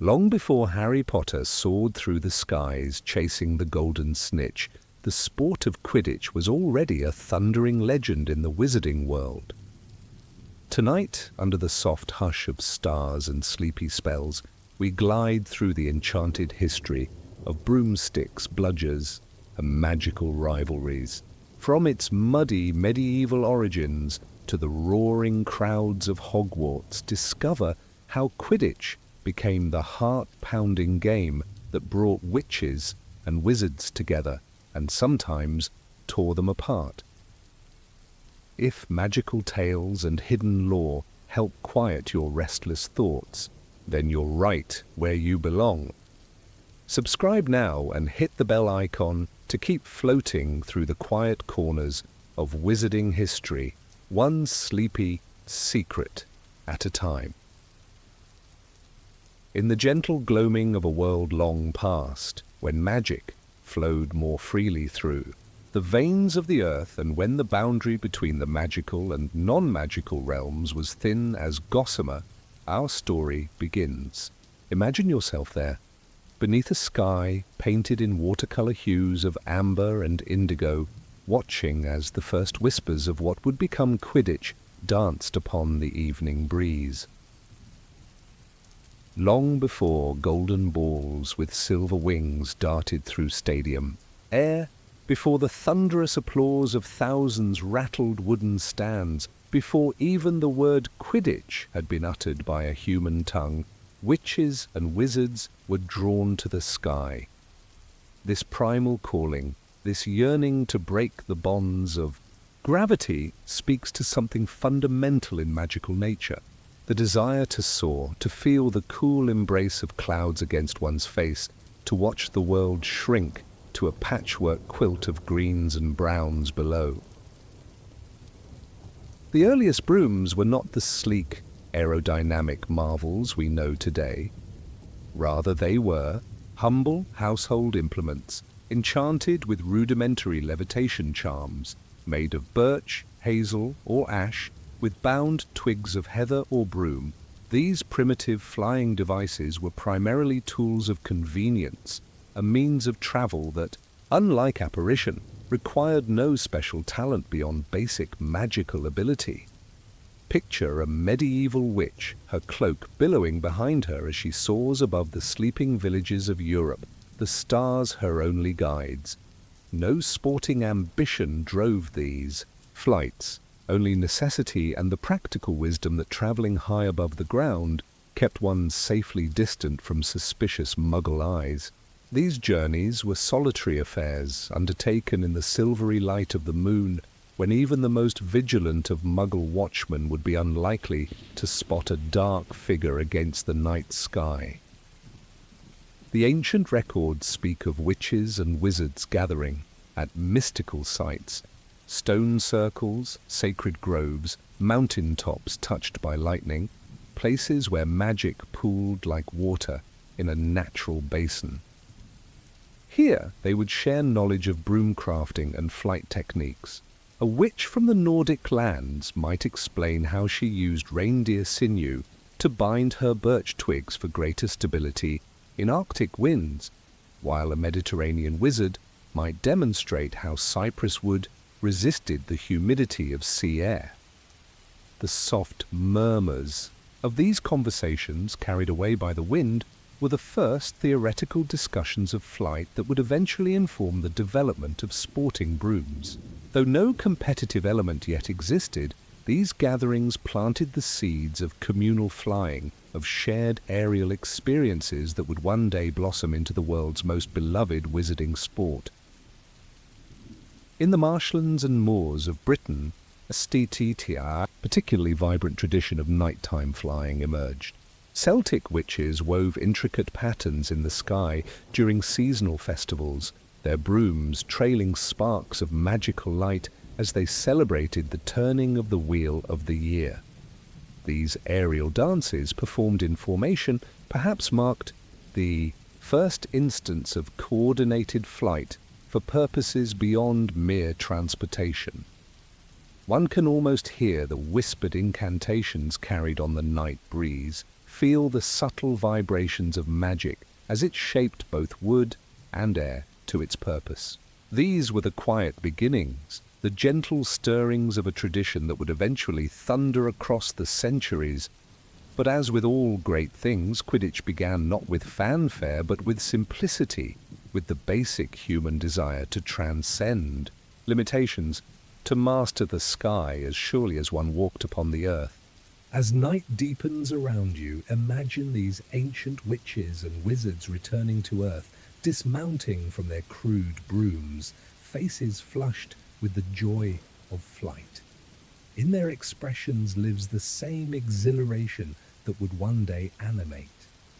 Long before Harry Potter soared through the skies chasing the Golden Snitch, the sport of Quidditch was already a thundering legend in the wizarding world. Tonight, under the soft hush of stars and sleepy spells, we glide through the enchanted history of broomsticks, bludgers, and magical rivalries. From its muddy medieval origins to the roaring crowds of Hogwarts, discover how Quidditch became the heart-pounding game that brought witches and wizards together and sometimes tore them apart. If magical tales and hidden lore help quiet your restless thoughts, then you're right where you belong. Subscribe now and hit the bell icon to keep floating through the quiet corners of wizarding history, one sleepy secret at a time. In the gentle gloaming of a world long past, when magic flowed more freely through the veins of the earth, and when the boundary between the magical and non-magical realms was thin as gossamer, our story begins. Imagine yourself there, beneath a sky painted in watercolor hues of amber and indigo, watching as the first whispers of what would become Quidditch danced upon the evening breeze. Long before golden balls with silver wings darted through stadium, ere before the thunderous applause of thousands rattled wooden stands, before even the word Quidditch had been uttered by a human tongue, witches and wizards were drawn to the sky. This primal calling, this yearning to break the bonds of gravity, speaks to something fundamental in magical nature. The desire to soar, to feel the cool embrace of clouds against one's face, to watch the world shrink to a patchwork quilt of greens and browns below. The earliest brooms were not the sleek, aerodynamic marvels we know today. Rather, they were humble household implements, enchanted with rudimentary levitation charms, made of birch, hazel, or ash, with bound twigs of heather or broom. These primitive flying devices were primarily tools of convenience, a means of travel that, unlike apparition, required no special talent beyond basic magical ability. Picture a medieval witch, her cloak billowing behind her as she soars above the sleeping villages of Europe, the stars her only guides. No sporting ambition drove these flights. Only necessity and the practical wisdom that travelling high above the ground kept one safely distant from suspicious Muggle eyes. These journeys were solitary affairs, undertaken in the silvery light of the moon, when even the most vigilant of Muggle watchmen would be unlikely to spot a dark figure against the night sky. The ancient records speak of witches and wizards gathering at mystical sites, stone circles, sacred groves, mountain tops touched by lightning, places where magic pooled like water in a natural basin. Here they would share knowledge of broom crafting and flight techniques. A witch from the Nordic lands might explain how she used reindeer sinew to bind her birch twigs for greater stability in Arctic winds, while a Mediterranean wizard might demonstrate how cypress wood resisted the humidity of sea air. The soft murmurs of these conversations, carried away by the wind, were the first theoretical discussions of flight that would eventually inform the development of sporting brooms. Though no competitive element yet existed, these gatherings planted the seeds of communal flying, of shared aerial experiences that would one day blossom into the world's most beloved wizarding sport. In the marshlands and moors of Britain, a particularly vibrant tradition of nighttime flying emerged. Celtic witches wove intricate patterns in the sky during seasonal festivals, their brooms trailing sparks of magical light as they celebrated the turning of the wheel of the year. These aerial dances, performed in formation, perhaps marked the first instance of coordinated flight for purposes beyond mere transportation. One can almost hear the whispered incantations carried on the night breeze, feel the subtle vibrations of magic as it shaped both wood and air to its purpose. These were the quiet beginnings, the gentle stirrings of a tradition that would eventually thunder across the centuries. But as with all great things, Quidditch began not with fanfare but with simplicity, with the basic human desire to transcend limitations, to master the sky as surely as one walked upon the earth. As night deepens around you, imagine these ancient witches and wizards returning to earth, dismounting from their crude brooms, faces flushed with the joy of flight. In their expressions lives the same exhilaration that would one day animate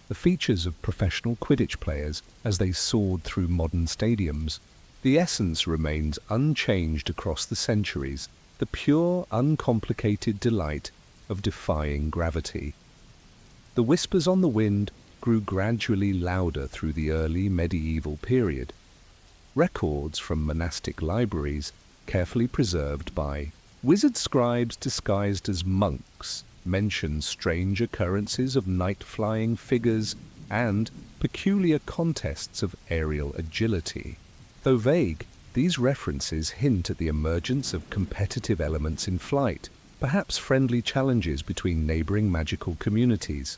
the features of professional Quidditch players as they soared through modern stadiums. The essence remains unchanged across the centuries, the pure, uncomplicated delight of defying gravity. The whispers on the wind grew gradually louder through the early medieval period. Records from monastic libraries, carefully preserved by wizard scribes disguised as monks, mention strange occurrences of night-flying figures and peculiar contests of aerial agility. Though vague, these references hint at the emergence of competitive elements in flight, perhaps friendly challenges between neighboring magical communities.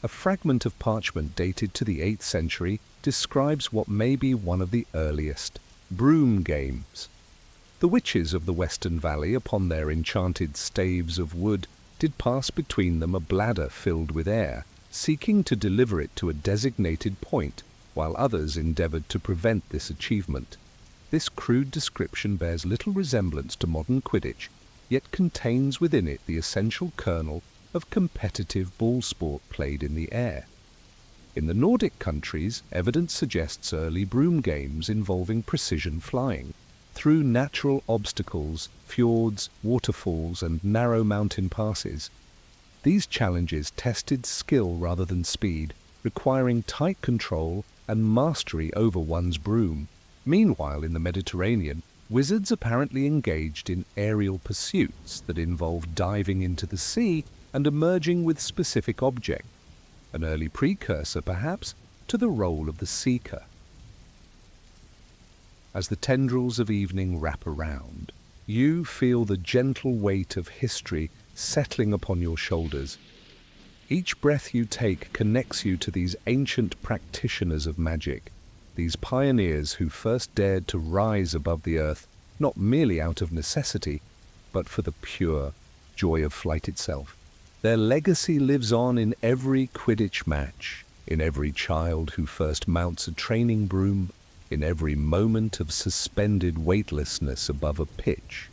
A fragment of parchment dated to the 8th century describes what may be one of the earliest broom games. The witches of the Western Valley, upon their enchanted staves of wood, did pass between them a bladder filled with air, seeking to deliver it to a designated point, while others endeavored to prevent this achievement. This crude description bears little resemblance to modern Quidditch, yet contains within it the essential kernel of competitive ball sport played in the air. In the Nordic countries, evidence suggests early broom games involving precision flying. Through natural obstacles, fjords, waterfalls, and narrow mountain passes. These challenges tested skill rather than speed, requiring tight control and mastery over one's broom. Meanwhile, in the Mediterranean, wizards apparently engaged in aerial pursuits that involved diving into the sea and emerging with specific objects, an early precursor, perhaps, to the role of the seeker. As the tendrils of evening wrap around, you feel the gentle weight of history settling upon your shoulders. Each breath you take connects you to these ancient practitioners of magic, these pioneers who first dared to rise above the earth, not merely out of necessity, but for the pure joy of flight itself. Their legacy lives on in every Quidditch match, in every child who first mounts a training broom, in every moment of suspended weightlessness above a pitch.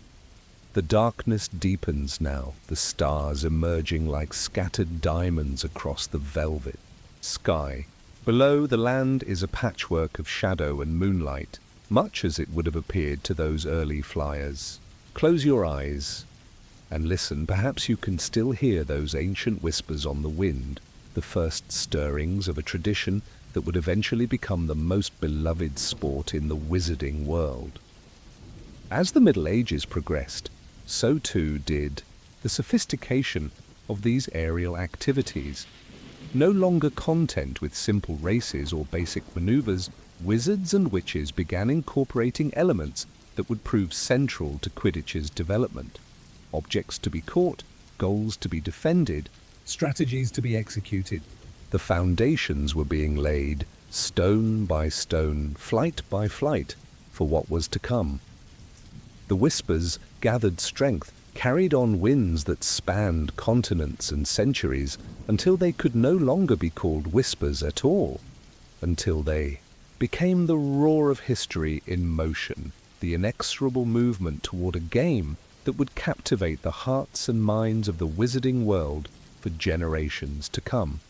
The darkness deepens now, the stars emerging like scattered diamonds across the velvet sky. Below, the land is a patchwork of shadow and moonlight, much as it would have appeared to those early flyers. Close your eyes and listen. Perhaps you can still hear those ancient whispers on the wind, the first stirrings of a tradition that would eventually become the most beloved sport in the wizarding world. As the Middle Ages progressed, so too did the sophistication of these aerial activities. No longer content with simple races or basic maneuvers, wizards and witches began incorporating elements that would prove central to Quidditch's development. Objects to be caught, goals to be defended, strategies to be executed. The foundations were being laid, stone by stone, flight by flight, for what was to come. The whispers gathered strength, carried on winds that spanned continents and centuries, until they could no longer be called whispers at all, until they became the roar of history in motion, the inexorable movement toward a game that would captivate the hearts and minds of the wizarding world for generations to come.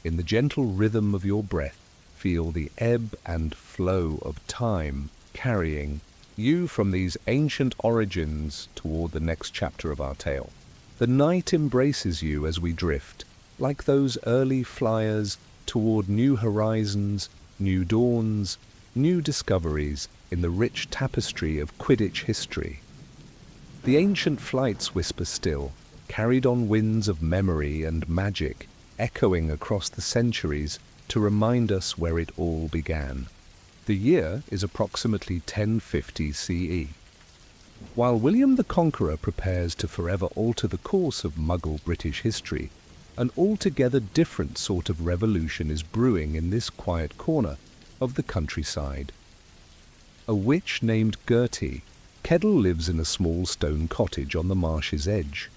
In the gentle rhythm of your breath, feel the ebb and flow of time carrying you from these ancient origins toward the next chapter of our tale. The night embraces you as we drift, like those early flyers toward new horizons, new dawns, new discoveries in the rich tapestry of Quidditch history. The ancient flights whisper still, carried on winds of memory and magic, echoing across the centuries to remind us where it all began. The year is approximately 1050 CE. While William the Conqueror prepares to forever alter the course of Muggle British history, an altogether different sort of revolution is brewing in this quiet corner of the countryside. A witch named Gertie Kettle lives in a small stone cottage on the marsh's edge.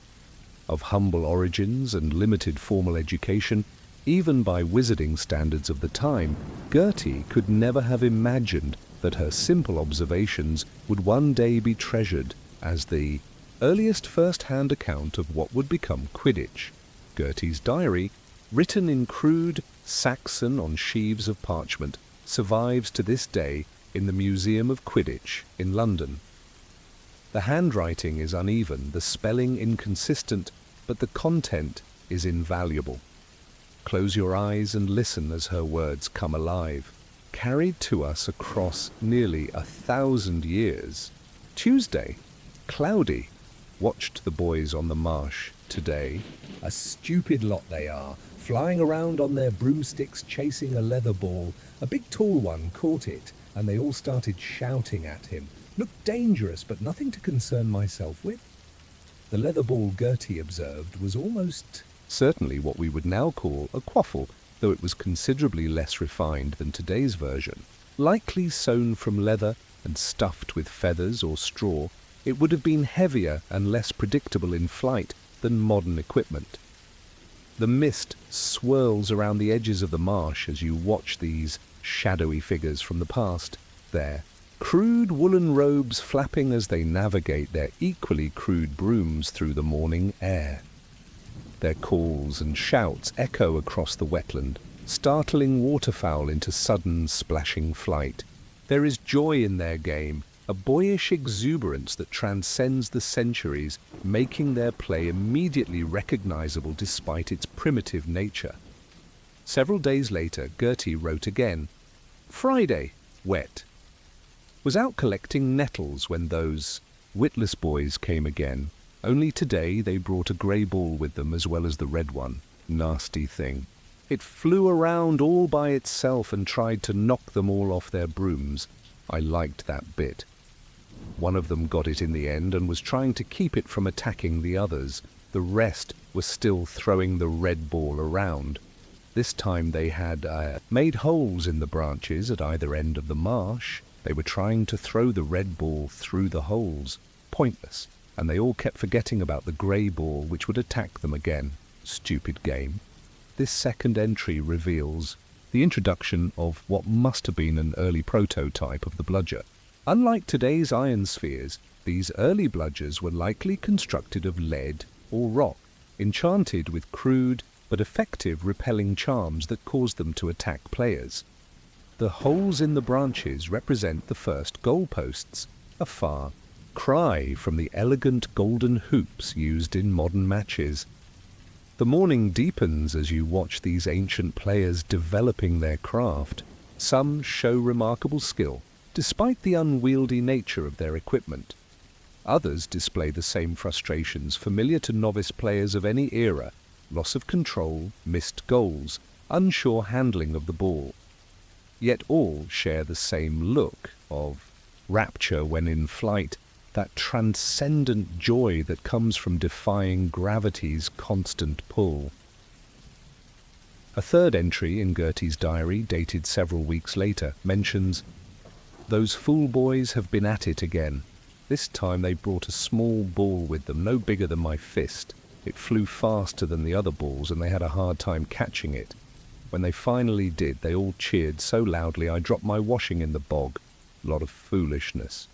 Of humble origins and limited formal education, even by wizarding standards of the time, Gertie could never have imagined that her simple observations would one day be treasured as the earliest first-hand account of what would become Quidditch. Gertie's diary, written in crude Saxon on sheaves of parchment, survives to this day in the Museum of Quidditch in London. The handwriting is uneven, the spelling inconsistent, but the content is invaluable. Close your eyes and listen as her words come alive, carried to us across nearly 1,000 years. Tuesday, cloudy. Watched the boys on the marsh today. A stupid lot they are, flying around on their broomsticks chasing a leather ball. A big tall one caught it, and they all started shouting at him. Looked dangerous, but nothing to concern myself with. The leather ball Gertie observed was almost certainly what we would now call a quaffle, though it was considerably less refined than today's version. Likely sewn from leather and stuffed with feathers or straw, it would have been heavier and less predictable in flight than modern equipment. The mist swirls around the edges of the marsh as you watch these shadowy figures from the past. There, crude woolen robes flapping as they navigate their equally crude brooms through the morning air. Their calls and shouts echo across the wetland, startling waterfowl into sudden splashing flight. There is joy in their game, a boyish exuberance that transcends the centuries, making their play immediately recognizable despite its primitive nature. Several days later, Gertie wrote again. Friday, wet. Was out collecting nettles when those witless boys came again. Only today they brought a grey ball with them as well as the red one. Nasty thing. It flew around all by itself and tried to knock them all off their brooms. I liked that bit. One of them got it in the end and was trying to keep it from attacking the others. The rest were still throwing the red ball around. This time they had made holes in the branches at either end of the marsh. They were trying to throw the red ball through the holes. Pointless. And they all kept forgetting about the grey ball which would attack them again. Stupid game. This second entry reveals the introduction of what must have been an early prototype of the bludger. Unlike today's iron spheres, these early bludgers were likely constructed of lead or rock, enchanted with crude but effective repelling charms that caused them to attack players. The holes in the branches represent the first goalposts, a far cry from the elegant golden hoops used in modern matches. The morning deepens as you watch these ancient players developing their craft. Some show remarkable skill, despite the unwieldy nature of their equipment. Others display the same frustrations familiar to novice players of any era: loss of control, missed goals, unsure handling of the ball. Yet all share the same look of rapture when in flight, that transcendent joy that comes from defying gravity's constant pull. A third entry in Gertie's diary, dated several weeks later, mentions, "Those fool boys have been at it again. This time they brought a small ball with them, no bigger than my fist. It flew faster than the other balls and they had a hard time catching it. When they finally did, they all cheered so loudly I dropped my washing in the bog. A lot of foolishness."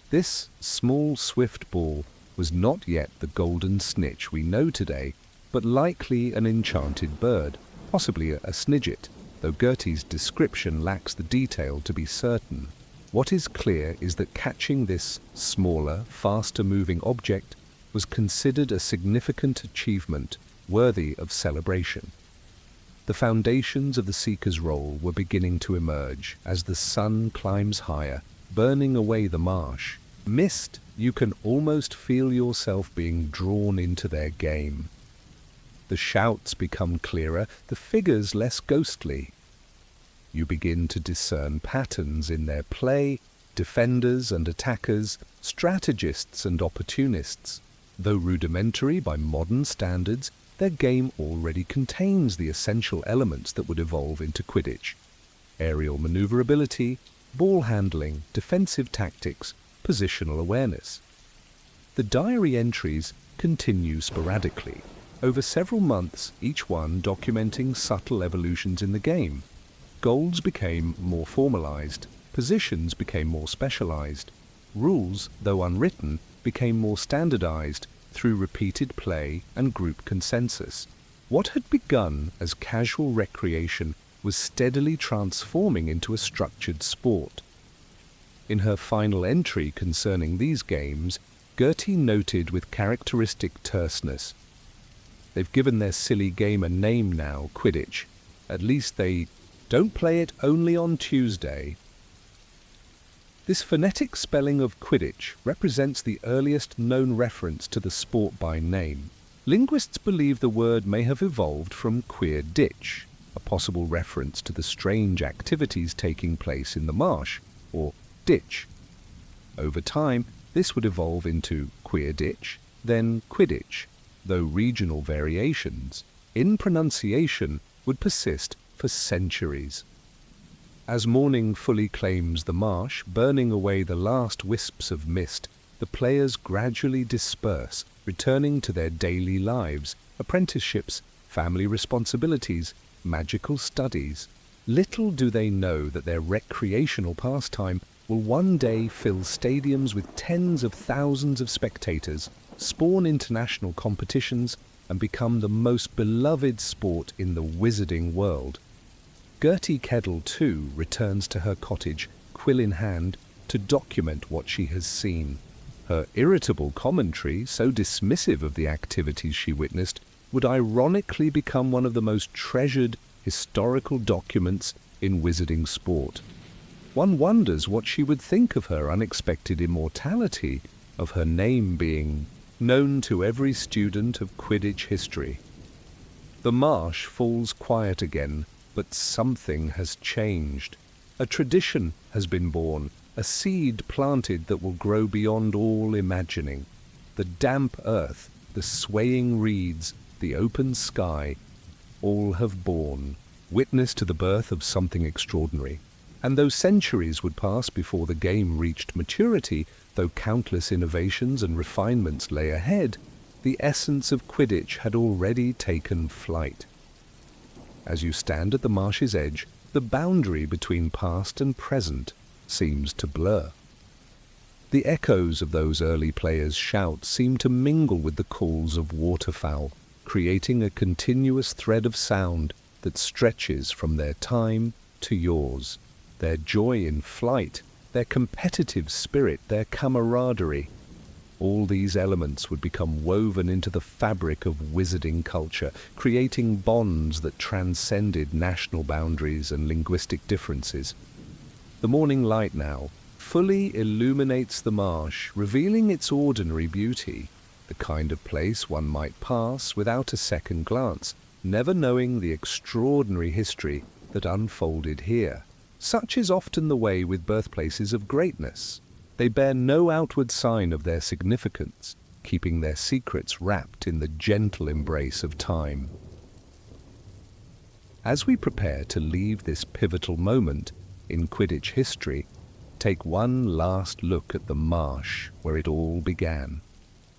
This small, swift ball was not yet the Golden Snitch we know today, but likely an enchanted bird, possibly a snidget, though Gertie's description lacks the detail to be certain. What is clear is that catching this smaller, faster-moving object was considered a significant achievement worthy of celebration. The foundations of the Seeker's role were beginning to emerge as the sun climbs higher, burning away the marsh. Mist, you can almost feel yourself being drawn into their game. The shouts become clearer, the figures less ghostly. You begin to discern patterns in their play, defenders and attackers, strategists and opportunists. Though rudimentary by modern standards, their game already contains the essential elements that would evolve into Quidditch: aerial maneuverability, ball handling, defensive tactics, positional awareness. The diary entries continue sporadically, over several months, each one documenting subtle evolutions in the game. Goals became more formalized, positions became more specialized, rules, though unwritten, became more standardized through repeated play and group consensus. What had begun as casual recreation was steadily transforming into a structured sport. In her final entry concerning these games, Gertie noted with characteristic terseness, "They've given their silly game a name now, Quidditch. At least they don't play it only on Tuesday." This phonetic spelling of Quidditch represents the earliest known reference to the sport by name. Linguists believe the word may have evolved from queer ditch, a possible reference to the strange activities taking place in the marsh, or ditch. Over time, this would evolve into queer ditch, then Quidditch, though regional variations in pronunciation would persist for centuries. As morning fully claims the marsh, burning away the last wisps of mist, the players gradually disperse, returning to their daily lives, apprenticeships, family responsibilities, magical studies. Little do they know that their recreational pastime will one day fill stadiums with tens of thousands of spectators, spawn international competitions, and become the most beloved sport in the wizarding world. Gertie Kettle, too, returns to her cottage, quill in hand, to document what she has seen. Her irritable commentary, so dismissive of the activities she witnessed, would ironically become one of the most treasured historical documents in wizarding sport. One wonders what she would think of her unexpected immortality, of her name being known to every student of Quidditch history. The marsh falls quiet again, but something has changed. A tradition has been born, a seed planted that will grow beyond all imagining. The damp earth, the swaying reeds, the open sky, all have borne witness to the birth of something extraordinary. And though centuries would pass before the game reached maturity, though countless innovations and refinements lay ahead, the essence of Quidditch had already taken flight. As you stand at the marsh's edge, the boundary between past and present seems to blur. The echoes of those early players' shouts seem to mingle with the calls of waterfowl, creating a continuous thread of sound that stretches from their time to yours. Their joy in flight, their competitive spirit, their camaraderie. All these elements would become woven into the fabric of wizarding culture, creating bonds that transcended national boundaries and linguistic differences. The morning light now fully illuminates the marsh, revealing its ordinary beauty, the kind of place one might pass without a second glance, never knowing the extraordinary history that unfolded here. Such is often the way with birthplaces of greatness. They bear no outward sign of their significance, keeping their secrets wrapped in the gentle embrace of time. As we prepare to leave this pivotal moment in Quidditch history, take one last look at the marsh where it all began.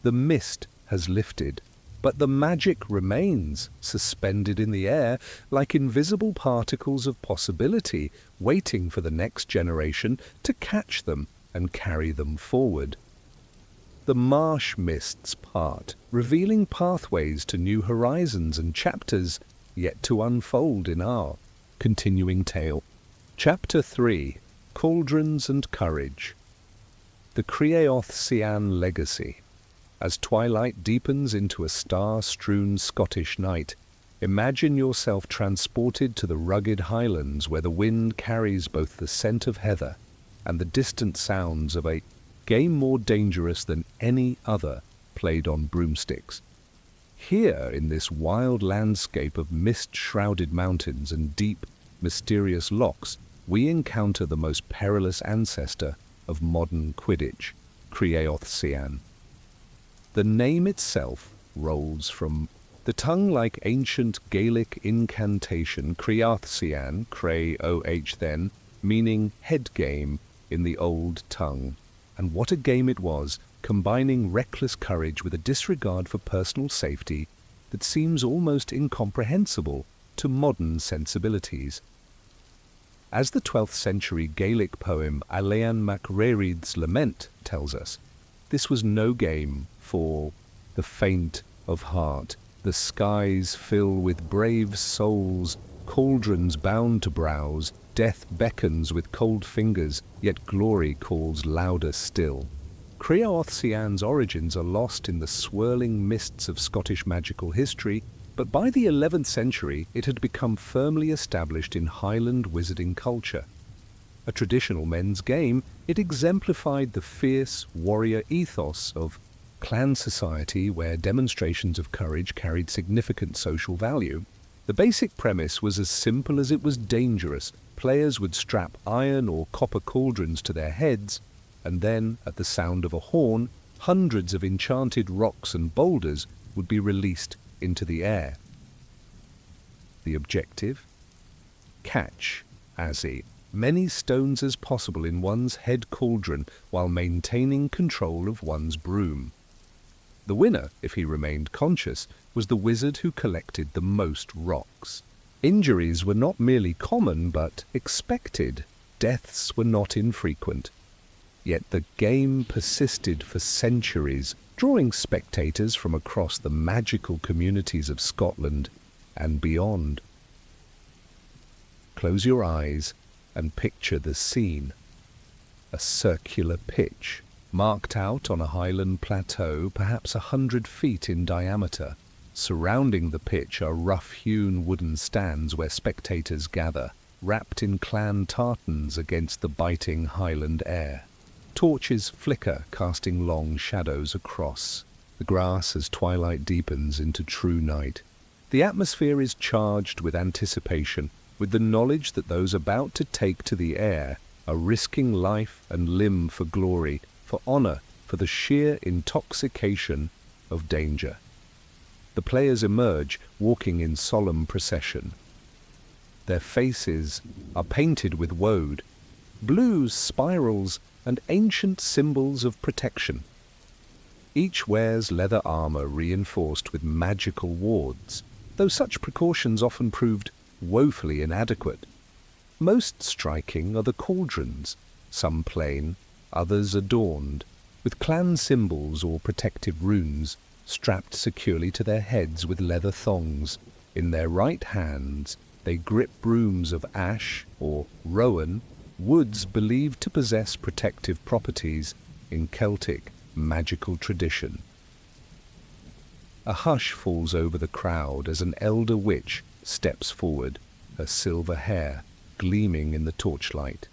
The mist has lifted, but the magic remains suspended in the air like invisible particles of possibility, waiting for the next generation to catch them and carry them forward. The marsh mists part, revealing pathways to new horizons and chapters yet to unfold in our continuing tale. Chapter 3: Cauldrons and Courage. The Creaoth Cian Legacy. As twilight deepens into a star-strewn Scottish night, imagine yourself transported to the rugged highlands where the wind carries both the scent of heather and the distant sounds of a game more dangerous than any other played on broomsticks. Here, in this wild landscape of mist-shrouded mountains and deep, mysterious lochs, we encounter the most perilous ancestor of modern Quidditch, Creaothceann. The name itself rolls from the tongue-like ancient Gaelic incantation Creaothceann, Cray-O-H then, meaning head game in the old tongue. And what a game it was, combining reckless courage with a disregard for personal safety that seems almost incomprehensible to modern sensibilities. As the 12th century Gaelic poem Alain mac Raerid's Lament tells us, this was no game for the faint of heart. The skies fill with brave souls, cauldrons bound to brows, death beckons with cold fingers, yet glory calls louder still. Creaothceann's origins are lost in the swirling mists of Scottish magical history, but by the 11th century it had become firmly established in Highland wizarding culture. A traditional men's game, it exemplified the fierce warrior ethos of clan society where demonstrations of courage carried significant social value. The basic premise was as simple as it was dangerous. Players would strap iron or copper cauldrons to their heads, and then, at the sound of a horn, hundreds of enchanted rocks and boulders would be released into the air. The objective? Catch, as many stones as possible in one's head cauldron while maintaining control of one's broom. The winner, if he remained conscious, was the wizard who collected the most rocks. Injuries were not merely common, but expected. Deaths were not infrequent. Yet the game persisted for centuries, drawing spectators from across the magical communities of Scotland and beyond. Close your eyes and picture the scene. A circular pitch, marked out on a highland plateau perhaps 100 feet in diameter. Surrounding the pitch are rough-hewn wooden stands where spectators gather, wrapped in clan tartans against the biting highland air. Torches flicker, casting long shadows across the grass as twilight deepens into true night. The atmosphere is charged with anticipation, with the knowledge that those about to take to the air are risking life and limb for glory, for honor, for the sheer intoxication of danger. The players emerge, walking in solemn procession. Their faces are painted with woad, blues, spirals, and ancient symbols of protection. Each wears leather armor reinforced with magical wards, though such precautions often proved woefully inadequate. Most striking are the cauldrons, some plain, others adorned, with clan symbols or protective runes, strapped securely to their heads with leather thongs. In their right hands they grip brooms of ash or rowan, woods believed to possess protective properties in Celtic magical tradition. A hush falls over the crowd as an elder witch steps forward, her silver hair gleaming in the torchlight.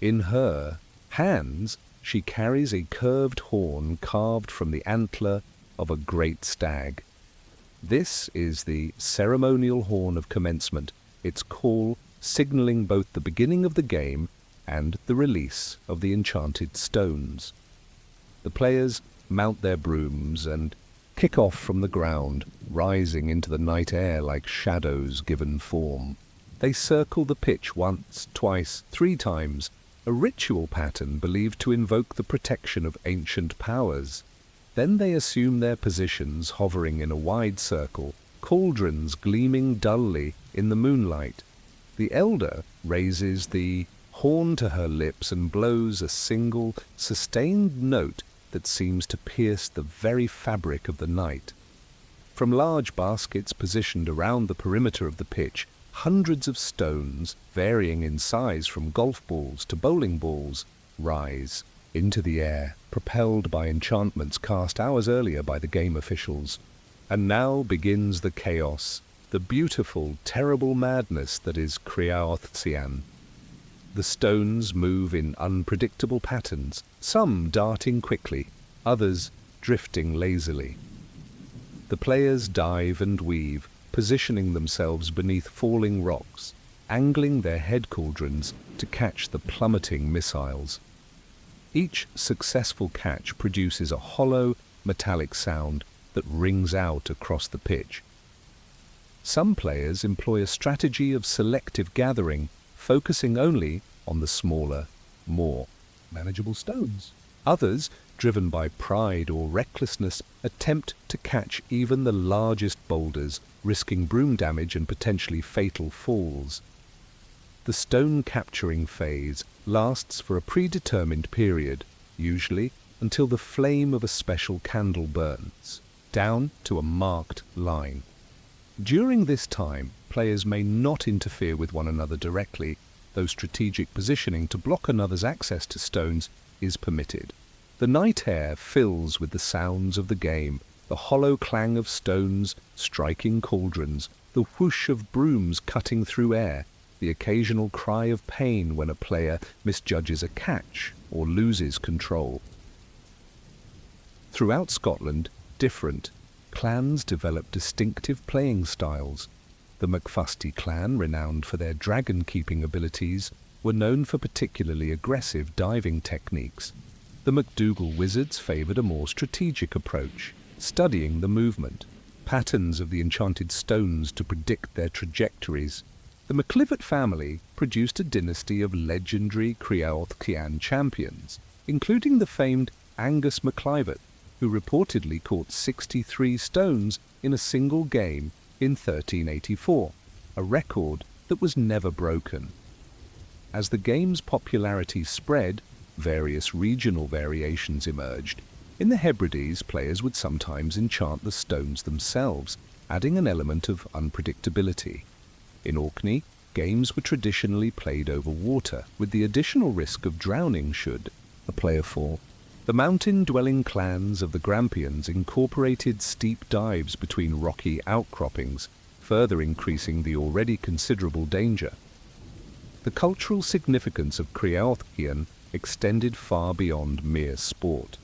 In her hands she carries a curved horn carved from the antler of a great stag. This is the ceremonial horn of commencement, its call signalling both the beginning of the game and the release of the enchanted stones. The players mount their brooms and kick off from the ground, rising into the night air like shadows given form. They circle the pitch once, twice, 3 times, a ritual pattern believed to invoke the protection of ancient powers. Then they assume their positions, hovering in a wide circle, cauldrons gleaming dully in the moonlight. The elder raises the horn to her lips and blows a single, sustained note that seems to pierce the very fabric of the night. From large baskets positioned around the perimeter of the pitch, hundreds of stones, varying in size from golf balls to bowling balls, rise into the air, propelled by enchantments cast hours earlier by the game officials. And now begins the chaos, the beautiful, terrible madness that is Creaothceann. The stones move in unpredictable patterns, some darting quickly, others drifting lazily. The players dive and weave, positioning themselves beneath falling rocks, angling their head cauldrons to catch the plummeting missiles. Each successful catch produces a hollow, metallic sound that rings out across the pitch. Some players employ a strategy of selective gathering, focusing only on the smaller, more manageable stones. Others, driven by pride or recklessness, attempt to catch even the largest boulders, risking broom damage and potentially fatal falls. The stone capturing phase lasts for a predetermined period, usually until the flame of a special candle burns, down to a marked line. During this time, players may not interfere with one another directly, though strategic positioning to block another's access to stones is permitted. The night air fills with the sounds of the game, the hollow clang of stones striking cauldrons, the whoosh of brooms cutting through air, the occasional cry of pain when a player misjudges a catch or loses control. Throughout Scotland, different clans developed distinctive playing styles. The McFusty clan, renowned for their dragon-keeping abilities, were known for particularly aggressive diving techniques. The McDougal wizards favoured a more strategic approach, studying the movement, patterns of the enchanted stones to predict their trajectories. The MacLivet family produced a dynasty of legendary Creaoth champions, including the famed Angus MacLivet, who reportedly caught 63 stones in a single game in 1384, a record that was never broken. As the game's popularity spread, various regional variations emerged. In the Hebrides, players would sometimes enchant the stones themselves, adding an element of unpredictability. In Orkney, games were traditionally played over water, with the additional risk of drowning should a player fall. The mountain-dwelling clans of the Grampians incorporated steep dives between rocky outcroppings, further increasing the already considerable danger. The cultural significance of Creaoth extended far beyond mere sport.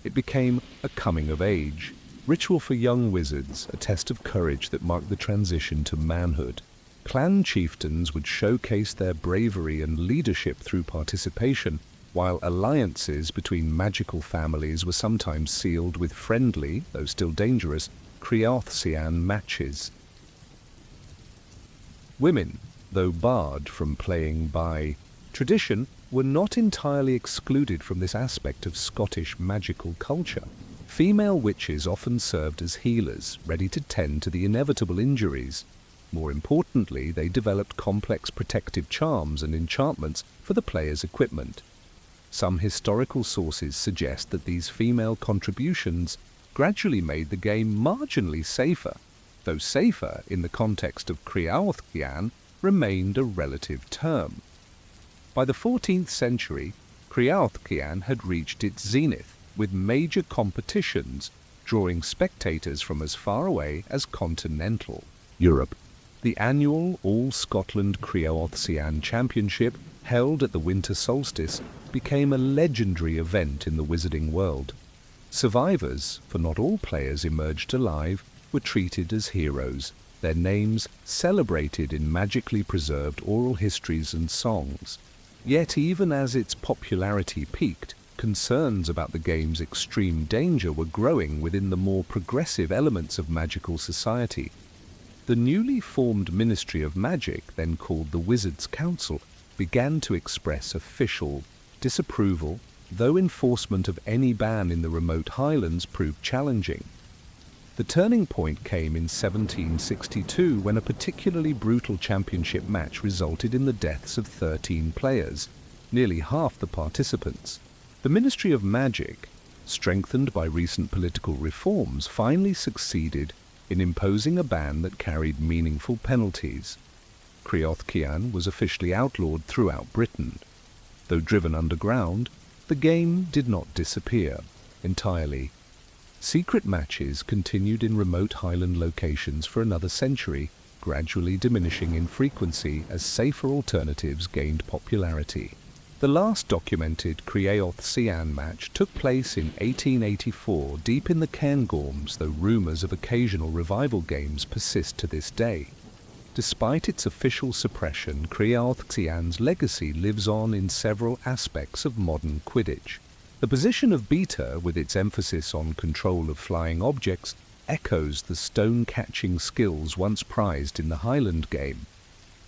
It became a coming-of-age ritual for young wizards, a test of courage that marked the transition to manhood. Clan chieftains would showcase their bravery and leadership through participation, while alliances between magical families were sometimes sealed with friendly, though still dangerous, Creaoth matches. Women, though barred from playing by tradition, were not entirely excluded from this aspect of Scottish magical culture. Female witches often served as healers, ready to tend to the inevitable injuries. More importantly, they developed complex protective charms and enchantments for the player's equipment. Some historical sources suggest that these female contributions gradually made the game marginally safer, though safer in the context of Creaoth remained a relative term. By the 14th century, Creaoth had reached its zenith, with major competitions drawing spectators from as far away as continental Europe. The annual All-Scotland Creaoth Championship, held at the winter solstice, became a legendary event in the wizarding world. Survivors, for not all players emerged alive, were treated as heroes, their names celebrated in magically preserved oral histories and songs. Yet even as its popularity peaked, concerns about the game's extreme danger were growing within the more progressive elements of magical society. The newly formed Ministry of Magic, then called the Wizards' Council, began to express official disapproval, though enforcement of any ban in the remote Highlands proved challenging. The turning point came in 1762 when a particularly brutal championship match resulted in the deaths of 13 players, nearly half the participants. The Ministry of Magic, strengthened by recent political reforms, finally succeeded in imposing a ban that carried meaningful penalties. Creaoth was officially outlawed throughout Britain. Though driven underground, the game did not disappear entirely. Secret matches continued in remote Highland locations for another century, gradually diminishing in frequency as safer alternatives gained popularity. The last documented Creaoth-Cian match took place in 1884 deep in the Cairngorms, though rumours of occasional revival games persist to this day. Despite its official suppression, Creaoth-Cian's legacy lives on in several aspects of modern Quidditch. The position of Beta, with its emphasis on control of flying objects, echoes the stone-catching skills once prized in the Highland game.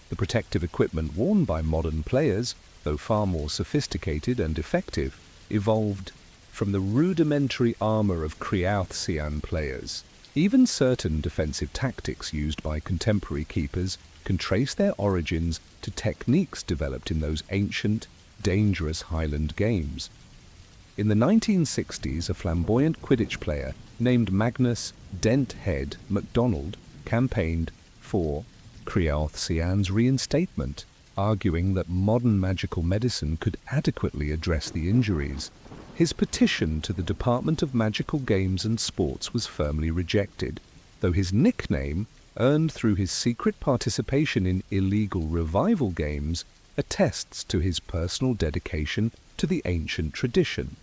The protective equipment worn by modern players, though far more sophisticated and effective, evolved from the rudimentary armor of Creaoth-Cian players. Even certain defensive tactics used by contemporary keepers can trace their origins to techniques developed in those ancient, dangerous Highland games. In the 1960s, a flamboyant Quidditch player named Magnus Denthead MacDonald campaigned for Creaoth-Cian's reinstatement, arguing that modern magical medicine could adequately address the injuries. His petition to the Department of Magical Games and Sports was firmly rejected, though his nickname, earned through his secret participation in illegal revival games, attests to his personal dedication to the ancient tradition.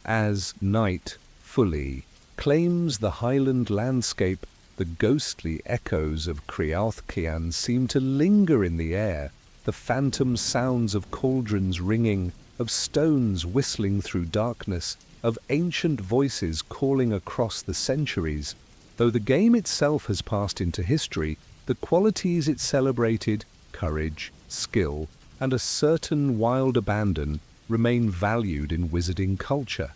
As night fully claims the Highland landscape, the ghostly echoes of Creaoth-Cian seem to linger in the air, the phantom sounds of cauldrons ringing, of stones whistling through darkness, of ancient voices calling across the centuries. Though the game itself has passed into history, the qualities it celebrated, courage, skill, and a certain wild abandon, remain valued in wizarding culture.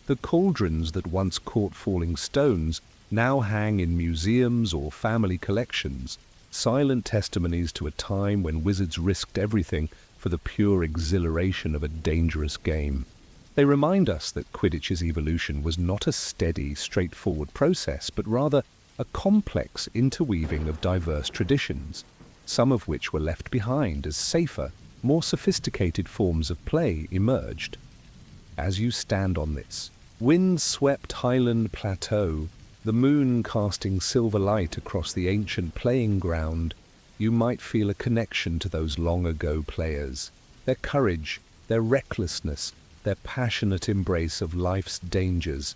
The cauldrons that once caught falling stones now hang in museums or family collections, silent testimonies to a time when wizards risked everything for the pure exhilaration of a dangerous game. They remind us that Quidditch's evolution was not a steady, straightforward process, but rather a complex interweaving of diverse traditions, some of which were left behind as safer, more sophisticated forms of play emerged. As you stand on this wind-swept Highland plateau, the moon casting silver light across the ancient playing ground, you might feel a connection to those long-ago players, their courage, their recklessness, their passionate embrace of life's dangers.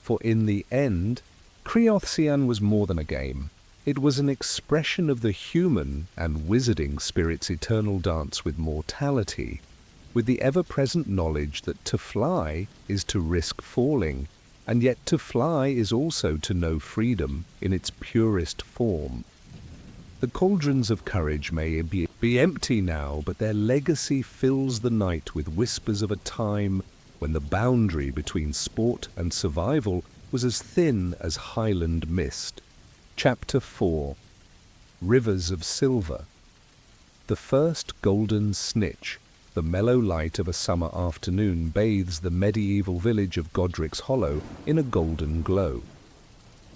For in the end, Creaoth-Cian was more than a game. It was an expression of the human and wizarding spirit's eternal dance with mortality, with the ever-present knowledge that to fly is to risk falling, and yet to fly is also to know freedom in its purest form. The cauldrons of courage may be empty now, but their legacy fills the night with whispers of a time when the boundary between sport and survival was as thin as Highland mist. Chapter 4. Rivers of Silver. The first Golden Snitch, the mellow light of a summer afternoon, bathes the medieval village of Godric's Hollow in a golden glow.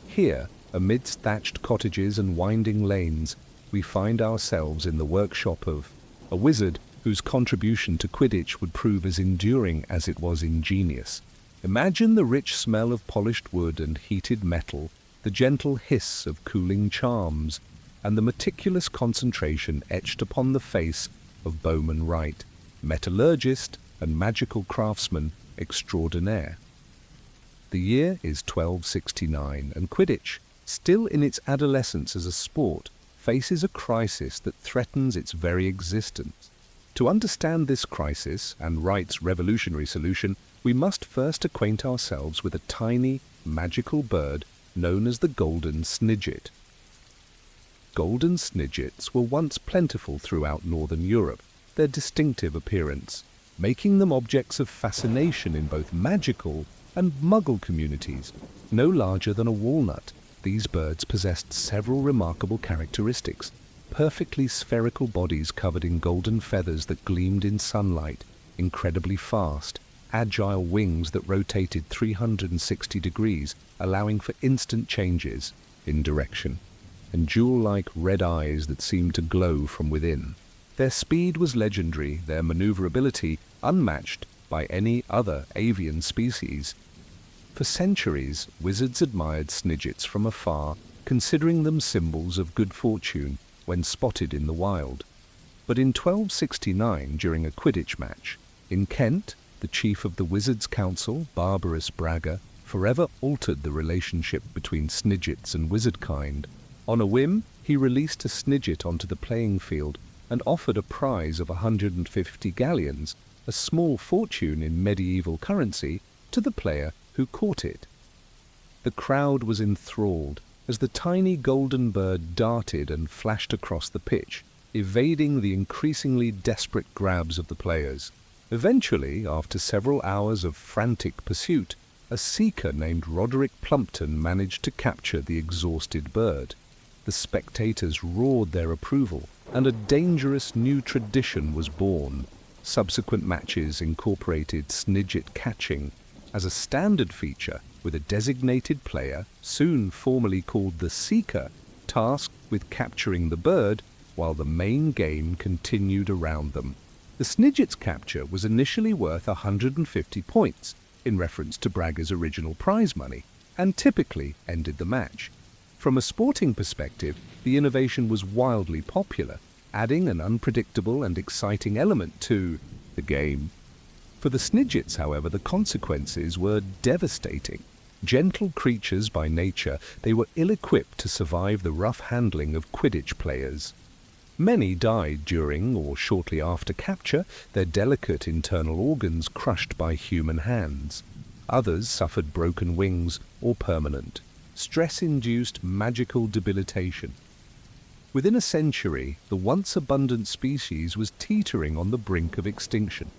Here, amidst thatched cottages and winding lanes, we find ourselves in the workshop of a wizard whose contribution to Quidditch would prove as enduring as it was ingenious. Imagine the rich smell of polished wood and heated metal, the gentle hiss of cooling charms, and the meticulous concentration etched upon the face of Bowman Wright, metallurgist and magical craftsman extraordinaire. The year is 1269, and Quidditch, still in its adolescence as a sport, faces a crisis that threatens its very existence. To understand this crisis and Wright's revolutionary solution, we must first acquaint ourselves with a tiny, magical bird known as the Golden Snidget. Golden Snidgets were once plentiful throughout northern Europe, their distinctive appearance making them objects of fascination in both magical and Muggle communities. No larger than a walnut, these birds possessed several remarkable characteristics: perfectly spherical bodies covered in golden feathers that gleamed in sunlight, incredibly fast, agile wings that rotated 360 degrees, allowing for instant changes in direction, and jewel-like red eyes that seemed to glow from within. Their speed was legendary, their maneuverability unmatched by any other avian species. For centuries, wizards admired Snidgets from afar, considering them symbols of good fortune when spotted in the wild. But in 1269, during a Quidditch match, in Kent, the chief of the Wizards' Council, Barbarous Braga, forever altered the relationship between Snidgets and wizardkind. On a whim, he released a Snidget onto the playing field and offered a prize of 150 galleons, a small fortune in medieval currency, to the player who caught it. The crowd was enthralled as the tiny golden bird darted and flashed across the pitch, evading the increasingly desperate grabs of the players. Eventually, after several hours of frantic pursuit, a seeker named Roderick Plumpton managed to capture the exhausted bird. The spectators roared their approval, and a dangerous new tradition was born. Subsequent matches incorporated Snidget catching as a standard feature, with a designated player, soon formally called the Seeker, tasked with capturing the bird while the main game continued around them. The Snidget's capture was initially worth 150 points, in reference to Braga's original prize money, and typically ended the match. From a sporting perspective, the innovation was wildly popular, adding an unpredictable and exciting element to the game. For the Snidgets, however, the consequences were devastating. Gentle creatures by nature, they were ill-equipped to survive the rough handling of Quidditch players. Many died during or shortly after capture, their delicate internal organs crushed by human hands. Others suffered broken wings or permanent, stress-induced magical debilitation. Within a century, the once abundant species was teetering on the brink of extinction.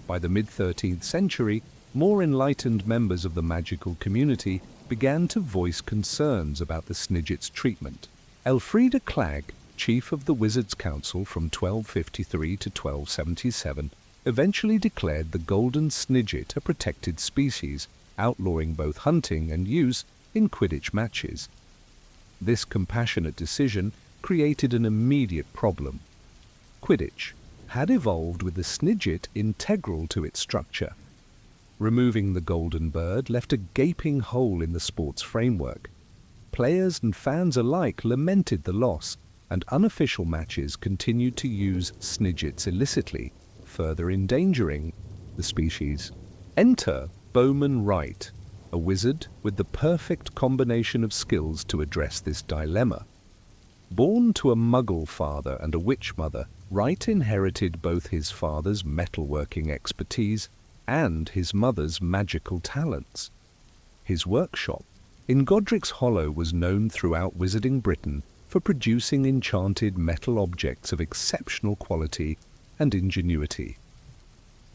By the mid-13th century, more enlightened members of the magical community began to voice concerns about the Snidget's treatment. Elfrida Clegg, chief of the Wizards' Council from 1253 to 1277, eventually declared the Golden Snitch a protected species, outlawing both hunting and use in Quidditch matches. This compassionate decision created an immediate problem. Quidditch had evolved with the Snidget integral to its structure. Removing the golden bird left a gaping hole in the sport's framework. Players and fans alike lamented the loss, and unofficial matches continued to use Snidgets illicitly, further endangering the species. Enter Bowman Wright, a wizard with the perfect combination of skills to address this dilemma. Born to a Muggle father and a witch mother, Wright inherited both his father's metalworking expertise and his mother's magical talents. His workshop in Godric's Hollow was known throughout Wizarding Britain for producing enchanted metal objects of exceptional quality and ingenuity.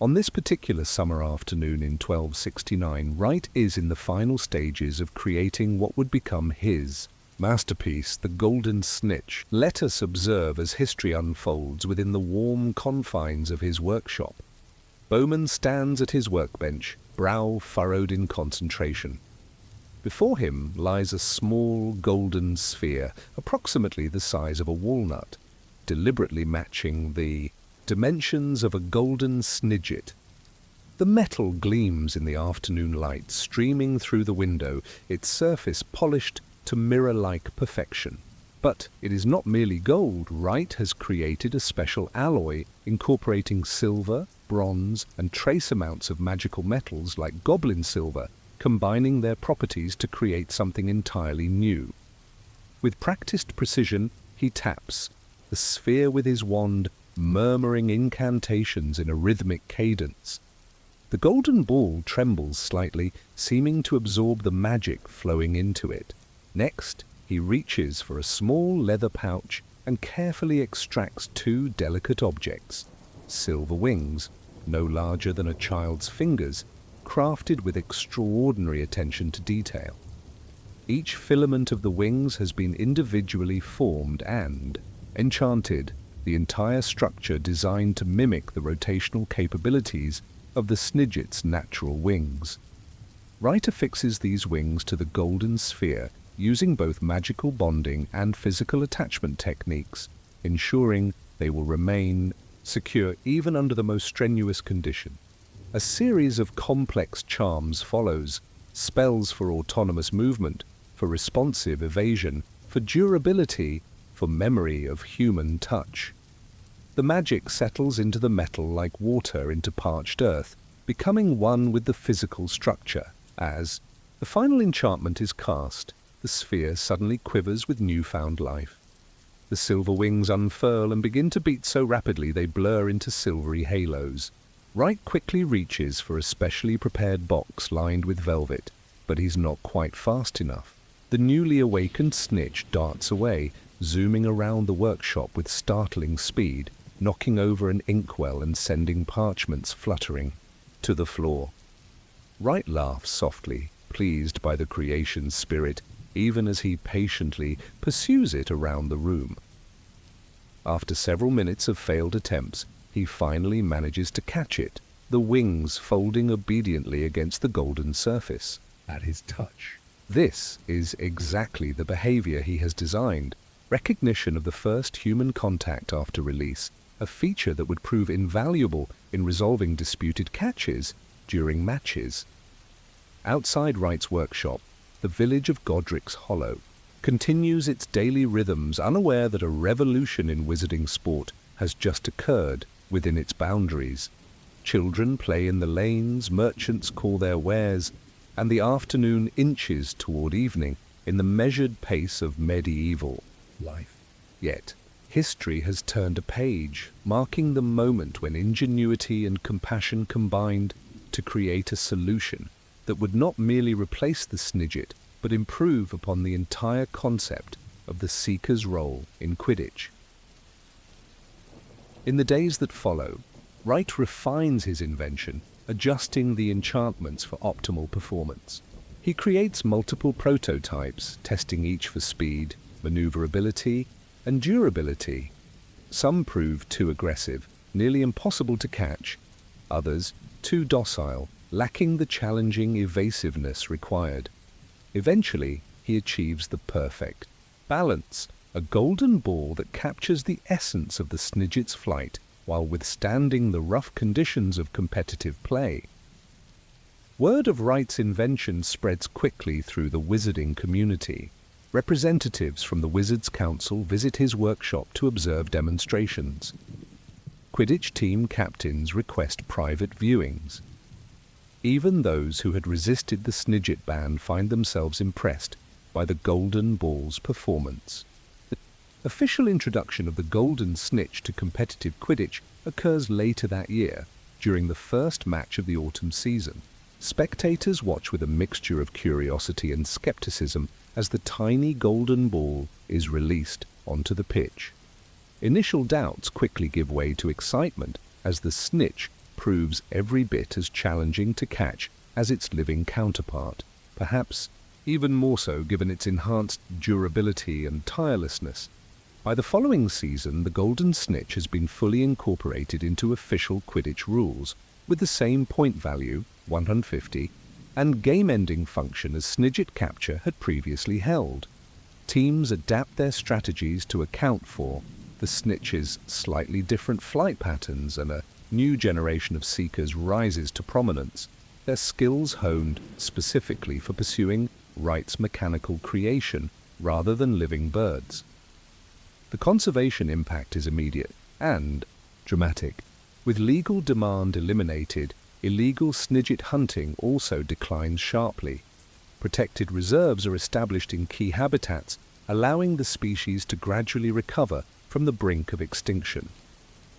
On this particular summer afternoon in 1269, Wright is in the final stages of creating what would become his masterpiece, the Golden Snitch. Let us observe as history unfolds within the warm confines of his workshop. Bowman stands at his workbench, brow furrowed in concentration. Before him lies a small golden sphere, approximately the size of a walnut, deliberately matching the dimensions of a golden Snidget. The metal gleams in the afternoon light streaming through the window, its surface polished to mirror-like perfection. But it is not merely gold. Wright has created a special alloy incorporating silver, bronze, and trace amounts of magical metals like goblin silver, combining their properties to create something entirely new. With practiced precision, he taps the sphere with his wand, murmuring incantations in a rhythmic cadence. The golden ball trembles slightly, seeming to absorb the magic flowing into it. Next, he reaches for a small leather pouch and carefully extracts two delicate objects, silver wings, no larger than a child's fingers, crafted with extraordinary attention to detail. Each filament of the wings has been individually formed and enchanted, the entire structure designed to mimic the rotational capabilities of the Snidget's natural wings. Wright affixes these wings to the golden sphere using both magical bonding and physical attachment techniques, ensuring they will remain secure even under the most strenuous conditions. A series of complex charms follows, spells for autonomous movement, for responsive evasion, for durability, for memory of human touch. The magic settles into the metal like water into parched earth, becoming one with the physical structure. As the final enchantment is cast, the sphere suddenly quivers with newfound life. The silver wings unfurl and begin to beat so rapidly they blur into silvery halos. Wright quickly reaches for a specially prepared box lined with velvet, but he's not quite fast enough. The newly awakened Snitch darts away, zooming around the workshop with startling speed, knocking over an inkwell and sending parchments fluttering to the floor. Wright laughs softly, pleased by the creation's spirit, even as he patiently pursues it around the room. After several minutes of failed attempts, he finally manages to catch it, the wings folding obediently against the golden surface at his touch. This is exactly the behavior he has designed, recognition of the first human contact after release, a feature that would prove invaluable in resolving disputed catches during matches. Outside Wright's workshop, the village of Godric's Hollow continues its daily rhythms, unaware that a revolution in wizarding sport has just occurred within its boundaries. Children play in the lanes, merchants call their wares, and the afternoon inches toward evening in the measured pace of medieval life. Yet, history has turned a page, marking the moment when ingenuity and compassion combined to create a solution that would not merely replace the Snidget, but improve upon the entire concept of the Seeker's role in Quidditch. In the days that follow, Wright refines his invention, adjusting the enchantments for optimal performance. He creates multiple prototypes, testing each for speed, maneuverability, and durability. Some prove too aggressive, nearly impossible to catch, others too docile, lacking the challenging evasiveness required. Eventually, he achieves the perfect balance, a golden ball that captures the essence of the Snidget's flight while withstanding the rough conditions of competitive play. Word of Wright's invention spreads quickly through the wizarding community. Representatives from the Wizards' Council visit his workshop to observe demonstrations. Quidditch team captains request private viewings. Even those who had resisted the Snidget ban find themselves impressed by the Golden Ball's performance. The official introduction of the Golden Snitch to competitive Quidditch occurs later that year, during the first match of the autumn season. Spectators watch with a mixture of curiosity and skepticism as the tiny golden ball is released onto the pitch. Initial doubts quickly give way to excitement as the Snitch proves every bit as challenging to catch as its living counterpart, perhaps even more so given its enhanced durability and tirelessness. By the following season, the Golden Snitch has been fully incorporated into official Quidditch rules, with the same point value, 150, and game-ending function as Snidget capture had previously held. Teams adapt their strategies to account for the Snitch's slightly different flight patterns, and a new generation of Seekers rises to prominence, their skills honed specifically for pursuing Wright's mechanical creation rather than living birds. The conservation impact is immediate and dramatic. With legal demand eliminated, illegal Snidget hunting also declines sharply. Protected reserves are established in key habitats, allowing the species to gradually recover from the brink of extinction.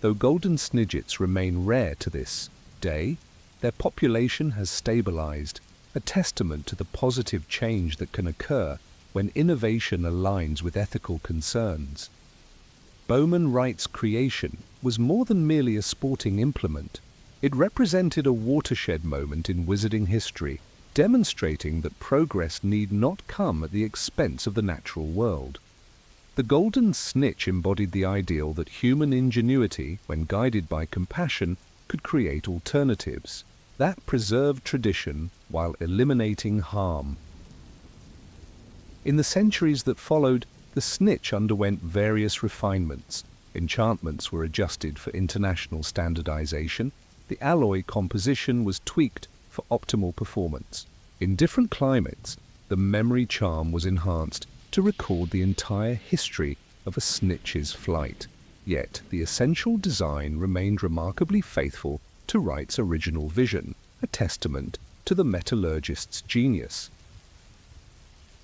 Though golden Snidgets remain rare to this day, their population has stabilized, a testament to the positive change that can occur when innovation aligns with ethical concerns. Bowman Wright's creation was more than merely a sporting implement. It represented a watershed moment in wizarding history, demonstrating that progress need not come at the expense of the natural world. The Golden Snitch embodied the ideal that human ingenuity, when guided by compassion, could create alternatives that preserved tradition while eliminating harm. In the centuries that followed, the Snitch underwent various refinements. Enchantments were adjusted for international standardization. The alloy composition was tweaked for optimal performance. In different climates, the memory charm was enhanced to record the entire history of a snitch's flight. Yet the essential design remained remarkably faithful to Wright's original vision, a testament to the metallurgist's genius.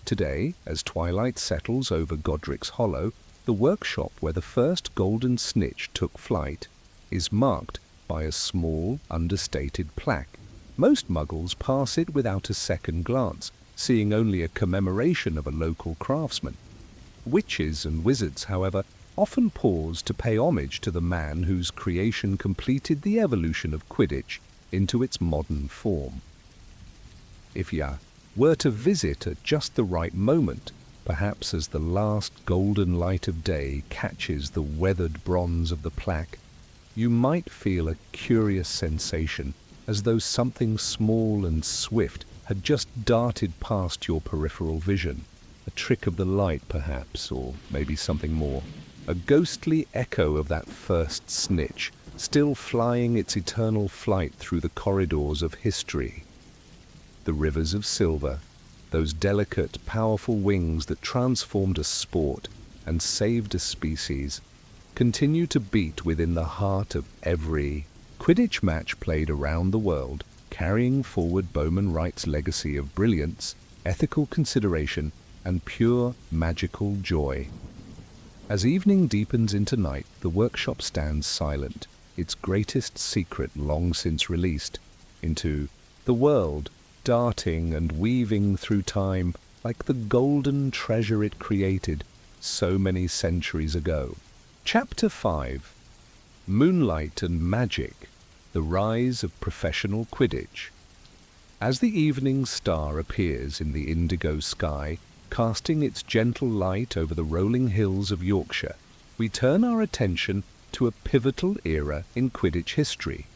Today, as twilight settles over Godric's Hollow, the workshop where the first Golden Snitch took flight is marked by a small, understated plaque. Most Muggles pass it without a second glance, seeing only a commemoration of a local craftsman. Witches and wizards, however, often pause to pay homage to the man whose creation completed the evolution of Quidditch into its modern form. If you were to visit at just the right moment, perhaps as the last golden light of day catches the weathered bronze of the plaque, you might feel a curious sensation, as though something small and swift had just darted past your peripheral vision. A trick of the light, perhaps, or maybe something more. A ghostly echo of that first snitch, still flying its eternal flight through the corridors of history. The rivers of silver, those delicate, powerful wings that transformed a sport and saved a species, continue to beat within the heart of every Quidditch match played around the world, carrying forward Bowman Wright's legacy of brilliance, ethical consideration, and pure magical joy. As evening deepens into night, the workshop stands silent, its greatest secret long since released into the world, darting and weaving through time like the golden treasure it created so many centuries ago. Chapter 5: Moonlight and Magic, the Rise of Professional Quidditch. As the evening star appears in the indigo sky, casting its gentle light over the rolling hills of Yorkshire, we turn our attention to a pivotal era in Quidditch history.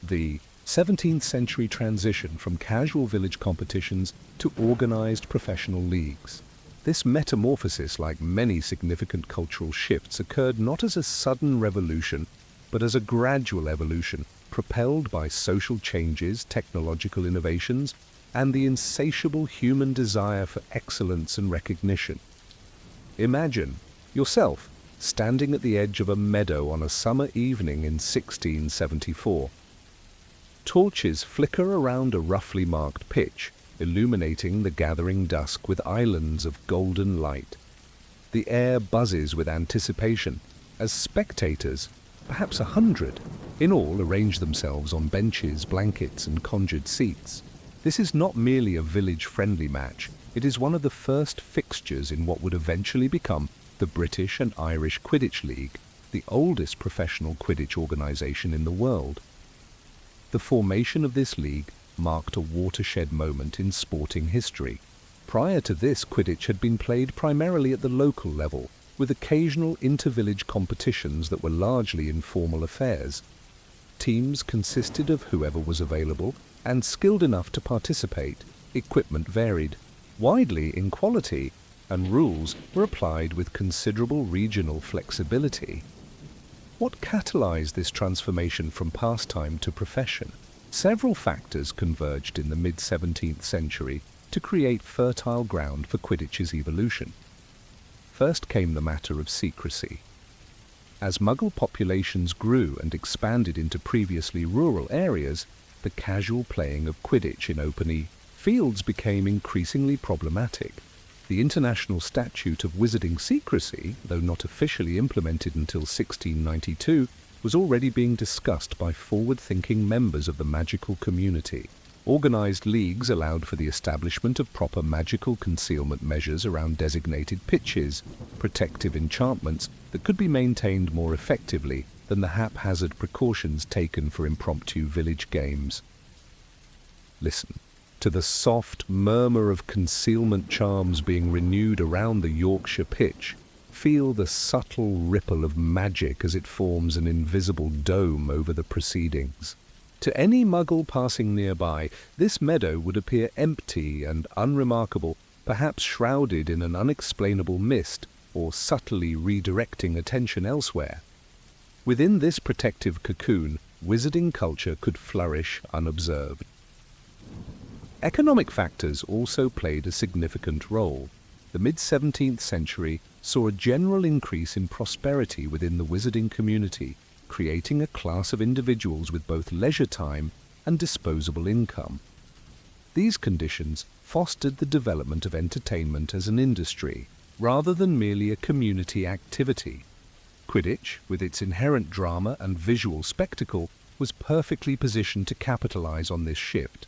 The 17th century transition from casual village competitions to organized professional leagues. This metamorphosis, like many significant cultural shifts, occurred not as a sudden revolution, but as a gradual evolution, propelled by social changes, technological innovations, and the insatiable human desire for excellence and recognition. Imagine yourself standing at the edge of a meadow on a summer evening in 1674. Torches flicker around a roughly marked pitch, illuminating the gathering dusk with islands of golden light. The air buzzes with anticipation as spectators, perhaps 100, in all arrange themselves on benches, blankets, and conjured seats. This is not merely a village-friendly match, it is one of the first fixtures in what would eventually become the British and Irish Quidditch League, the oldest professional Quidditch organisation in the world. The formation of this league marked a watershed moment in sporting history. Prior to this, Quidditch had been played primarily at the local level, with occasional inter-village competitions that were largely informal affairs. Teams consisted of whoever was available and skilled enough to participate. Equipment varied widely in quality, and rules were applied with considerable regional flexibility. What catalyzed this transformation from pastime to profession? Several factors converged in the mid-17th century to create fertile ground for Quidditch's evolution. First came the matter of secrecy. As Muggle populations grew and expanded into previously rural areas, the casual playing of Quidditch in open fields became increasingly problematic. The International Statute of Wizarding Secrecy, though not officially implemented until 1692, was already being discussed by forward-thinking members of the magical community. Organized leagues allowed for the establishment of proper magical concealment measures around designated pitches, protective enchantments that could be maintained more effectively than the haphazard precautions taken for impromptu village games. Listen to the soft murmur of concealment charms being renewed around the Yorkshire pitch. Feel the subtle ripple of magic as it forms an invisible dome over the proceedings. To any Muggle passing nearby, this meadow would appear empty and unremarkable, perhaps shrouded in an unexplainable mist or subtly redirecting attention elsewhere. Within this protective cocoon, wizarding culture could flourish unobserved. Economic factors also played a significant role. The mid-17th century saw a general increase in prosperity within the wizarding community, creating a class of individuals with both leisure time and disposable income. These conditions fostered the development of entertainment as an industry, rather than merely a community activity. Quidditch, with its inherent drama and visual spectacle, was perfectly positioned to capitalize on this shift.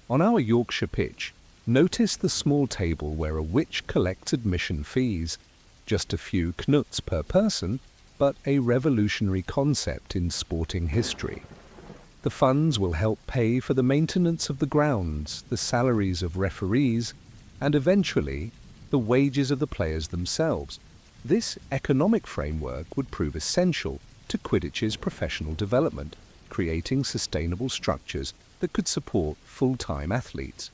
On our Yorkshire pitch, notice the small table where a witch collects admission fees. Just a few knuts per person, but a revolutionary concept in sporting history. The funds will help pay for the maintenance of the grounds, the salaries of referees, and eventually the wages of the players themselves. This economic framework would prove essential to Quidditch's professional development, creating sustainable structures that could support full-time athletes.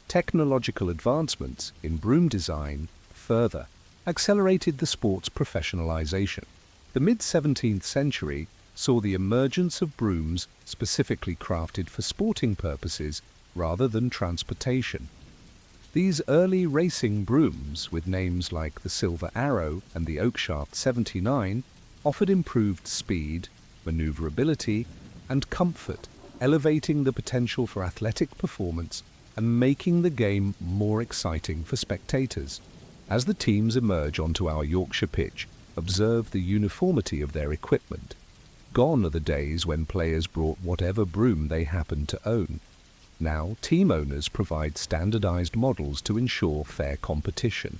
Technological advancements in broom design further accelerated the sport's professionalization. The mid-17th century saw the emergence of brooms specifically crafted for sporting purposes rather than transportation. These early racing brooms, with names like the Silver Arrow and the Oakshaft 79, offered improved speed, maneuverability, and comfort, elevating the potential for athletic performance and making the game more exciting for spectators. As the teams emerge onto our Yorkshire pitch, observe the uniformity of their equipment. Gone are the days when players brought whatever broom they happened to own. Now, team owners provide standardized models to ensure fair competition.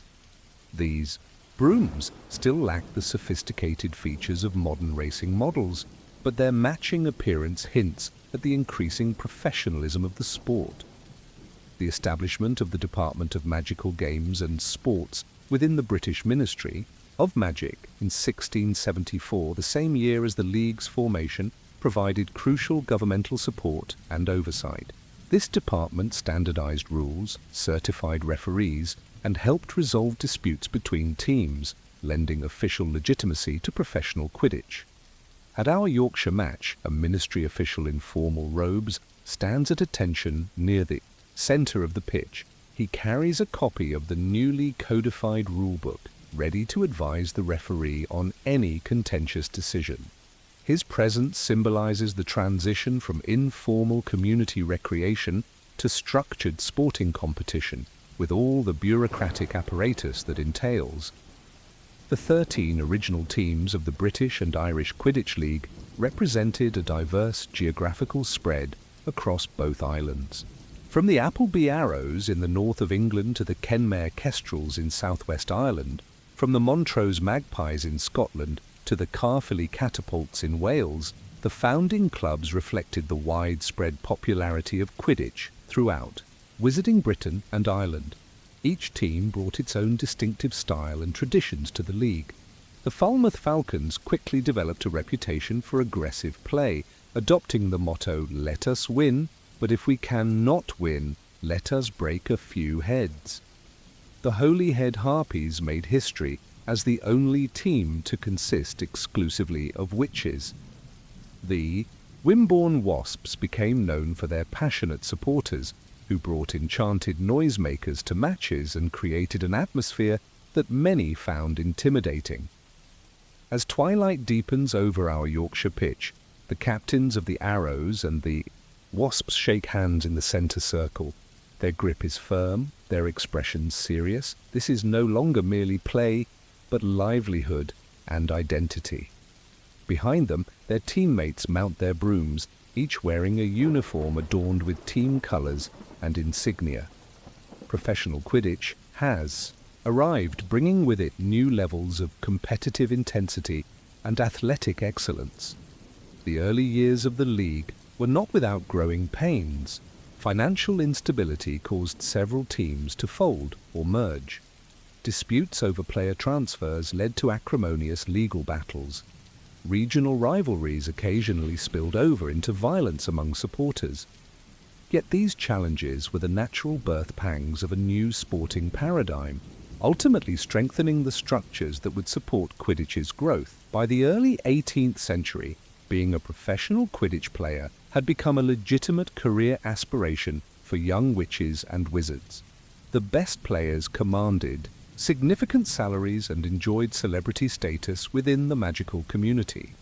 These brooms still lack the sophisticated features of modern racing models, but their matching appearance hints at the increasing professionalism of the sport. The establishment of the Department of Magical Games and Sports within the British Ministry of Magic in 1674, the same year as the League's formation, provided crucial governmental support and oversight. This department standardized rules, certified referees, and helped resolve disputes between teams, lending official legitimacy to professional Quidditch. At our Yorkshire match, a ministry official in formal robes stands at attention near the centre of the pitch. He carries a copy of the newly codified rulebook, ready to advise the referee on any contentious decision. His presence symbolizes the transition from informal community recreation to structured sporting competition, with all the bureaucratic apparatus that entails. The 13 original teams of the British and Irish Quidditch League represented a diverse geographical spread across both islands. From the Appleby Arrows in the north of England to the Kenmare Kestrels in southwest Ireland, from the Montrose Magpies in Scotland to the Caerphilly Catapults in Wales, the founding clubs reflected the widespread popularity of Quidditch throughout Wizarding Britain and Ireland. Each team brought its own distinctive style and traditions to the league. The Falmouth Falcons quickly developed a reputation for aggressive play, adopting the motto, "Let us win, but if we cannot win, let us break a few heads." The Holyhead Harpies made history as the only team to consist exclusively of witches. The Wimborne Wasps became known for their passionate supporters, who brought enchanted noisemakers to matches and created an atmosphere that many found intimidating. As twilight deepens over our Yorkshire pitch, the captains of the Arrows and the Wasps shake hands in the centre circle. Their grip is firm, their expressions serious. This is no longer merely play, but livelihood and identity. Behind them, their teammates mount their brooms, each wearing a uniform adorned with team colours and insignia. Professional Quidditch has arrived, bringing with it new levels of competitive intensity and athletic excellence. The early years of the league were not without growing pains. Financial instability caused several teams to fold or merge. Disputes over player transfers led to acrimonious legal battles. Regional rivalries occasionally spilled over into violence among supporters. Yet these challenges were the natural birth pangs of a new sporting paradigm, ultimately strengthening the structures that would support Quidditch's growth. By the early 18th century, being a professional Quidditch player had become a legitimate career aspiration for young witches and wizards. The best players commanded significant salaries and enjoyed celebrity status within the magical community.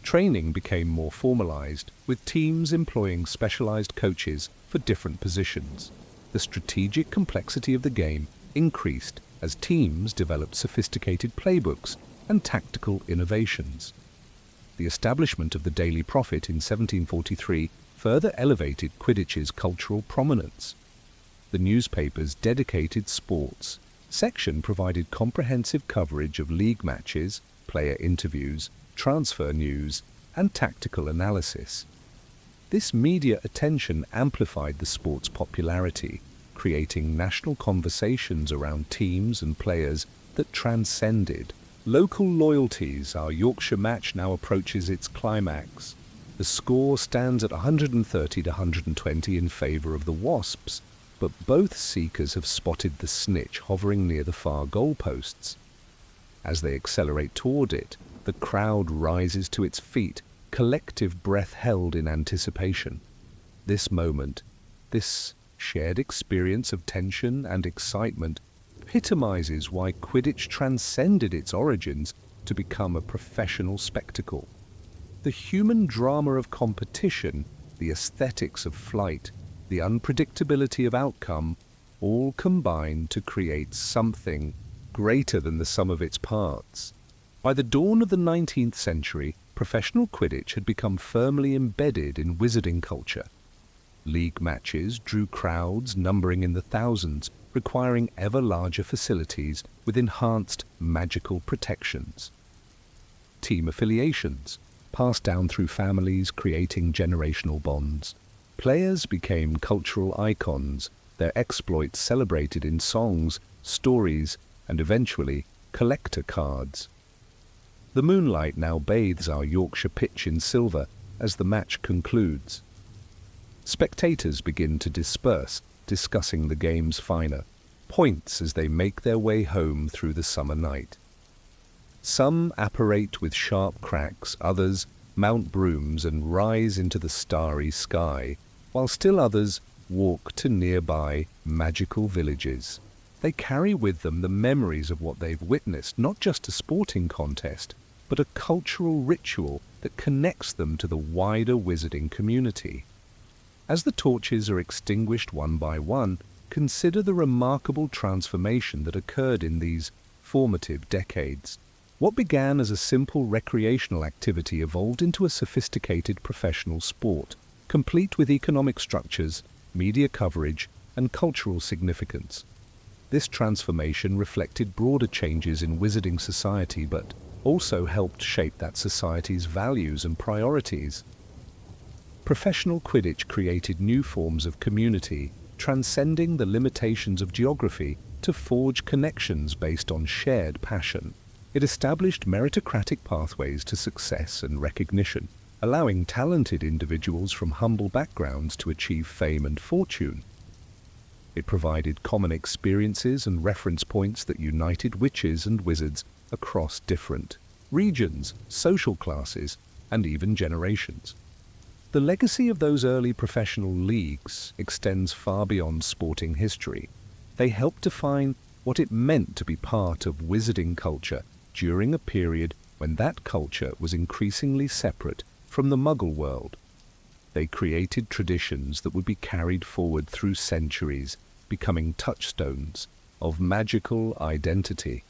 Training became more formalized, with teams employing specialized coaches for different positions. The strategic complexity of the game increased as teams developed sophisticated playbooks and tactical innovations. The establishment of the Daily Prophet in 1743 further elevated Quidditch's cultural prominence. The newspaper's dedicated sports section provided comprehensive coverage of league matches, player interviews, transfer news, and tactical analysis. This media attention amplified the sport's popularity, creating national conversations around teams and players that transcended local loyalties. Our Yorkshire match now approaches its climax. The score stands at 130 to 120 in favour of the Wasps, but both seekers have spotted the Snitch hovering near the far goalposts. As they accelerate toward it, the crowd rises to its feet, collective breath held in anticipation. This moment, this shared experience of tension and excitement, epitomizes why Quidditch transcended its origins to become a professional spectacle. The human drama of competition, the aesthetics of flight, the unpredictability of outcome, all combine to create something greater than the sum of its parts. By the dawn of the 19th century, professional Quidditch had become firmly embedded in wizarding culture. League matches drew crowds numbering in the thousands, requiring ever larger facilities with enhanced magical protections. Team affiliations, passed down through families, creating generational bonds. Players became cultural icons, their exploits celebrated in songs, stories, and eventually collector cards. The moonlight now bathes our Yorkshire pitch in silver as the match concludes. Spectators begin to disperse, discussing the game's finer points as they make their way home through the summer night. Some apparate with sharp cracks, others mount brooms and rise into the starry sky, while still others walk to nearby magical villages. They carry with them the memories of what they've witnessed, not just a sporting contest, but a cultural ritual that connects them to the wider wizarding community. As the torches are extinguished one by one, consider the remarkable transformation that occurred in these formative decades. What began as a simple recreational activity evolved into a sophisticated professional sport, complete with economic structures, media coverage, and cultural significance. This transformation reflected broader changes in wizarding society, but also helped shape that society's values and priorities. Professional Quidditch created new forms of community, transcending the limitations of geography to forge connections based on shared passion. It established meritocratic pathways to success and recognition, allowing talented individuals from humble backgrounds to achieve fame and fortune. It provided common experiences and reference points that united witches and wizards across different regions, social classes, and even generations. The legacy of those early professional leagues extends far beyond sporting history. They helped define what it meant to be part of wizarding culture during a period when that culture was increasingly separate from the Muggle world. They created traditions that would be carried forward through centuries, becoming touchstones of magical identity.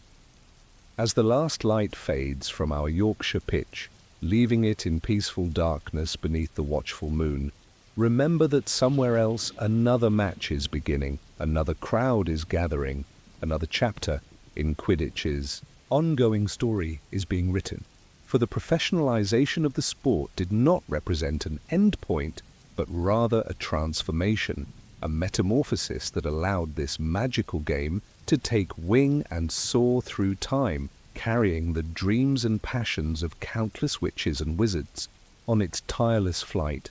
As the last light fades from our Yorkshire pitch, leaving it in peaceful darkness beneath the watchful moon, remember that somewhere else another match is beginning, another crowd is gathering, another chapter in Quidditch's ongoing story is being written. For the professionalization of the sport did not represent an end point, but rather a transformation, a metamorphosis that allowed this magical game to take wing and soar through time, carrying the dreams and passions of countless witches and wizards on its tireless flight.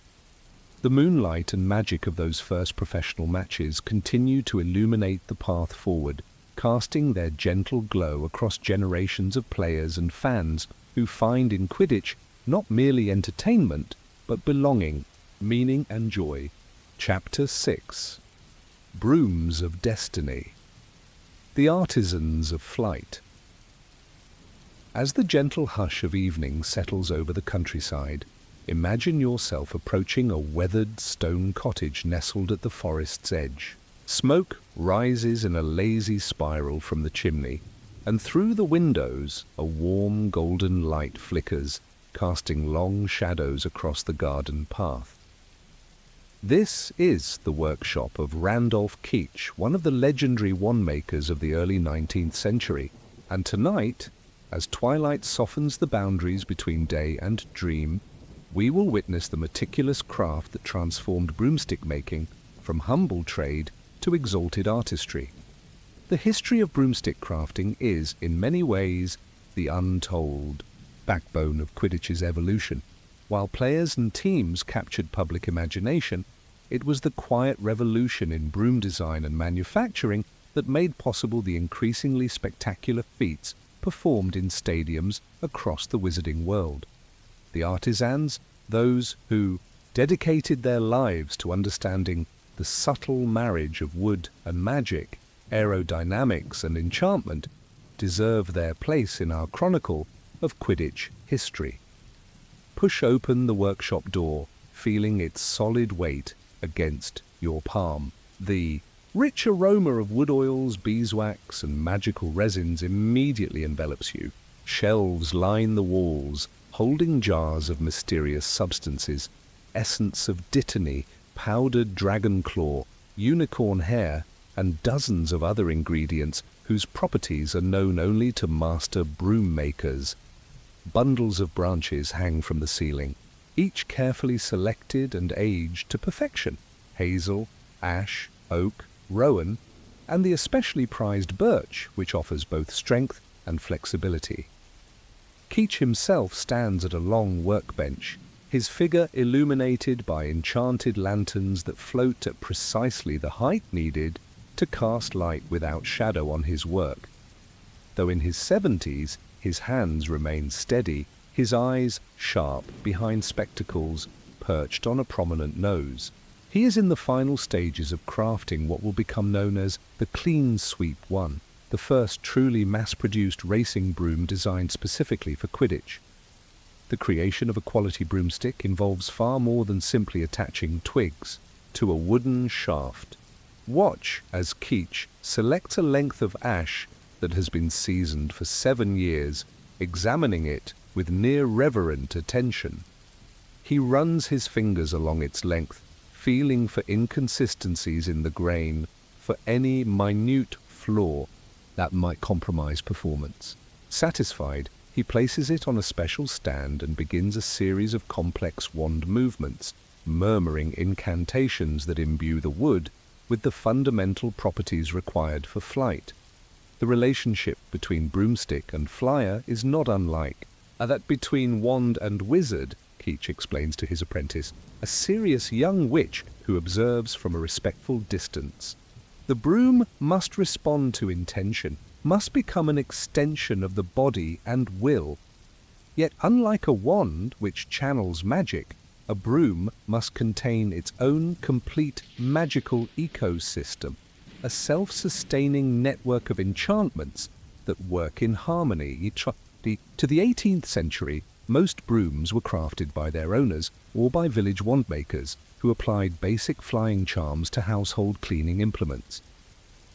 The moonlight and magic of those first professional matches continue to illuminate the path forward, casting their gentle glow across generations of players and fans who find in Quidditch not merely entertainment, but belonging, meaning and joy. Chapter 6. Brooms of Destiny. The Artisans of Flight. As the gentle hush of evening settles over the countryside, imagine yourself approaching a weathered stone cottage nestled at the forest's edge. Smoke rises in a lazy spiral from the chimney, and through the windows a warm golden light flickers, casting long shadows across the garden path. This is the workshop of Randolph Keach, one of the legendary wand makers of the early 19th century, and tonight, as twilight softens the boundaries between day and dream, we will witness the meticulous craft that transformed broomstick making from humble trade to exalted artistry. The history of broomstick crafting is, in many ways, the untold backbone of Quidditch's evolution. While players and teams captured public imagination, it was the quiet revolution in broom design and manufacturing that made possible the increasingly spectacular feats performed in stadiums across the wizarding world. The artisans, those who dedicated their lives to understanding the subtle marriage of wood and magic, aerodynamics and enchantment, deserve their place in our chronicle of Quidditch history. Push open the workshop door, feeling its solid weight against your palm. The rich aroma of wood oils, beeswax, and magical resins immediately envelops you. Shelves line the walls, holding jars of mysterious substances, essence of dittany, powdered dragon claw, unicorn hair, and dozens of other ingredients whose properties are known only to master broom makers. Bundles of branches hang from the ceiling, each carefully selected and aged to perfection. Hazel, ash, oak, rowan, and the especially prized birch, which offers both strength and flexibility. Keach himself stands at a long workbench, his figure illuminated by enchanted lanterns that float at precisely the height needed to cast light without shadow on his work. Though in his 70s, his hands remain steady, his eyes sharp behind spectacles perched on a prominent nose. He is in the final stages of crafting what will become known as the Clean Sweep 1, the first truly mass-produced racing broom designed specifically for Quidditch. The creation of a quality broomstick involves far more than simply attaching twigs to a wooden shaft. Watch as Keach selects a length of ash that has been seasoned for 7 years, examining it with near reverent attention. He runs his fingers along its length, feeling for inconsistencies in the grain, for any minute flaw that might compromise performance. Satisfied, he places it on a special stand and begins a series of complex wand movements, murmuring incantations that imbue the wood with the fundamental properties required for flight. The relationship between broomstick and flyer is not unlike that between wand and wizard, Keach explains to his apprentice, a serious young witch who observes from a respectful distance. The broom must respond to intention, must become an extension of the body and will. Yet unlike a wand which channels magic, a broom must contain its own complete magical ecosystem, a self-sustaining network of enchantments that work in harmony. To the 18th century, most brooms were crafted by their owners or by village wand makers who applied basic flying charms to household cleaning implements.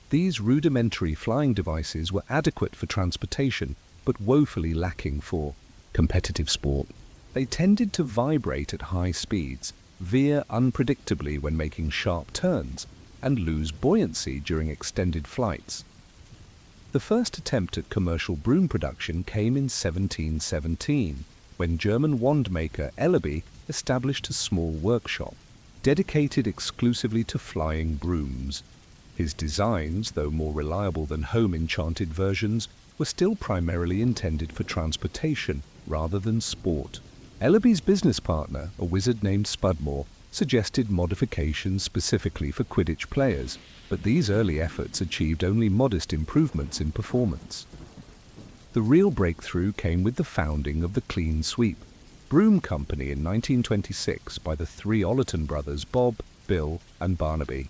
These rudimentary flying devices were adequate for transportation, but woefully lacking for competitive sport. They tended to vibrate at high speeds, veer unpredictably when making sharp turns, and lose buoyancy during extended flights. The first attempt at commercial broom production came in 1717, when German wand maker Ellaby established a small workshop, dedicated exclusively to flying brooms. His designs, though more reliable than home enchanted versions, were still primarily intended for transportation rather than sport. Ellaby's business partner, a wizard named Spudmore, suggested modifications specifically for Quidditch players, but these early efforts achieved only modest improvements in performance. The real breakthrough came with the founding of the Clean Sweep Broom Company in 1926 by the three Ollerton brothers Bob, Bill, and Barnaby.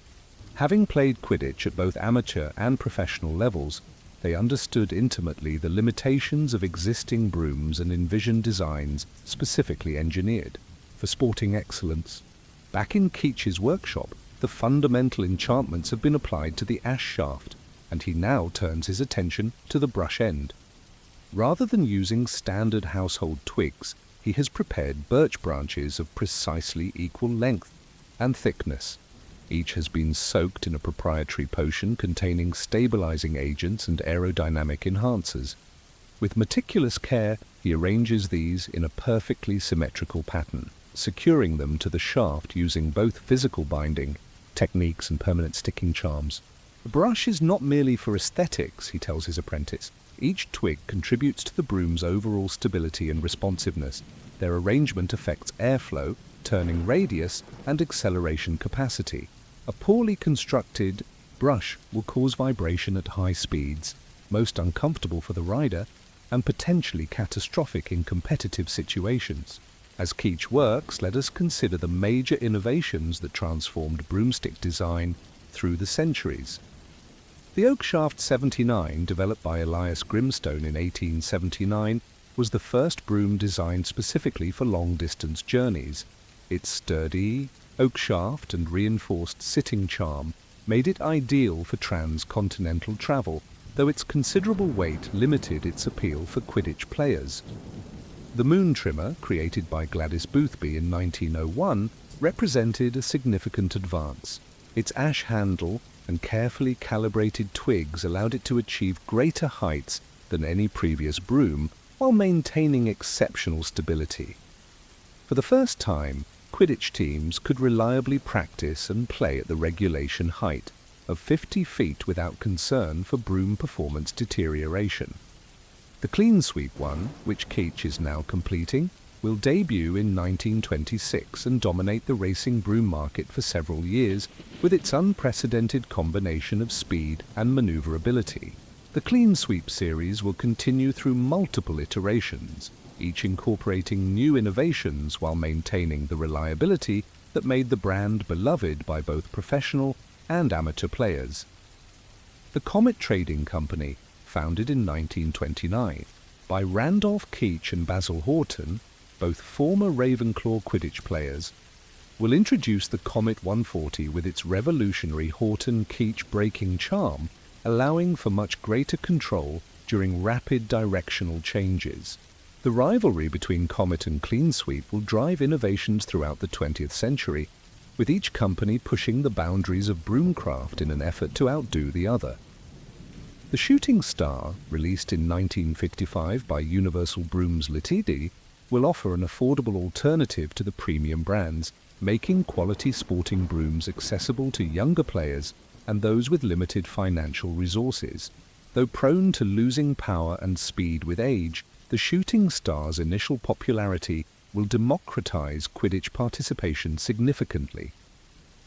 Having played Quidditch at both amateur and professional levels, they understood intimately the limitations of existing brooms and envisioned designs specifically engineered for sporting excellence. Back in Keach's workshop, the fundamental enchantments have been applied to the ash shaft, and he now turns his attention to the brush end. Rather than using standard household twigs, he has prepared birch branches of precisely equal length and thickness. Each has been soaked in a proprietary potion containing stabilizing agents and aerodynamic enhancers. With meticulous care, he arranges these in a perfectly symmetrical pattern, securing them to the shaft using both physical binding techniques and permanent sticking charms. The brush is not merely for aesthetics, he tells his apprentice. Each twig contributes to the broom's overall stability and responsiveness. Their arrangement affects airflow, turning radius, and acceleration capacity. A poorly constructed brush will cause vibration at high speeds, most uncomfortable for the rider, and potentially catastrophic in competitive situations. As Keach works, let us consider the major innovations that transformed broomstick design through the centuries. The Oakshaft 79, developed by Elias Grimstone in 1879, was the first broom designed specifically for long-distance journeys. Its sturdy oak shaft and reinforced sitting charm made it ideal for transcontinental travel, though its considerable weight limited its appeal for Quidditch players. The moon trimmer, created by Gladys Boothby in 1901, represented a significant advance. Its ash handle and carefully calibrated twigs allowed it to achieve greater heights than any previous broom, while maintaining exceptional stability. For the first time, Quidditch teams could reliably practice and play at the regulation height of 50 feet without concern for broom performance deterioration. The clean sweep one, which Keach is now completing, will debut in 1926 and dominate the racing broom market for several years with its unprecedented combination of speed and maneuverability. The clean sweep series will continue through multiple iterations, each incorporating new innovations while maintaining the reliability that made the brand beloved by both professional and amateur players. The Comet Trading Company, founded in 1929 by Randolph Keach and Basil Horton, both former Ravenclaw Quidditch players, will introduce the Comet 140 with its revolutionary Horton-Keach braking charm, allowing for much greater control during rapid directional changes. The rivalry between Comet and Clean Sweep will drive innovations throughout the 20th century, with each company pushing the boundaries of broomcraft in an effort to outdo the other. The Shooting Star, released in 1955 by Universal Brooms Ltd, will offer an affordable alternative to the premium brands, making quality sporting brooms accessible to younger players and those with limited financial resources. Though prone to losing power and speed with age, the Shooting Star's initial popularity will democratize Quidditch participation significantly.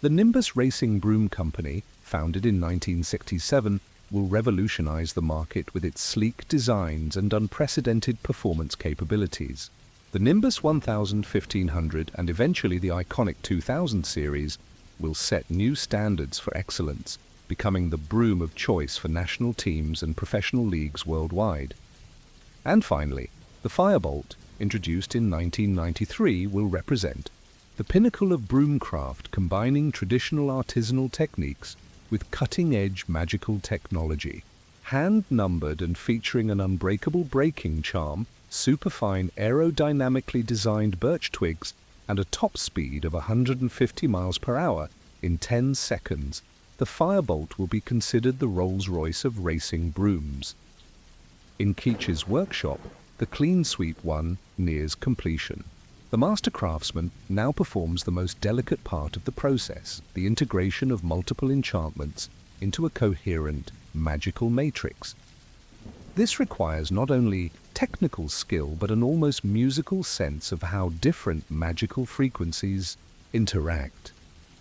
The Nimbus Racing Broom Company, founded in 1967, will revolutionize the market with its sleek designs and unprecedented performance capabilities. The Nimbus 1000, 1500, and eventually the iconic 2000 series will set new standards for excellence, becoming the broom of choice for national teams and professional leagues worldwide. And finally, the Firebolt, introduced in 1993, will represent the pinnacle of broomcraft, combining traditional artisanal techniques with cutting-edge magical technology. Hand-numbered and featuring an unbreakable braking charm, superfine aerodynamically designed birch twigs, and a top speed of 150 miles per hour in 10 seconds, the Firebolt will be considered the Rolls-Royce of racing brooms. In Keach's workshop, the Clean Sweep one nears completion. The master craftsman now performs the most delicate part of the process, the integration of multiple enchantments into a coherent, magical matrix. This requires not only technical skill, but an almost musical sense of how different magical frequencies interact.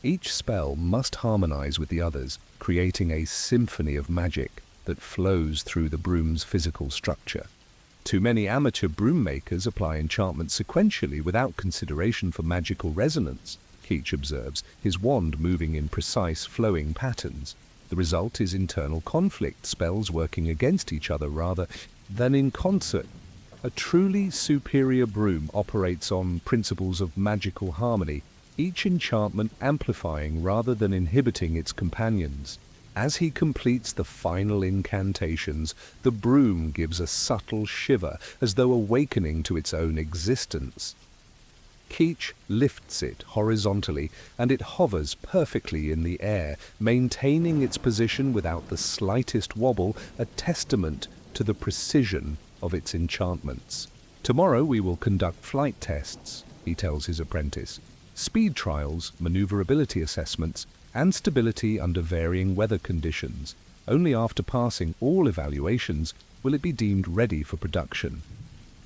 Each spell must harmonize with the others, creating a symphony of magic that flows through the broom's physical structure. Too many amateur broom makers apply enchantments sequentially without consideration for magical resonance. Keach observes, his wand moving in precise, flowing patterns. The result is internal conflict, spells working against each other rather than in concert. A truly superior broom operates on principles of magical harmony, each enchantment amplifying rather than inhibiting its companions. As he completes the final incantations, the broom gives a subtle shiver, as though awakening to its own existence. Keach lifts it horizontally, and it hovers perfectly in the air, maintaining its position without the slightest wobble, a testament to the precision of its enchantments. "Tomorrow we will conduct flight tests," he tells his apprentice. "Speed trials, maneuverability assessments, and stability under varying weather conditions. Only after passing all evaluations will it be deemed ready for production."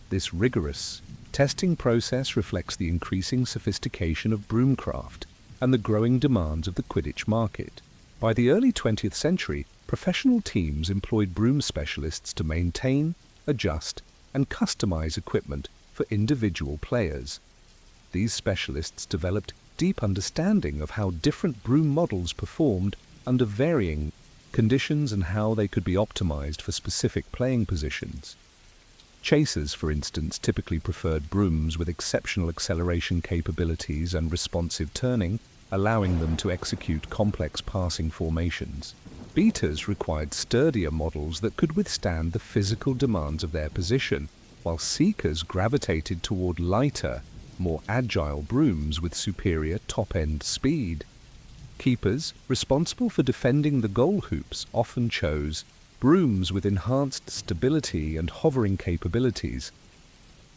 This rigorous testing process reflects the increasing sophistication of broomcraft and the growing demands of the Quidditch market. By the early 20th century, professional teams employed broom specialists to maintain, adjust, and customize equipment for individual players. These specialists developed deep understanding of how different broom models performed under varying conditions and how they could be optimized for specific playing positions. Chasers, for instance, typically preferred brooms with exceptional acceleration capabilities and responsive turning, allowing them to execute complex passing formations. Beaters required sturdier models that could withstand the physical demands of their position, while seekers gravitated toward lighter, more agile brooms with superior top-end speed. Keepers, responsible for defending the goal hoops, often chose brooms with enhanced stability and hovering capabilities.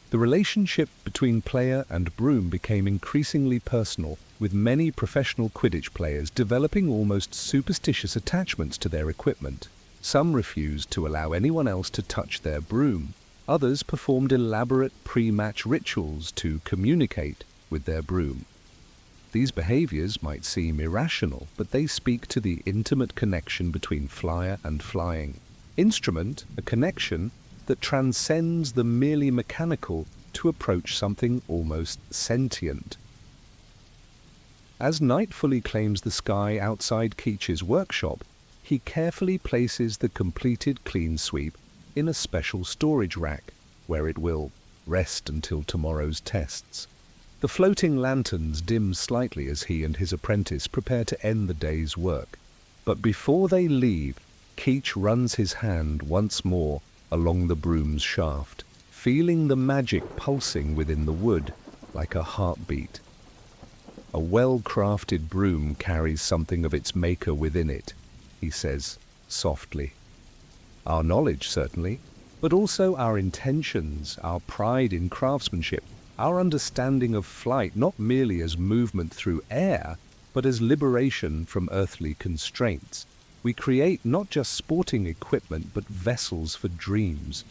The relationship between player and broom became increasingly personal, with many professional Quidditch players developing almost superstitious attachments to their equipment. Some refused to allow anyone else to touch their broom. Others performed elaborate pre-match rituals to communicate with their broom. These behaviors might seem irrational, but they speak to the intimate connection between flyer and flying. Instrument, a connection that transcends the merely mechanical to approach something almost sentient. As night fully claims the sky outside Keach's workshop, he carefully places the completed clean sweep in a special storage rack, where it will rest until tomorrow's tests. The floating lanterns dim slightly as he and his apprentice prepare to end the day's work. But before they leave, Keach runs his hand once more along the broom's shaft, feeling the magic pulsing within the wood like a heartbeat. "A well-crafted broom carries something of its maker within it," he says softly. "Our knowledge, certainly, but also our intentions, our pride in craftsmanship, our understanding of flight not merely as movement through air, but as liberation from earthly constraints. We create not just sporting equipment, but vessels for dreams."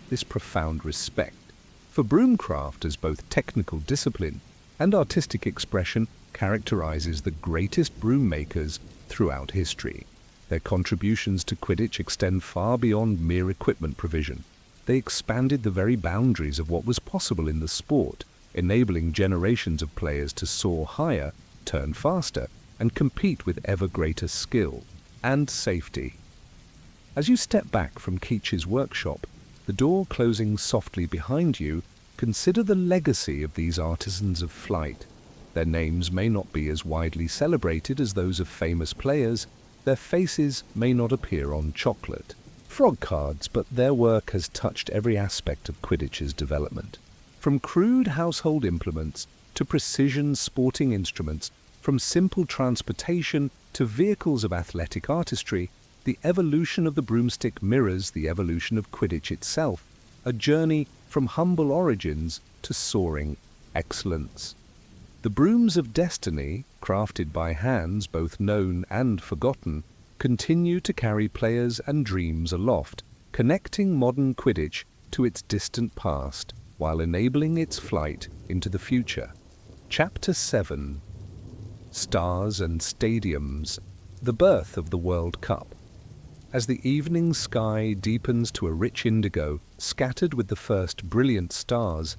This profound respect for broomcraft as both technical discipline and artistic expression characterizes the greatest broom makers throughout history. Their contributions to Quidditch extend far beyond mere equipment provision. They expanded the very boundaries of what was possible in the sport, enabling generations of players to soar higher, turn faster, and compete with ever greater skill and safety. As you step back from Keach's workshop, the door closing softly behind you, consider the legacy of these artisans of flight. Their names may not be as widely celebrated as those of famous players, their faces may not appear on chocolate frog cards, but their work has touched every aspect of Quidditch's development. From crude household implements to precision sporting instruments, from simple transportation to vehicles of athletic artistry, the evolution of the broomstick mirrors the evolution of Quidditch itself, a journey from humble origins to soaring excellence. The brooms of destiny, crafted by hands both known and forgotten, continue to carry players and dreams aloft, connecting modern Quidditch to its distant past while enabling its flight into the future. Chapter 7: Stars and Stadiums, the birth of the World Cup. As the evening sky deepens to a rich indigo, scattered with the first brilliant stars,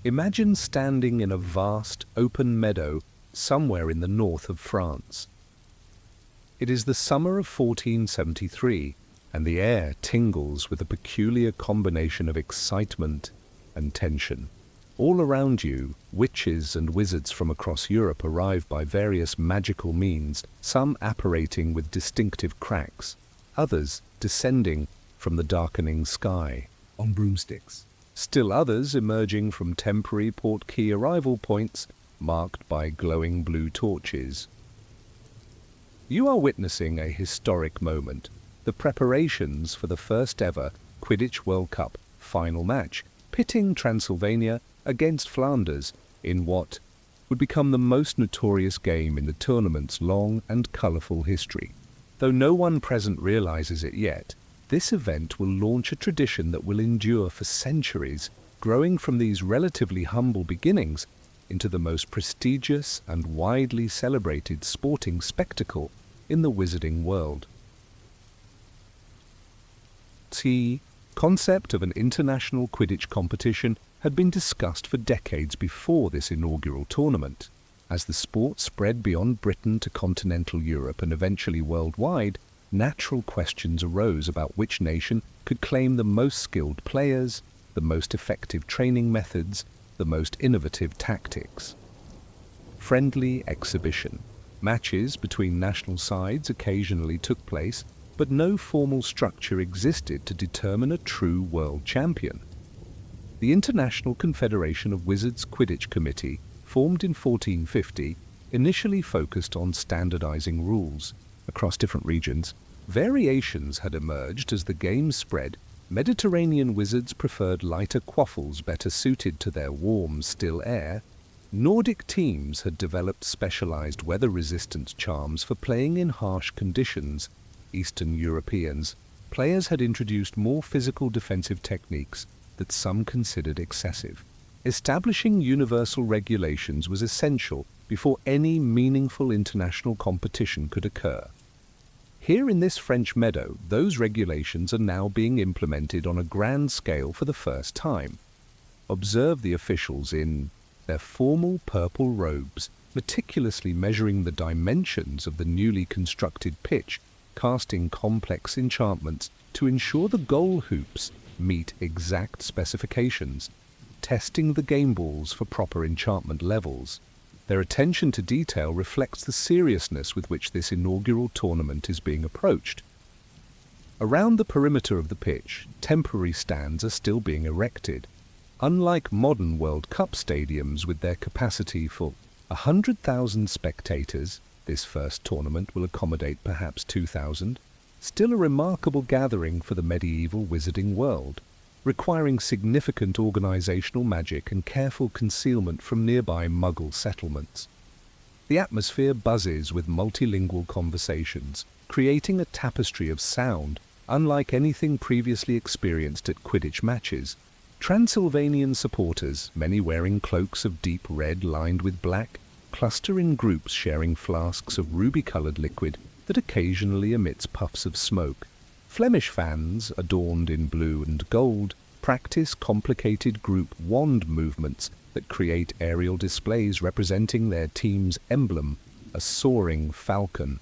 imagine standing in a vast, open meadow somewhere in the north of France. It is the summer of 1473, and the air tingles with a peculiar combination of excitement and tension. All around you, witches and wizards from across Europe arrive by various magical means, some apparating with distinctive cracks, others descending from the darkening sky on broomsticks, still others emerging from temporary portkey arrival points marked by glowing blue torches. You are witnessing a historic moment, the preparations for the first ever Quidditch World Cup final match, pitting Transylvania against Flanders in what would become the most notorious game in the tournament's long and colourful history. Though no one present realises it yet, this event will launch a tradition that will endure for centuries, growing from these relatively humble beginnings into the most prestigious and widely celebrated sporting spectacle in the wizarding world. The concept of an international Quidditch competition had been discussed for decades before this inaugural tournament. As the sport spread beyond Britain to continental Europe and eventually worldwide, natural questions arose about which nation could claim the most skilled players, the most effective training methods, the most innovative tactics. Friendly exhibition. Matches between national sides occasionally took place, but no formal structure existed to determine a true world champion. The International Confederation of Wizards Quidditch Committee, formed in 1450, initially focused on standardizing rules. Across different regions, variations had emerged as the game spread. Mediterranean wizards preferred lighter quaffles better suited to their warm, still air. Nordic teams had developed specialized weather-resistant charms for playing in harsh conditions. Eastern Europeans, players had introduced more physical defensive techniques that some considered excessive. Establishing universal regulations was essential before any meaningful international competition could occur. Here in this French meadow, those regulations are now being implemented on a grand scale for the first time. Observe the officials in their formal purple robes, meticulously measuring the dimensions of the newly constructed pitch, casting complex enchantments to ensure the goal hoops meet exact specifications, testing the game balls for proper enchantment levels. Their attention to detail reflects the seriousness with which this inaugural tournament is being approached. Around the perimeter of the pitch, temporary stands are still being erected. Unlike modern World Cup stadiums with their capacity for 100,000 spectators, this first tournament will accommodate perhaps 2,000, still a remarkable gathering for the medieval wizarding world, requiring significant organizational magic and careful concealment from nearby Muggle settlements. The atmosphere buzzes with multilingual conversations, creating a tapestry of sound unlike anything previously experienced at Quidditch matches. Transylvanian supporters, many wearing cloaks of deep red lined with black, cluster in groups sharing flasks of ruby-colored liquid that occasionally emits puffs of smoke. Flemish fans, adorned in blue and gold, practice complicated group wand movements that create aerial displays representing their team's emblem, a soaring falcon.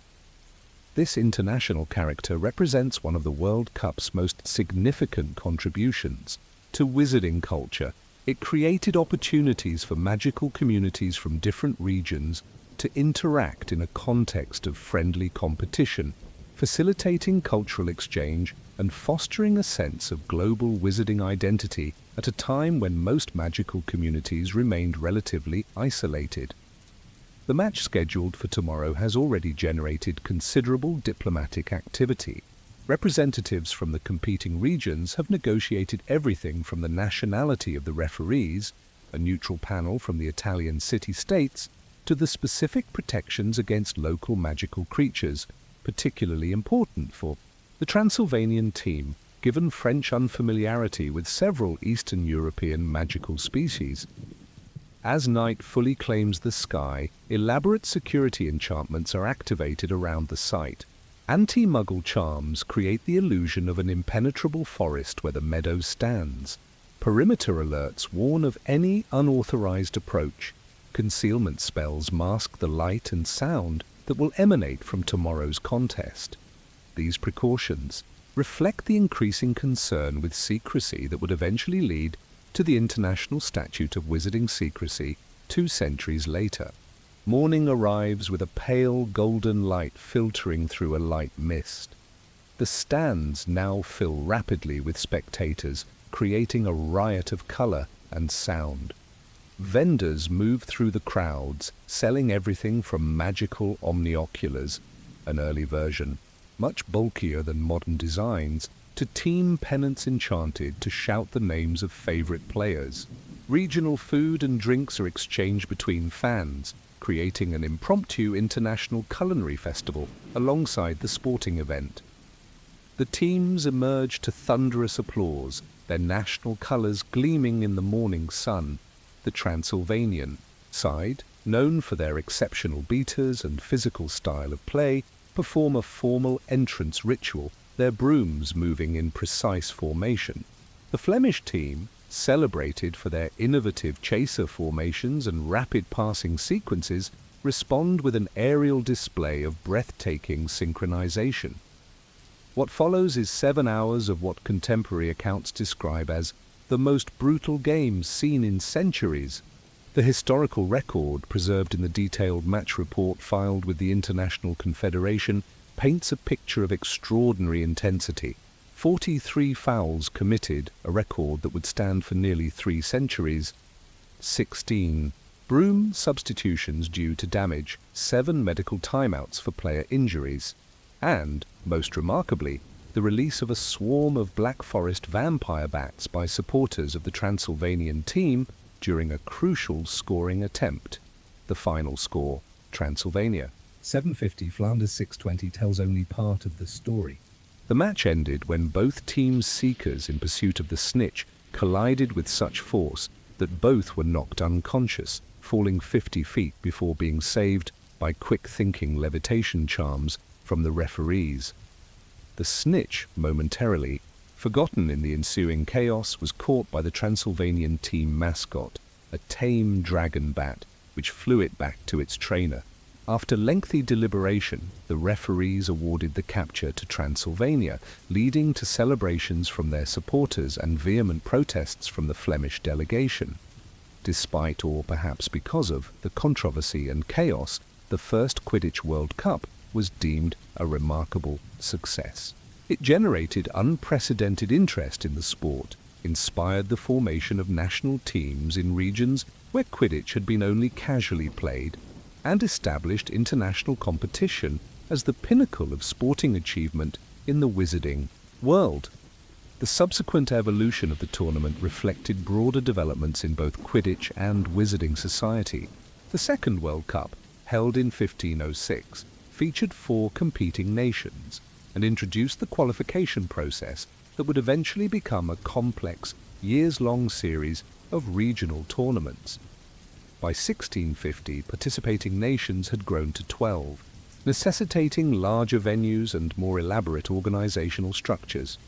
This international character represents one of the World Cup's most significant contributions to wizarding culture. It created opportunities for magical communities from different regions to interact in a context of friendly competition, facilitating cultural exchange and fostering a sense of global wizarding identity at a time when most magical communities remained relatively isolated. The match scheduled for tomorrow has already generated considerable diplomatic activity. Representatives from the competing regions have negotiated everything from the nationality of the referees, a neutral panel from the Italian city-states, to the specific protections against local magical creatures, particularly important for the Transylvanian team, given French unfamiliarity with several Eastern European magical species. As night fully claims the sky, elaborate security enchantments are activated around the site. Anti-Muggle charms create the illusion of an impenetrable forest where the meadow stands. Perimeter alerts warn of any unauthorized approach. Concealment spells mask the light and sound that will emanate from tomorrow's contest. These precautions reflect the increasing concern with secrecy that would eventually lead to the International Statute of Wizarding Secrecy 2 centuries later. Morning arrives with a pale golden light filtering through a light mist. The stands now fill rapidly with spectators, creating a riot of color and sound. Vendors move through the crowds, selling everything from magical omnioculars, an early version, much bulkier than modern designs, to team pennants enchanted to shout the names of favorite players. Regional food and drinks are exchanged between fans, creating an impromptu international culinary festival alongside the sporting event. The teams emerge to thunderous applause, their national colours gleaming in the morning sun. The Transylvanian side, known for their exceptional beaters and physical style of play, perform a formal entrance ritual, their brooms moving in precise formation. The Flemish team, celebrated for their innovative chaser formations and rapid passing sequences, respond with an aerial display of breathtaking synchronization. What follows is 7 hours of what contemporary accounts describe as the most brutal games seen in centuries. The historical record, preserved in the detailed match report filed with the International Confederation, paints a picture of extraordinary intensity. 43 fouls committed, a record that would stand for nearly 3 centuries. 16 broom substitutions due to damage, 7 medical timeouts for player injuries, and, most remarkably, the release of a swarm of Black Forest vampire bats by supporters of the Transylvanian team during a crucial scoring attempt. The final score, Transylvania 750, Flanders 620, tells only part of the story. The match ended when both teams' seekers in pursuit of the snitch collided with such force that both were knocked unconscious, falling 50 feet before being saved by quick-thinking levitation charms from the referees. The snitch, momentarily forgotten in the ensuing chaos, was caught by the Transylvanian team mascot, a tame dragon bat, which flew it back to its trainer. After lengthy deliberation, the referees awarded the capture to Transylvania, leading to celebrations from their supporters and vehement protests from the Flemish delegation. Despite, or perhaps because of, the controversy and chaos, the first Quidditch World Cup was deemed a remarkable success. It generated unprecedented interest in the sport, inspired the formation of national teams in regions where Quidditch had been only casually played, and established international competition as the pinnacle of sporting achievement in the wizarding world. The subsequent evolution of the tournament reflected broader developments in both Quidditch and wizarding society. The Second World Cup, held in 1506, featured 4 competing nations and introduced the qualification process that would eventually become a complex, years-long series of regional tournaments. By 1650, participating nations had grown to 12, necessitating larger venues and more elaborate organizational structures.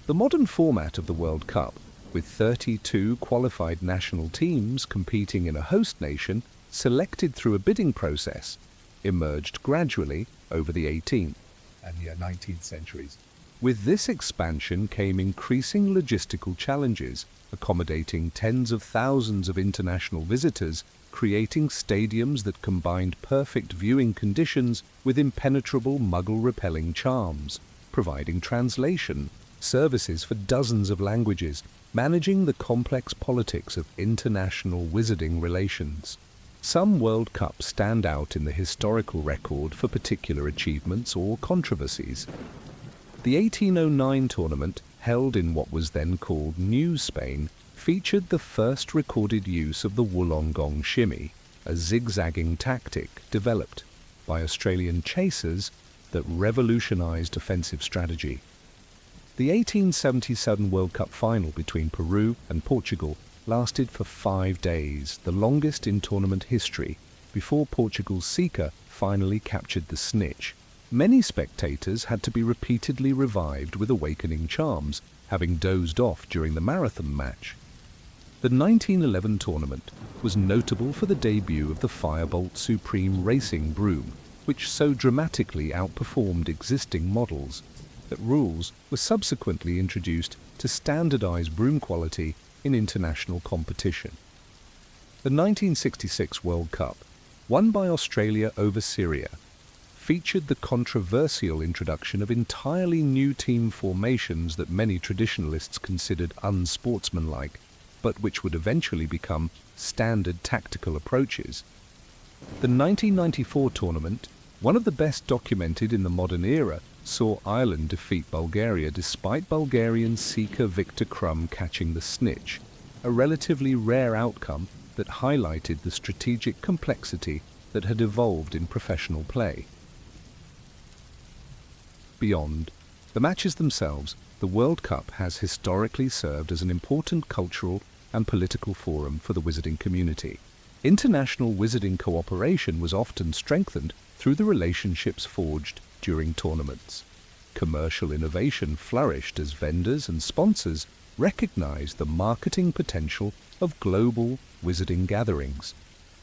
The modern format of the World Cup, with 32 qualified national teams competing in a host nation, selected through a bidding process, emerged gradually over the 18th and 19th centuries. With this expansion came increasing logistical challenges, accommodating tens of thousands of international visitors, creating stadiums that combined perfect viewing conditions with impenetrable muggle-repelling charms, providing translation services for dozens of languages, managing the complex politics of international wizarding relations. Some World Cups stand out in the historical record for particular achievements or controversies. The 1809 tournament, held in what was then called New Spain, featured the first recorded use of the Wollongong shimmy, a zigzagging tactic developed by Australian chasers that revolutionized offensive strategy. The 1877 World Cup final between Peru and Portugal lasted for 5 days, the longest in tournament history, before Portugal's seeker finally captured the snitch. Many spectators had to be repeatedly revived with awakening charms, having dozed off during the marathon match. The 1911 tournament was notable for the debut of the Firebolt Supreme racing broom, which so dramatically outperformed existing models that rules were subsequently introduced to standardize broom quality in international competition. The 1966 World Cup, won by Australia over Syria, featured the controversial introduction of entirely new team formations that many traditionalists considered unsportsmanlike, but which would eventually become standard tactical approaches. The 1994 tournament, one of the best documented in the modern era, saw Ireland defeat Bulgaria despite Bulgarian seeker Victor Krum catching the snitch, a relatively rare outcome that highlighted the strategic complexity that had evolved in professional play. Beyond the matches themselves, the World Cup has historically served as an important cultural and political forum for the wizarding community. International wizarding cooperation was often strengthened through the relationships forged during tournaments. Commercial innovation flourished as vendors and sponsors recognized the marketing potential of global wizarding gatherings.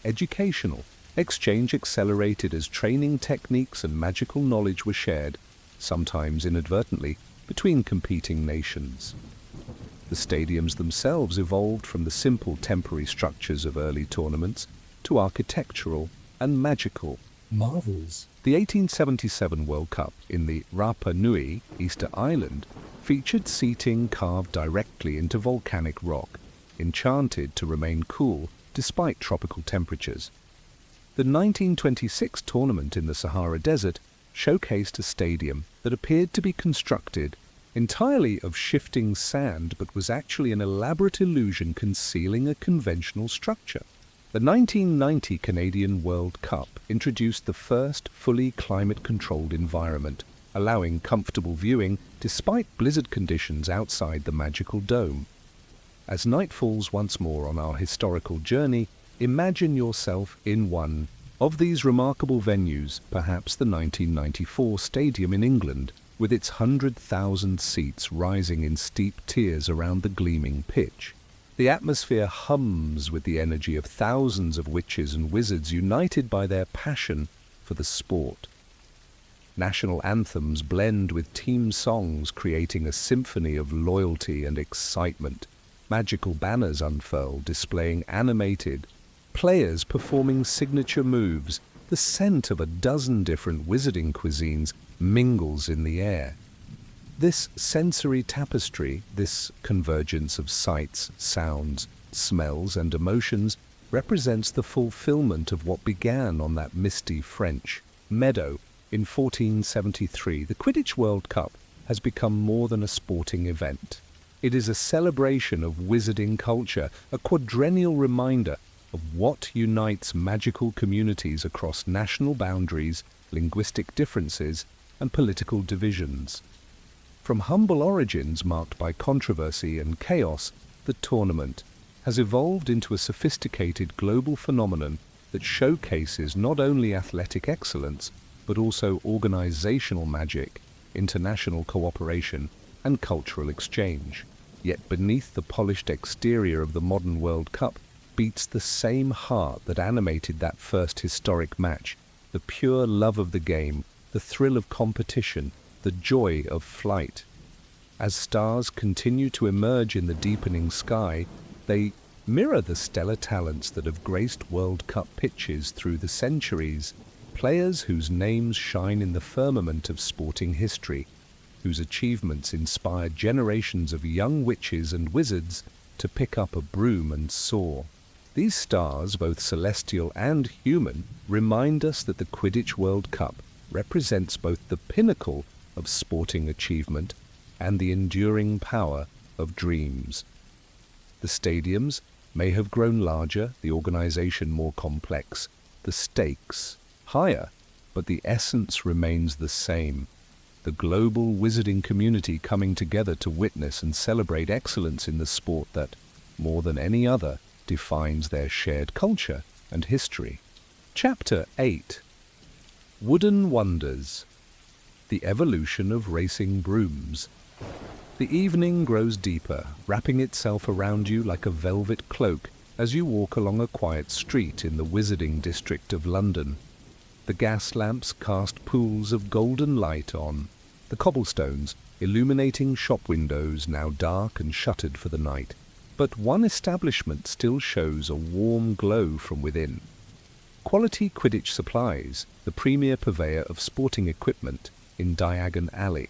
Educational exchange accelerated as training techniques and magical knowledge were shared, sometimes inadvertently, between competing nations. The stadiums themselves evolved from the simple temporary structures of early tournaments to architectural and magical marvels. The 1877 World Cup in the Rapa Nui, Easter Island, featured seating carved directly into volcanic rock, enchanted to remain cool despite tropical temperatures. The 1926 tournament in the Sahara Desert showcased a stadium that appeared to be constructed entirely of shifting sand but was actually an elaborate illusion concealing a conventional structure. The 1990 Canadian World Cup introduced the first fully climate-controlled environment, allowing comfortable viewing despite blizzard conditions outside the magical dome. As night falls once more on our historical journey, imagine yourself in one of these remarkable venues, perhaps the 1994 Stadium in England, with its 100,000 seats rising in steep tiers around the gleaming pitch. The atmosphere hums with the energy of thousands of witches and wizards united by their passion for the sport. National anthems blend with team songs, creating a symphony of loyalty and excitement. Magical banners unfurl, displaying animated players performing signature moves. The scent of a dozen different wizarding cuisines mingles in the air. This sensory tapestry, this convergence of sights, sounds, smells, and emotions represents the fulfillment of what began on that misty French meadow in 1473. The Quidditch World Cup has become more than a sporting event. It is a celebration of wizarding culture, a quadrennial reminder of what unites magical communities across national boundaries, linguistic differences, and political divisions. From humble origins marked by controversy and chaos, the tournament has evolved into a sophisticated global phenomenon that showcases not only athletic excellence, but also organizational magic, international cooperation, and cultural exchange. Yet beneath the polished exterior of the modern World Cup beats the same heart that animated that first historic match, the pure love of the game, the thrill of competition, the joy of flight. As stars continue to emerge in the deepening sky, they mirror the stellar talents that have graced World Cup pitches through the centuries, players whose names shine in the firmament of sporting history, whose achievements inspired generations of young witches and wizards to pick up a broom and soar. These stars, both celestial and human, remind us that the Quidditch World Cup represents both the pinnacle of sporting achievement and the enduring power of dreams. The stadiums may have grown larger, the organization more complex, the stakes higher, but the essence remains the same. The global wizarding community coming together to witness and celebrate excellence in the sport that, more than any other, defines their shared culture and history. Chapter 8. Wooden Wonders. The evolution of racing brooms. The evening grows deeper, wrapping itself around you like a velvet cloak as you walk along a quiet street in the Wizarding district of London. The gas lamps cast pools of golden light on the cobblestones, illuminating shop windows now dark and shuttered for the night. But one establishment still shows a warm glow from within. Quality Quidditch Supplies, the premier purveyor of sporting equipment in Diagon Alley.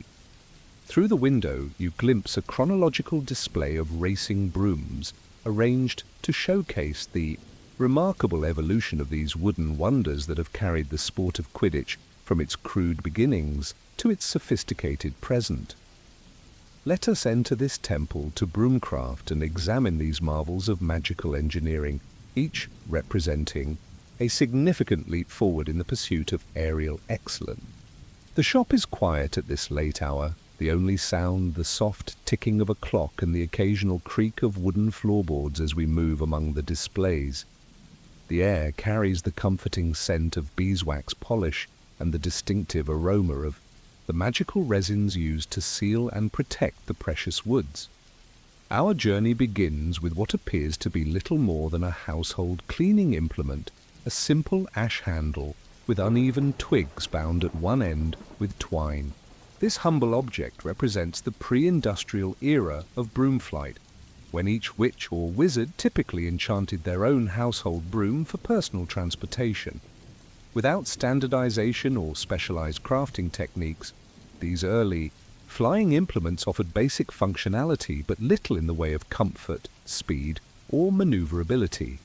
Through the window you glimpse a chronological display of racing brooms arranged to showcase the remarkable evolution of these wooden wonders that have carried the sport of Quidditch from its crude beginnings to its sophisticated present. Let us enter this temple to broomcraft and examine these marvels of magical engineering, each representing a significant leap forward in the pursuit of aerial excellence. The shop is quiet at this late hour, the only sound the soft ticking of a clock and the occasional creak of wooden floorboards as we move among the displays. The air carries the comforting scent of beeswax polish and the distinctive aroma of the magical resins used to seal and protect the precious woods. Our journey begins with what appears to be little more than a household cleaning implement, a simple ash handle with uneven twigs bound at one end with twine. This humble object represents the pre-industrial era of broomflight, when each witch or wizard typically enchanted their own household broom for personal transportation. Without standardization or specialized crafting techniques, these early flying implements offered basic functionality but little in the way of comfort, speed, or maneuverability.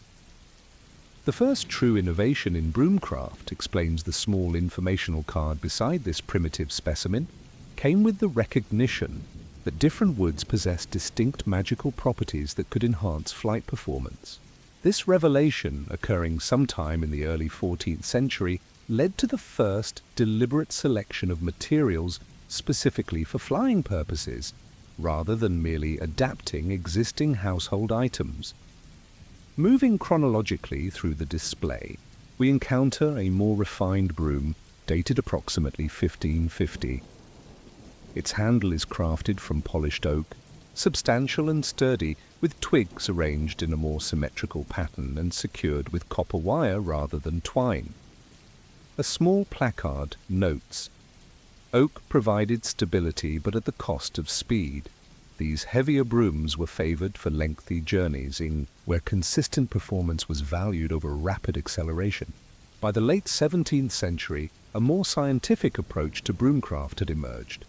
The first true innovation in broomcraft, explains the small informational card beside this primitive specimen, came with the recognition that different woods possessed distinct magical properties that could enhance flight performance. This revelation, occurring sometime in the early 14th century, led to the first deliberate selection of materials specifically for flying purposes, rather than merely adapting existing household items. Moving chronologically through the display, we encounter a more refined broom dated approximately 1550. Its handle is crafted from polished oak, substantial and sturdy, with twigs arranged in a more symmetrical pattern and secured with copper wire rather than twine. A small placard notes, "Oak provided stability but at the cost of speed." These heavier brooms were favored for lengthy journeys where consistent performance was valued over rapid acceleration. By the late 17th century, a more scientific approach to broomcraft had emerged.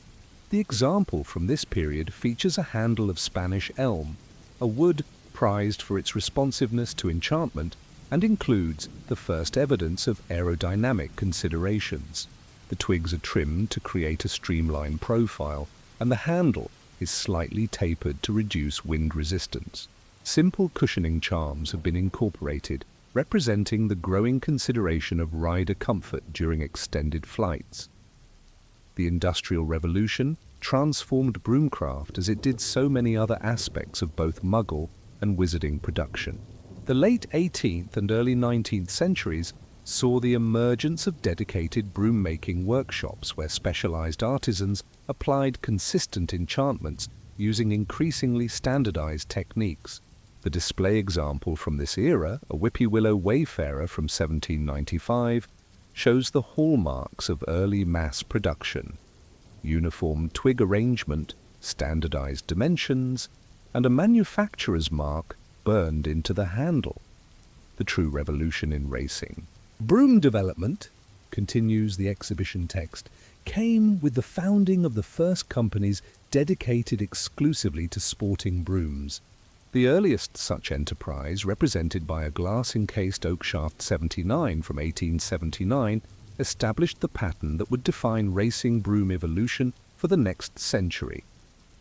The example from this period features a handle of Spanish elm, a wood prized for its responsiveness to enchantment, and includes the first evidence of aerodynamic considerations. The twigs are trimmed to create a streamlined profile, and the handle is slightly tapered to reduce wind resistance. Simple cushioning charms have been incorporated, representing the growing consideration of rider comfort during extended flights. The Industrial Revolution transformed broomcraft as it did so many other aspects of both Muggle and Wizarding production. The late 18th and early 19th centuries saw the emergence of dedicated broom-making workshops where specialized artisans applied consistent enchantments using increasingly standardized techniques. The display example from this era, a Whippy Willow Wayfarer from 1795, shows the hallmarks of early mass production: uniform twig arrangement, standardized dimensions, and a manufacturer's mark burned into the handle. The true revolution in racing. Broom development, continues the exhibition text, came with the founding of the first companies dedicated exclusively to sporting brooms. The earliest such enterprise, represented by a glass-encased oak shaft 79 from 1879, established the pattern that would define racing broom evolution for the next century.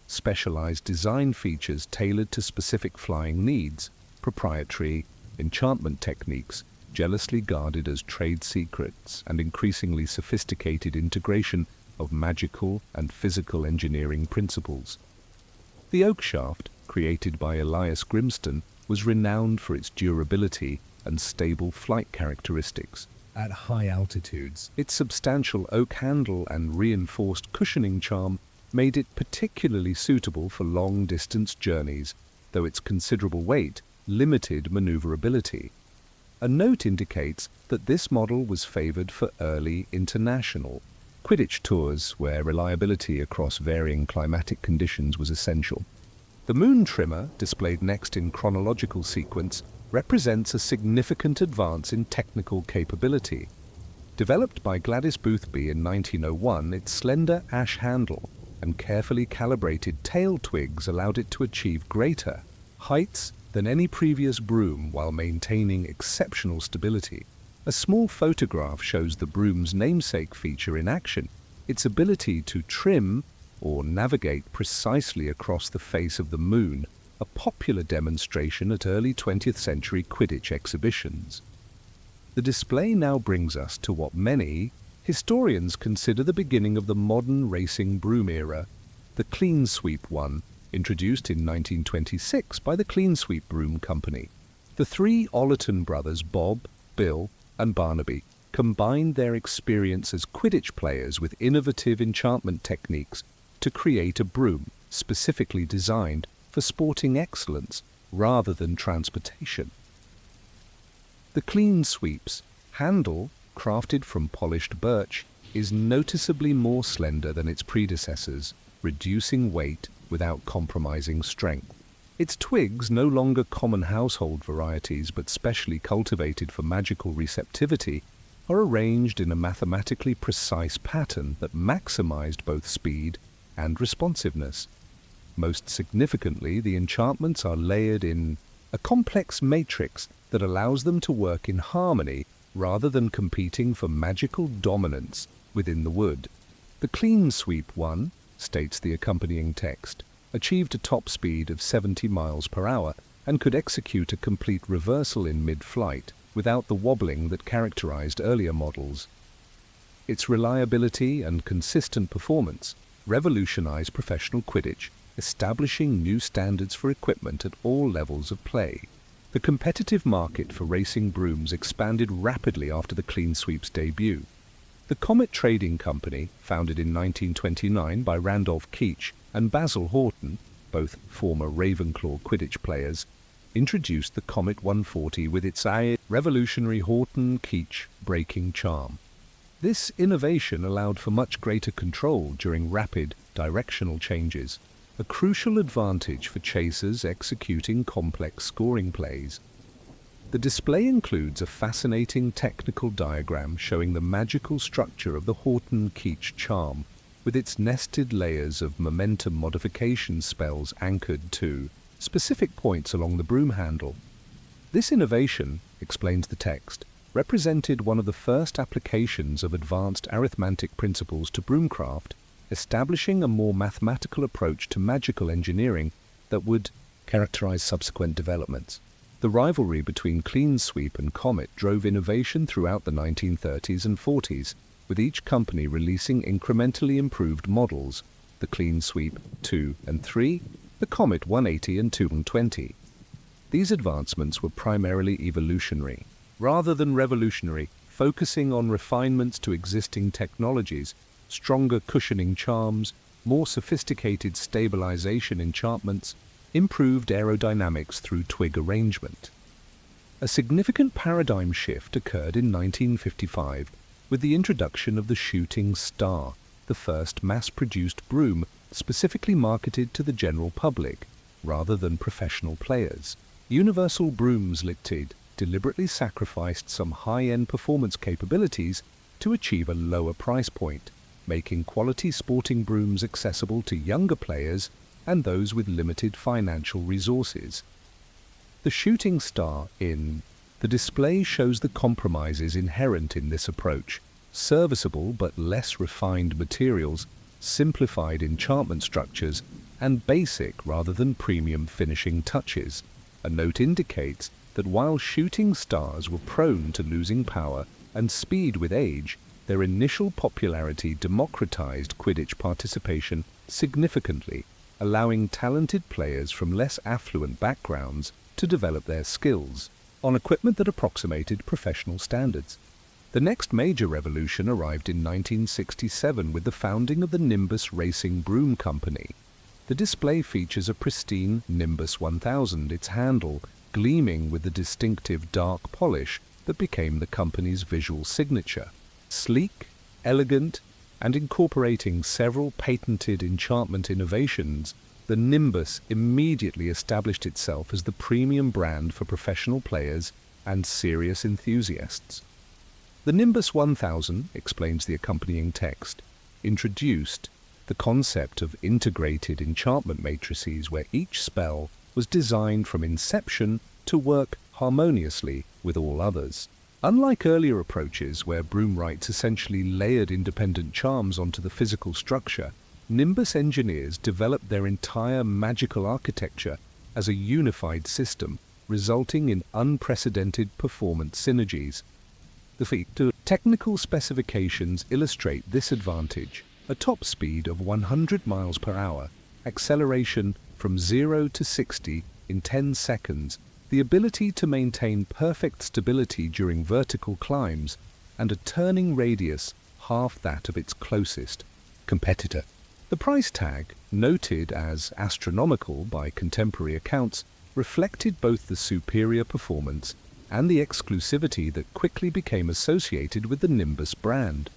Specialized design features tailored to specific flying needs, proprietary enchantment techniques, jealously guarded as trade secrets, and increasingly sophisticated integration of magical and physical engineering principles. The oak shaft, created by Elias Grimston, was renowned for its durability and stable flight characteristics. At high altitudes, its substantial oak handle and reinforced cushioning charm made it particularly suitable for long-distance journeys, though its considerable weight limited maneuverability. A note indicates that this model was favoured for early international Quidditch tours where reliability across varying climatic conditions was essential. The moon trimmer, displayed next in chronological sequence, represents a significant advance in technical capability. Developed by Gladys Boothby in 1901, its slender ash handle and carefully calibrated tail twigs allowed it to achieve greater heights than any previous broom while maintaining exceptional stability. A small photograph shows the broom's namesake feature in action, its ability to trim or navigate precisely across the face of the moon, a popular demonstration at early 20th century Quidditch exhibitions. The display now brings us to what many historians consider the beginning of the modern racing broom era, the clean sweep one, introduced in 1926 by the Clean Sweep Broom Company. The three Ollerton brothers, Bob, Bill, and Barnaby, combined their experience as Quidditch players with innovative enchantment techniques to create a broom specifically designed for sporting excellence rather than transportation. The Clean Sweep's handle, crafted from polished birch, is noticeably more slender than its predecessors, reducing weight without compromising strength. Its twigs, no longer common household varieties but specially cultivated for magical receptivity, are arranged in a mathematically precise pattern that maximized both speed and responsiveness. Most significantly, the enchantments are layered in a complex matrix that allows them to work in harmony rather than competing for magical dominance within the wood. The Clean Sweep one, states the accompanying text, achieved a top speed of 70 miles per hour and could execute a complete reversal in mid-flight without the wobbling that characterized earlier models. Its reliability and consistent performance revolutionized professional Quidditch, establishing new standards for equipment at all levels of play. The competitive market for racing brooms expanded rapidly after the Clean Sweep's debut. The Comet Trading Company, founded in 1929 by Randolph Keach and Basil Horton, both former Ravenclaw Quidditch players, introduced the Comet 140 with its revolutionary Horton-Keach braking charm. This innovation allowed for much greater control during rapid, directional changes, a crucial advantage for chasers executing complex scoring plays. The display includes a fascinating technical diagram showing the magical structure of the Horton-Keach charm, with its nested layers of momentum modification spells anchored to specific points along the broom handle. This innovation, explains the text, represented one of the first applications of advanced arithmetic principles to broomcraft, establishing a more mathematical approach to magical engineering that would characterize subsequent developments. The rivalry between Clean Sweep and Comet drove innovation throughout the 1930s and 40s, with each company releasing incrementally improved models, the Clean Sweep 2 and 3, the Comet 180 and 220. These advancements were primarily evolutionary, rather than revolutionary, focusing on refinements to existing technologies, stronger cushioning charms, more sophisticated stabilization enchantments, improved aerodynamics through twig arrangement. A significant paradigm shift occurred in 1955 with the introduction of the shooting star, the first mass-produced broom specifically marketed to the general public, rather than professional players. Universal Brooms Limited deliberately sacrificed some high-end performance capabilities to achieve a lower price point, making quality sporting brooms accessible to younger players and those with limited financial resources. The shooting star in the display shows the compromises inherent in this approach: serviceable but less refined materials, simplified enchantment structures, and basic rather than premium finishing touches. A note indicates that while shooting stars were prone to losing power and speed with age, their initial popularity democratized Quidditch participation significantly, allowing talented players from less affluent backgrounds to develop their skills on equipment that approximated professional standards. The next major revolution arrived in 1967 with the founding of the Nimbus Racing Broom Company. The display features a pristine Nimbus 1000, its handle gleaming with the distinctive dark polish that became the company's visual signature. Sleek, elegant, and incorporating several patented enchantment innovations, the Nimbus immediately established itself as the premium brand for professional players and serious enthusiasts. The Nimbus 1000, explains the accompanying text, introduced the concept of integrated enchantment matrices where each spell was designed from inception to work harmoniously with all others. Unlike earlier approaches where broom rights essentially layered independent charms onto the physical structure, Nimbus engineers developed their entire magical architecture as a unified system, resulting in unprecedented performance synergies. The technical specifications illustrate this advantage: a top speed of 100 miles per hour, acceleration from 0 to 60 in 10 seconds, the ability to maintain perfect stability during vertical climbs, and a turning radius half that of its closest competitor. The price tag, noted as astronomical by contemporary accounts, reflected both the superior performance and the exclusivity that quickly became associated with the Nimbus brand.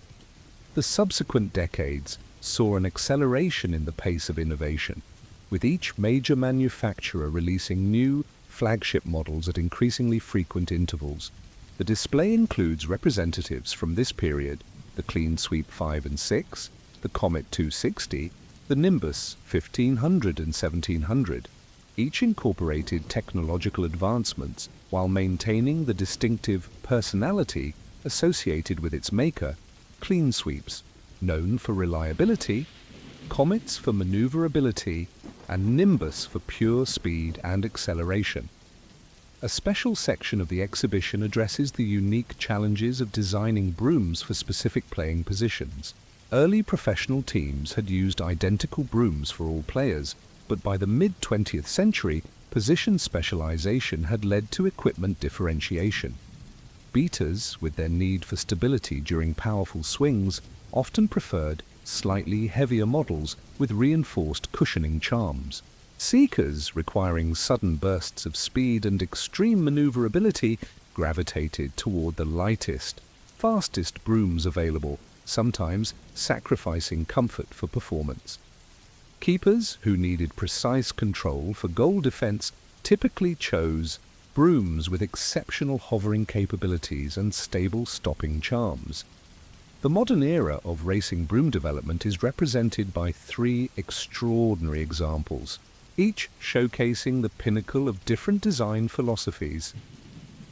The subsequent decades saw an acceleration in the pace of innovation, with each major manufacturer releasing new flagship models at increasingly frequent intervals. The display includes representatives from this period: the Clean Sweep 5 and 6, the Comet 260, the Nimbus 1500 and 1700. Each incorporated technological advancements while maintaining the distinctive personality associated with its maker. Clean Sweeps, known for reliability, Comets for maneuverability, and Nimbus for pure speed and acceleration. A special section of the exhibition addresses the unique challenges of designing brooms for specific playing positions. Early professional teams had used identical brooms for all players, but by the mid-20th century, position specialization had led to equipment differentiation. Beaters, with their need for stability during powerful swings, often preferred slightly heavier models with reinforced cushioning charms. Seekers, requiring sudden bursts of speed and extreme maneuverability, gravitated toward the lightest, fastest brooms available, sometimes sacrificing comfort for performance. Keepers, who needed precise control for goal defense, typically chose brooms with exceptional hovering capabilities and stable stopping charms. The modern era of racing broom development is represented by three extraordinary examples, each showcasing the pinnacle of different design philosophies.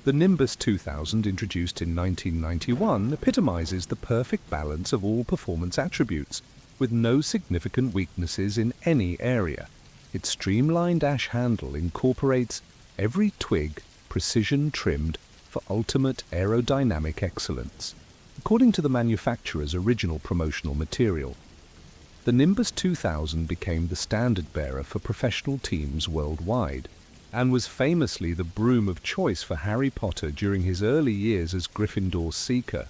The Nimbus 2000, introduced in 1991, epitomizes the perfect balance of all performance attributes, with no significant weaknesses in any area. Its streamlined ash handle incorporates every twig precision trimmed for ultimate aerodynamic excellence. According to the manufacturer's original promotional material, the Nimbus 2000 became the standard bearer for professional teams worldwide, and was famously the broom of choice for Harry Potter during his early years as Gryffindor's Seeker.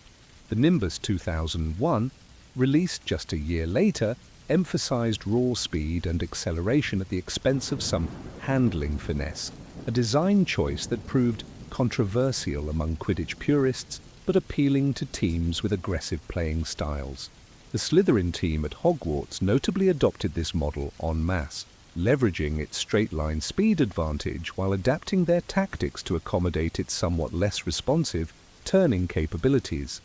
The Nimbus 2001, released just a year later, emphasized raw speed and acceleration at the expense of some handling finesse, a design choice that proved controversial among Quidditch purists, but appealing to teams with aggressive playing styles. The Slytherin team at Hogwarts notably adopted this model en masse, leveraging its straight-line speed advantage while adapting their tactics to accommodate its somewhat less responsive turning capabilities.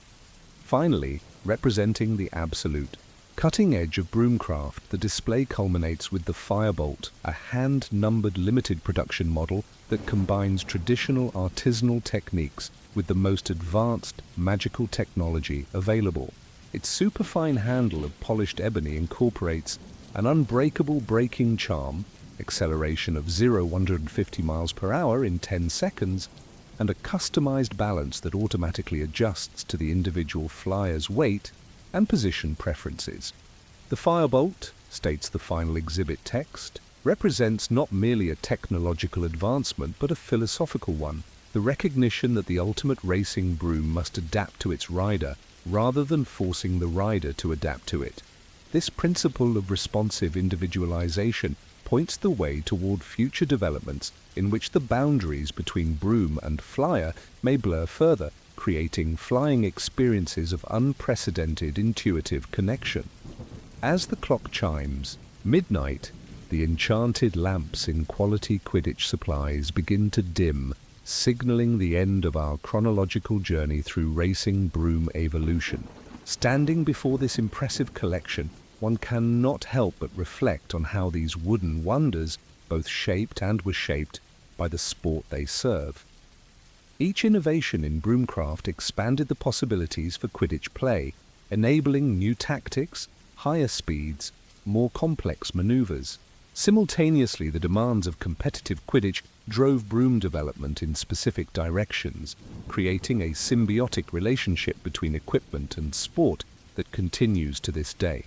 Finally, representing the absolute cutting edge of broomcraft, the display culminates with the Firebolt, a hand-numbered limited production model that combines traditional artisanal techniques with the most advanced magical technology available. Its superfine handle of polished ebony incorporates an unbreakable braking charm, acceleration of 150 miles per hour in 10 seconds, and a customized balance that automatically adjusts to the individual flyer's weight and position preferences. The Firebolt, states the final exhibit text, represents not merely a technological advancement but a philosophical one. the recognition that the ultimate racing broom must adapt to its rider rather than forcing the rider to adapt to it. This principle of responsive individualization points the way toward future developments in which the boundaries between broom and flyer may blur further, creating flying experiences of unprecedented intuitive connection. As the clock chimes, midnight, the enchanted lamps in quality Quidditch supplies begin to dim, signaling the end of our chronological journey through racing broom evolution. Standing before this impressive collection, one cannot help but reflect on how these wooden wonders both shaped and were shaped by the sport they serve. Each innovation in broomcraft expanded the possibilities for Quidditch play, enabling new tactics, higher speeds, more complex maneuvers. Simultaneously, the demands of competitive Quidditch drove broom development in specific directions, creating a symbiotic relationship between equipment and sport that continues to this day.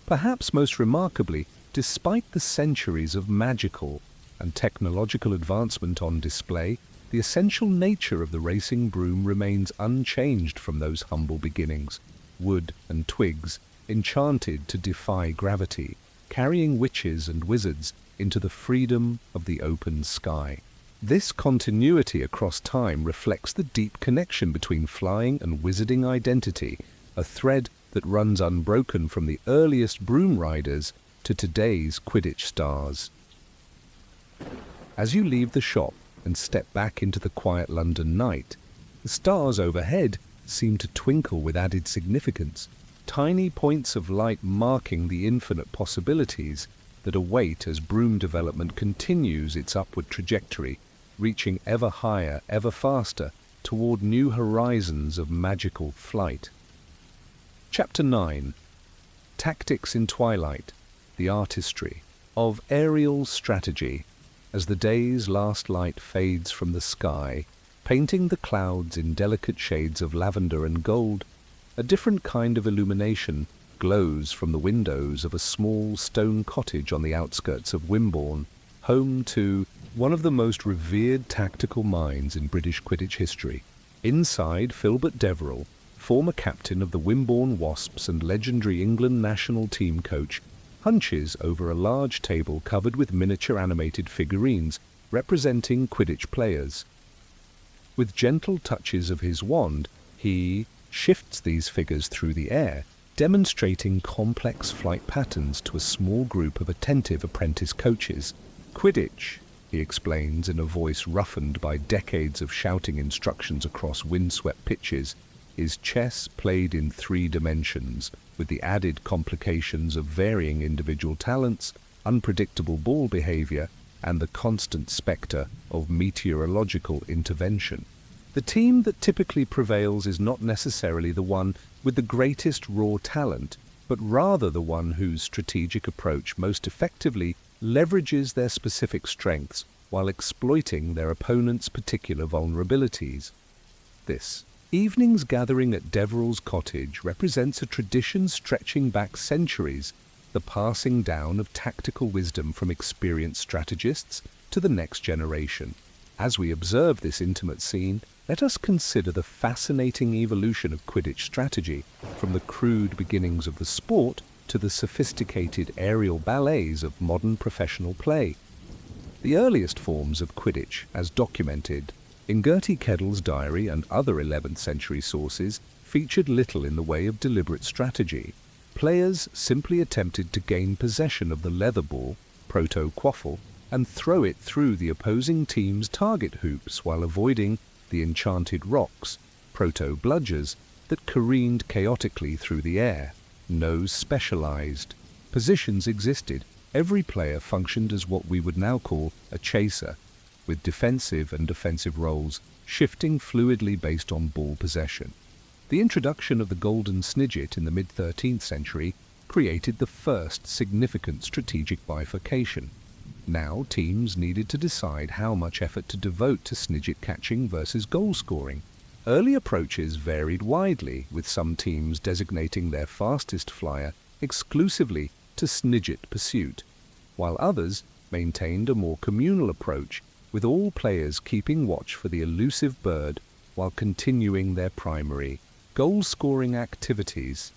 Perhaps most remarkably, despite the centuries of magical and technological advancement on display, the essential nature of the racing broom remains unchanged from those humble beginnings. Wood and twigs, enchanted to defy gravity, carrying witches and wizards into the freedom of the open sky. This continuity across time reflects the deep connection between flying and wizarding identity, a thread that runs unbroken from the earliest broom riders to today's Quidditch stars. As you leave the shop and step back into the quiet London night, the stars overhead seem to twinkle with added significance, tiny points of light marking the infinite possibilities that await as broom development continues its upward trajectory, reaching ever higher, ever faster, toward new horizons of magical flight. Chapter 9. Tactics in Twilight, the Artistry of Aerial Strategy. As the day's last light fades from the sky, painting the clouds in delicate shades of lavender and gold, a different kind of illumination glows from the windows of a small stone cottage on the outskirts of Wimborne, home to one of the most revered tactical minds in British Quidditch history. Inside, Filbert Deverell, former captain of the Wimborne Wasps and legendary England national team coach, hunches over a large table covered with miniature animated figurines representing Quidditch players. With gentle touches of his wand, he shifts these figures through the air, demonstrating complex flight patterns to a small group of attentive apprentice coaches. Quidditch, he explains in a voice roughened by decades of shouting instructions across windswept pitches, is chess played in 3 dimensions, with the added complications of varying individual talents, unpredictable ball behavior, and the constant specter of meteorological intervention. The team that typically prevails is not necessarily the one with the greatest raw talent, but rather the one whose strategic approach most effectively leverages their specific strengths while exploiting their opponent's particular vulnerabilities. This evening's gathering at Deverell's cottage represents a tradition stretching back centuries, the passing down of tactical wisdom from experienced strategists to the next generation. As we observe this intimate scene, let us consider the fascinating evolution of Quidditch strategy, from the crude beginnings of the sport to the sophisticated aerial ballets of modern professional play. The earliest forms of Quidditch, as documented in Gertie Keddle's diary and other 11th century sources, featured little in the way of deliberate strategy. Players simply attempted to gain possession of the leather ball, proto-quaffle, and throw it through the opposing team's target hoops while avoiding the enchanted rocks, proto-bludgers, that careened chaotically through the air. No specialized positions existed. Every player functioned as what we would now call a chaser, with defensive and offensive roles shifting fluidly based on ball possession. The introduction of the Golden Snitch in the mid-13th century created the first significant strategic bifurcation. Now teams needed to decide how much effort to devote to Snidget catching versus goal scoring. Early approaches varied widely, with some teams designating their fastest flyer exclusively to Snidget pursuit, while others maintained a more communal approach, with all players keeping watch for the elusive bird while continuing their primary goal-scoring activities.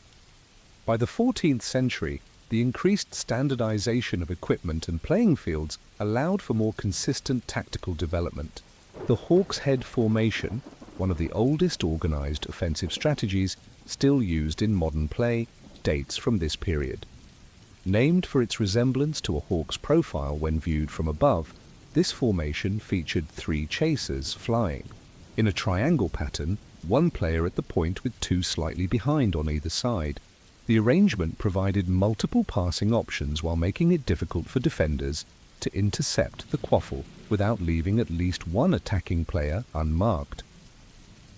By the 14th century, the increased standardization of equipment and playing fields allowed for more consistent tactical development. The Hawk's Head formation, one of the oldest organized offensive strategies still used in modern play, dates from this period. Named for its resemblance to a hawk's profile when viewed from above, this formation featured 3 chasers flying. In a triangle pattern, one player at the point with 2 slightly behind on either side. The arrangement provided multiple passing options while making it difficult for defenders to intercept the quaffle without leaving at least one attacking player unmarked.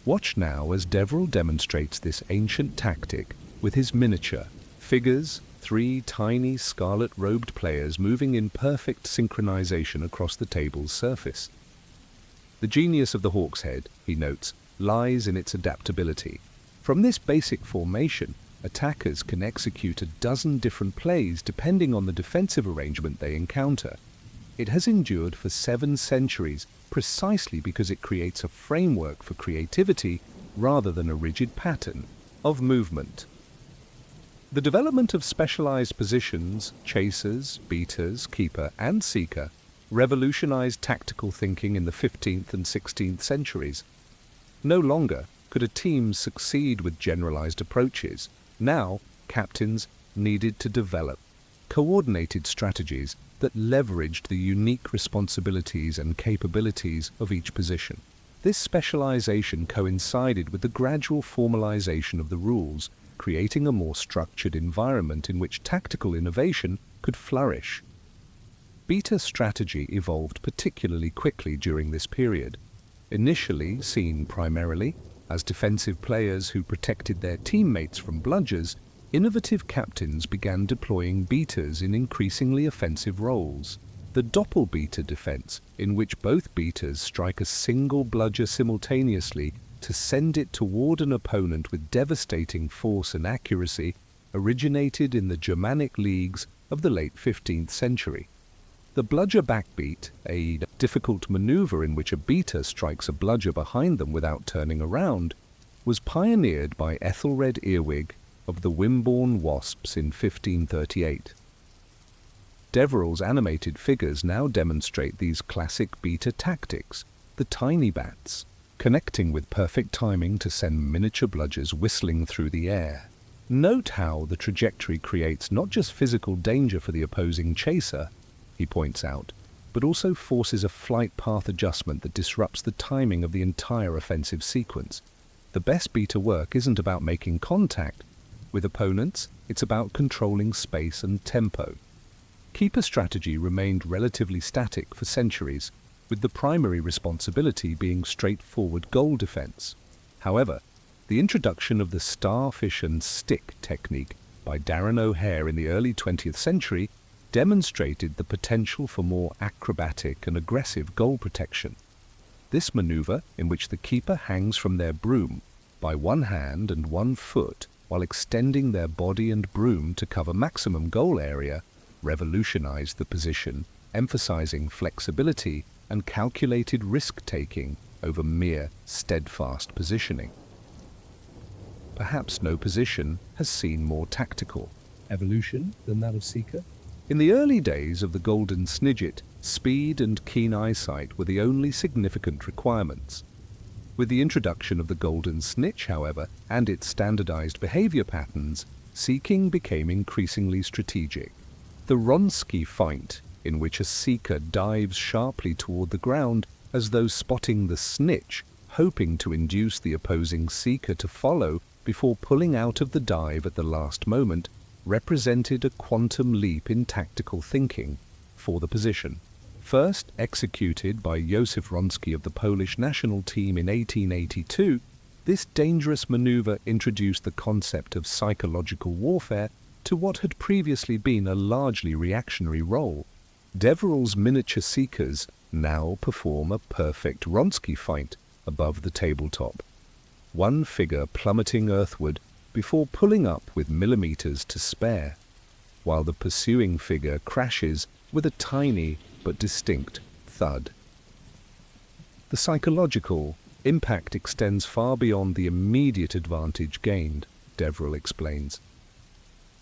Watch now as Deverell demonstrates this ancient tactic with his miniature figures, 3 tiny scarlet-robed players moving in perfect synchronization across the table's surface. The genius of the Hawk's Head, he notes, lies in its adaptability. From this basic formation, attackers can execute a dozen different plays depending on the defensive arrangement they encounter. It has endured for 7 centuries precisely because it creates a framework for creativity rather than a rigid pattern of movement. The development of specialized positions, chasers, beaters, keeper, and seeker revolutionized tactical thinking in the 15th and 16th centuries. No longer could a team succeed with generalized approaches. Now, captains needed to develop coordinated strategies that leveraged the unique responsibilities and capabilities of each position. This specialization coincided with the gradual formalization of the rules, creating a more structured environment in which tactical innovation could flourish. Beta strategy evolved particularly quickly during this period. Initially seen primarily as defensive players who protected their teammates from bludgers, innovative captains began deploying beaters in increasingly offensive roles. The doppel-beater defense, in which both beaters strike a single bludger simultaneously to send it toward an opponent with devastating force and accuracy, originated in the Germanic leagues of the late 15th century. The bludger backbeat, a difficult maneuver in which a beater strikes a bludger behind them without turning around, was pioneered by Ethelred Earwig of the Wimborne Wasps in 1538. Deverell's animated figures now demonstrate these classic beater tactics, the tiny bats, connecting with perfect timing to send miniature bludgers whistling through the air. Note how the trajectory creates not just physical danger for the opposing chaser, he points out, but also forces a flight path adjustment that disrupts the timing of the entire offensive sequence. The best beater work isn't about making contact with opponents, it's about controlling space and tempo. Keeper strategy remained relatively static for centuries, with the primary responsibility being straightforward goal defense. However, the introduction of the starfish and stick technique by Darren O'Hare in the early 20th century demonstrated the potential for more acrobatic and aggressive goal protection. This maneuver, in which the keeper hangs from their broom by one hand and one foot while extending their body and broom to cover maximum goal area, revolutionized the position, emphasizing flexibility and calculated risk-taking over mere steadfast positioning. Perhaps no position has seen more tactical evolution than that of seeker. In the early days of the Golden Snitch, speed and keen eyesight were the only significant requirements. With the introduction of the Golden Snitch, however, and its standardized behavior patterns, seeking became increasingly strategic. The Wronski feint, in which a seeker dives sharply toward the ground as though spotting the snitch, hoping to induce the opposing seeker to follow before pulling out of the dive at the last moment, represented a quantum leap in tactical thinking for the position. First executed by Józef Wronski of the Polish national team in 1882, this dangerous maneuver introduced the concept of psychological warfare to what had previously been a largely reactionary role. Deverell's miniature seekers now perform a perfect Wronski feint above the tabletop, one figure plummeting earthward before pulling up with millimeters to spare, while the pursuing figure crashes with a tiny but distinct thud. The psychological impact extends far beyond the immediate advantage gained, Deverell explains.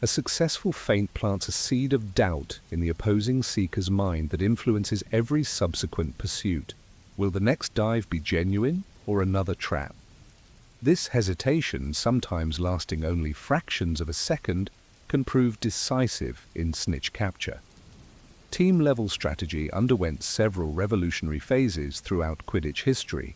A successful feint plants a seed of doubt in the opposing seeker's mind that influences every subsequent pursuit. Will the next dive be genuine or another trap? This hesitation, sometimes lasting only fractions of a second, can prove decisive in snitch capture. Team-level strategy underwent several revolutionary phases throughout Quidditch history.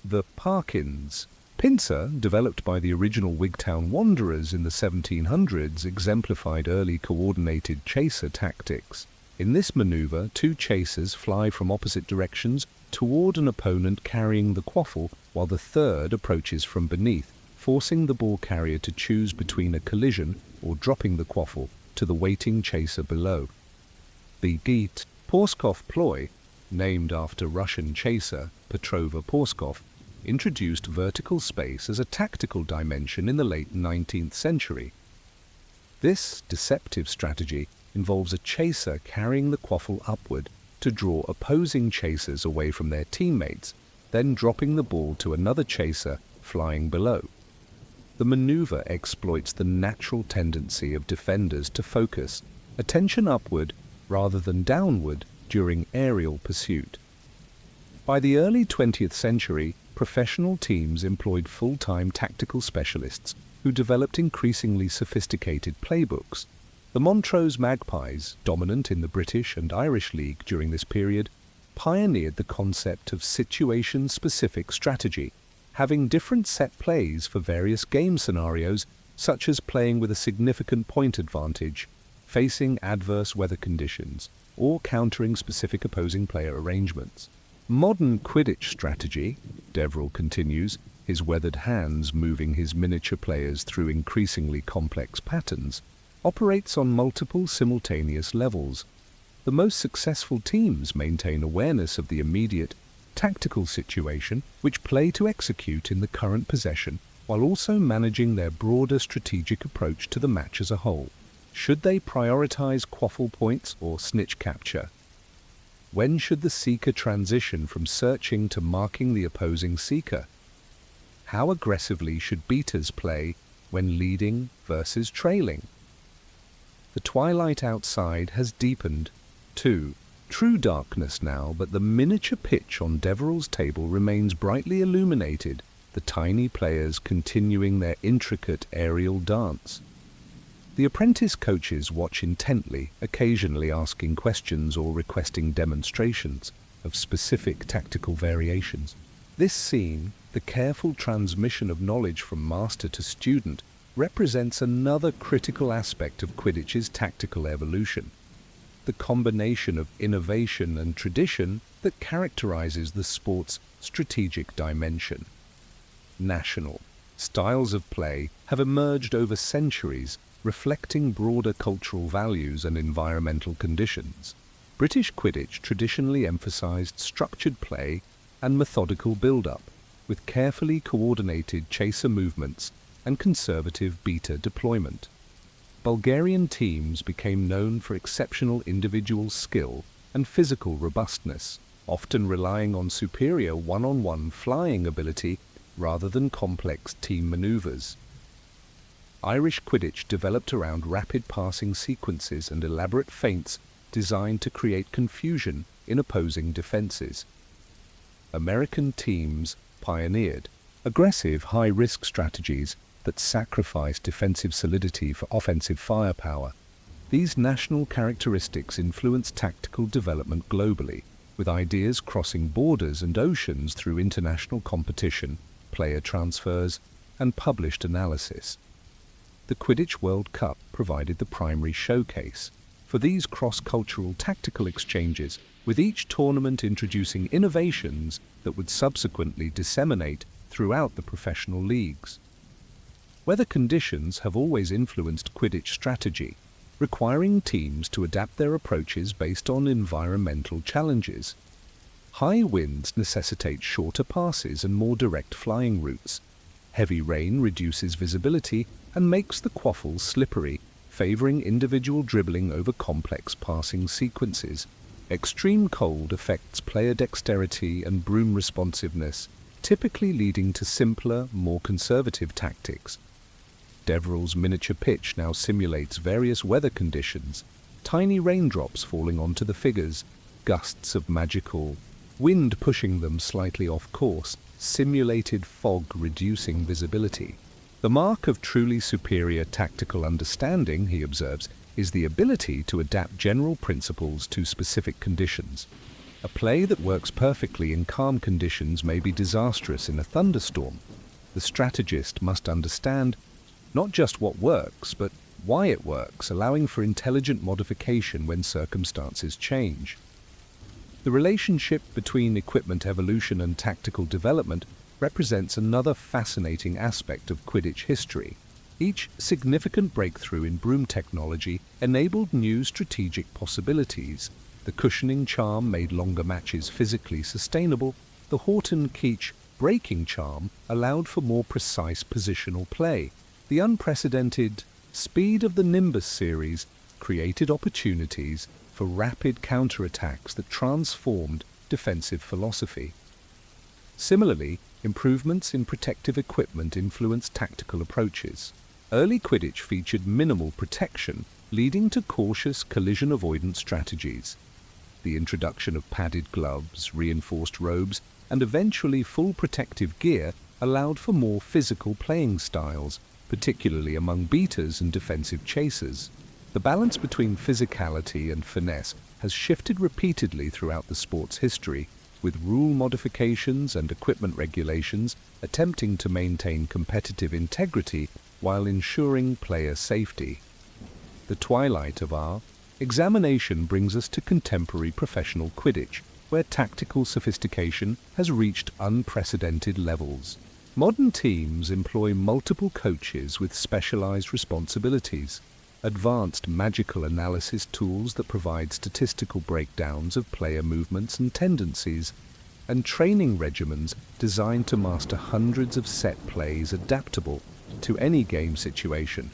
The Parkins pincer, developed by the original Wigtown Wanderers in the 1700s, exemplified early coordinated chaser tactics. In this maneuver, two chasers fly from opposite directions toward an opponent carrying the quaffle, while the third approaches from beneath, forcing the ball carrier to choose between a collision or dropping the quaffle to the waiting chaser below. The Geet Porskov ploy, named after Russian chaser Petrova Porskov, introduced vertical space as a tactical dimension in the late 19th century. This deceptive strategy involves a chaser carrying the quaffle upward to draw opposing chasers away from their teammates, then dropping the ball to another chaser flying below. The maneuver exploits the natural tendency of defenders to focus attention upward rather than downward during aerial pursuit. By the early 20th century, professional teams employed full-time tactical specialists who developed increasingly sophisticated playbooks. The Montrose Magpies, dominant in the British and Irish League during this period, pioneered the concept of situation-specific strategy, having different set plays for various game scenarios, such as playing with a significant point advantage, facing adverse weather conditions, or countering specific opposing player arrangements. Modern Quidditch strategy, Deverell continues, his weathered hands moving his miniature players through increasingly complex patterns, operates on multiple simultaneous levels. The most successful teams maintain awareness of the immediate, tactical situation which play to execute in the current possession, while also managing their broader strategic approach to the match as a whole. Should they prioritize quaffle points or snitch capture? When should the seeker transition from searching to marking the opposing seeker? How aggressively should beaters play when leading versus trailing? The twilight outside has deepened, too. True darkness now, but the miniature pitch on Deverell's table remains brightly illuminated, the tiny players continuing their intricate aerial dance. The apprentice coaches watch intently, occasionally asking questions or requesting demonstrations of specific tactical variations. This scene, the careful transmission of knowledge from master to student, represents another critical aspect of Quidditch's tactical evolution. The combination of innovation and tradition that characterizes the sport's strategic dimension. National styles of play have emerged over centuries, reflecting broader cultural values and environmental conditions. British Quidditch traditionally emphasized structured play and methodical build-up, with carefully coordinated chaser movements and conservative beater deployment. Bulgarian teams became known for exceptional individual skill and physical robustness, often relying on superior one-on-one flying ability rather than complex team maneuvers. Irish Quidditch developed around rapid passing sequences and elaborate feints designed to create confusion in opposing defenses. American teams pioneered aggressive, high-risk strategies that sacrificed defensive solidity for offensive firepower. These national characteristics influenced tactical development globally, with ideas crossing borders and oceans through international competition, player transfers, and published analysis. The Quidditch World Cup provided the primary showcase for these cross-cultural tactical exchanges, with each tournament introducing innovations that would subsequently disseminate throughout the professional leagues. Weather conditions have always influenced Quidditch strategy, requiring teams to adapt their approaches based on environmental challenges. High winds necessitate shorter passes and more direct flying routes. Heavy rain reduces visibility and makes the quaffle slippery, favoring individual dribbling over complex passing sequences. Extreme cold affects player dexterity and broom responsiveness, typically leading to simpler, more conservative tactics. Deverell's miniature pitch now simulates various weather conditions, tiny raindrops falling onto the figures, gusts of magical wind pushing them slightly off course, simulated fog reducing visibility. The mark of truly superior tactical understanding, he observes, is the ability to adapt general principles to specific conditions. A play that works perfectly in calm conditions may be disastrous in a thunderstorm. The strategist must understand not just what works, but why it works, allowing for intelligent modification when circumstances change. The relationship between equipment evolution and tactical development represents another fascinating aspect of Quidditch history. Each significant breakthrough in broom technology enabled new strategic possibilities. The cushioning charm made longer matches physically sustainable. The Horton-Keech breaking charm allowed for more precise positional play. The unprecedented speed of the Nimbus series created opportunities for rapid counterattacks that transformed defensive philosophy. Similarly, improvements in protective equipment influenced tactical approaches. Early Quidditch featured minimal protection, leading to cautious collision-avoidance strategies. The introduction of padded gloves, reinforced robes, and eventually full protective gear allowed for more physical playing styles, particularly among beaters and defensive chasers. The balance between physicality and finesse has shifted repeatedly throughout the sport's history, with rule modifications and equipment regulations attempting to maintain competitive integrity while ensuring player safety. The twilight of our examination brings us to contemporary professional Quidditch, where tactical sophistication has reached unprecedented levels. Modern teams employ multiple coaches with specialized responsibilities, advanced magical analysis tools that provide statistical breakdowns of player movements and tendencies, and training regimens designed to master hundreds of set plays adaptable to any game situation.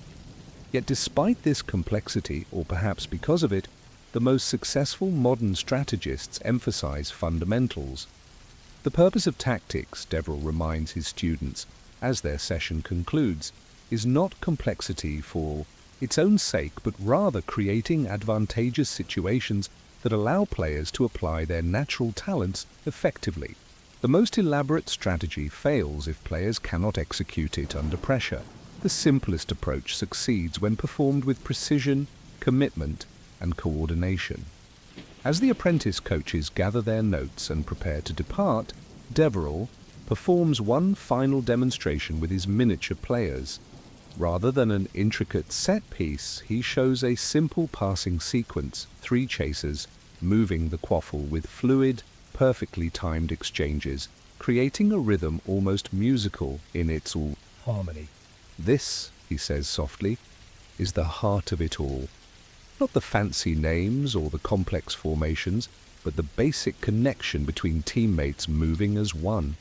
Yet despite this complexity, or perhaps because of it, the most successful modern strategists emphasize fundamentals. The purpose of tactics, Deverell reminds his students as their session concludes, is not complexity for its own sake, but rather creating advantageous situations that allow players to apply their natural talents effectively. The most elaborate strategy fails if players cannot execute it under pressure. The simplest approach succeeds when performed with precision, commitment, and coordination. As the apprentice coaches gather their notes and prepare to depart, Deverell performs one final demonstration with his miniature players. Rather than an intricate set piece, he shows a simple passing sequence, 3 chasers, moving the quaffle with fluid, perfectly timed exchanges, creating a rhythm almost musical in its all harmony. This, he says softly, is the heart of it all. Not the fancy names or the complex formations, but the basic connection between teammates moving as one.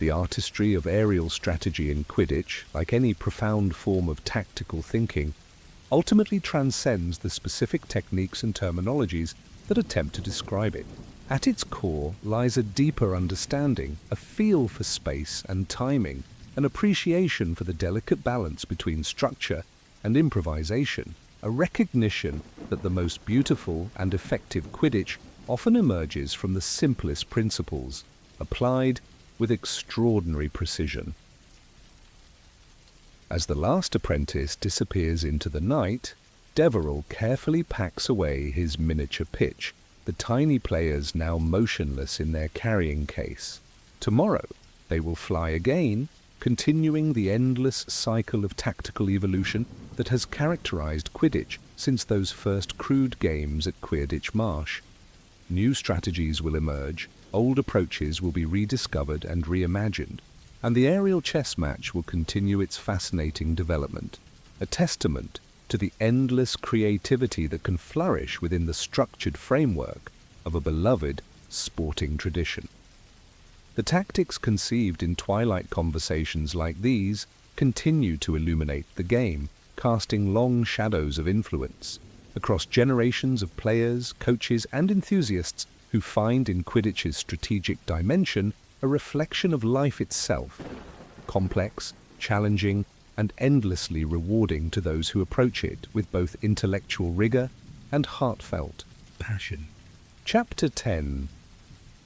The artistry of aerial strategy in Quidditch, like any profound form of tactical thinking, ultimately transcends the specific techniques and terminologies that attempt to describe it. At its core lies a deeper understanding, a feel for space and timing, an appreciation for the delicate balance between structure and improvisation, a recognition that the most beautiful and effective Quidditch often emerges from the simplest principles, applied with extraordinary precision. As the last apprentice disappears into the night, Deverell carefully packs away his miniature pitch, the tiny players now motionless in their carrying case. Tomorrow they will fly again, continuing the endless cycle of tactical evolution that has characterized Quidditch since those first crude games at Quidditch Marsh. New strategies will emerge, old approaches will be rediscovered and reimagined, and the aerial chess match will continue its fascinating development, a testament to the endless creativity that can flourish within the structured framework of a beloved sporting tradition. The tactics conceived in twilight conversations like these continue to illuminate the game, casting long shadows of influence. across generations of players, coaches, and enthusiasts who find in Quidditch's strategic dimension a reflection of life itself, complex, challenging, and endlessly rewarding to those who approach it with both intellectual rigor and heartfelt passion. Chapter 10: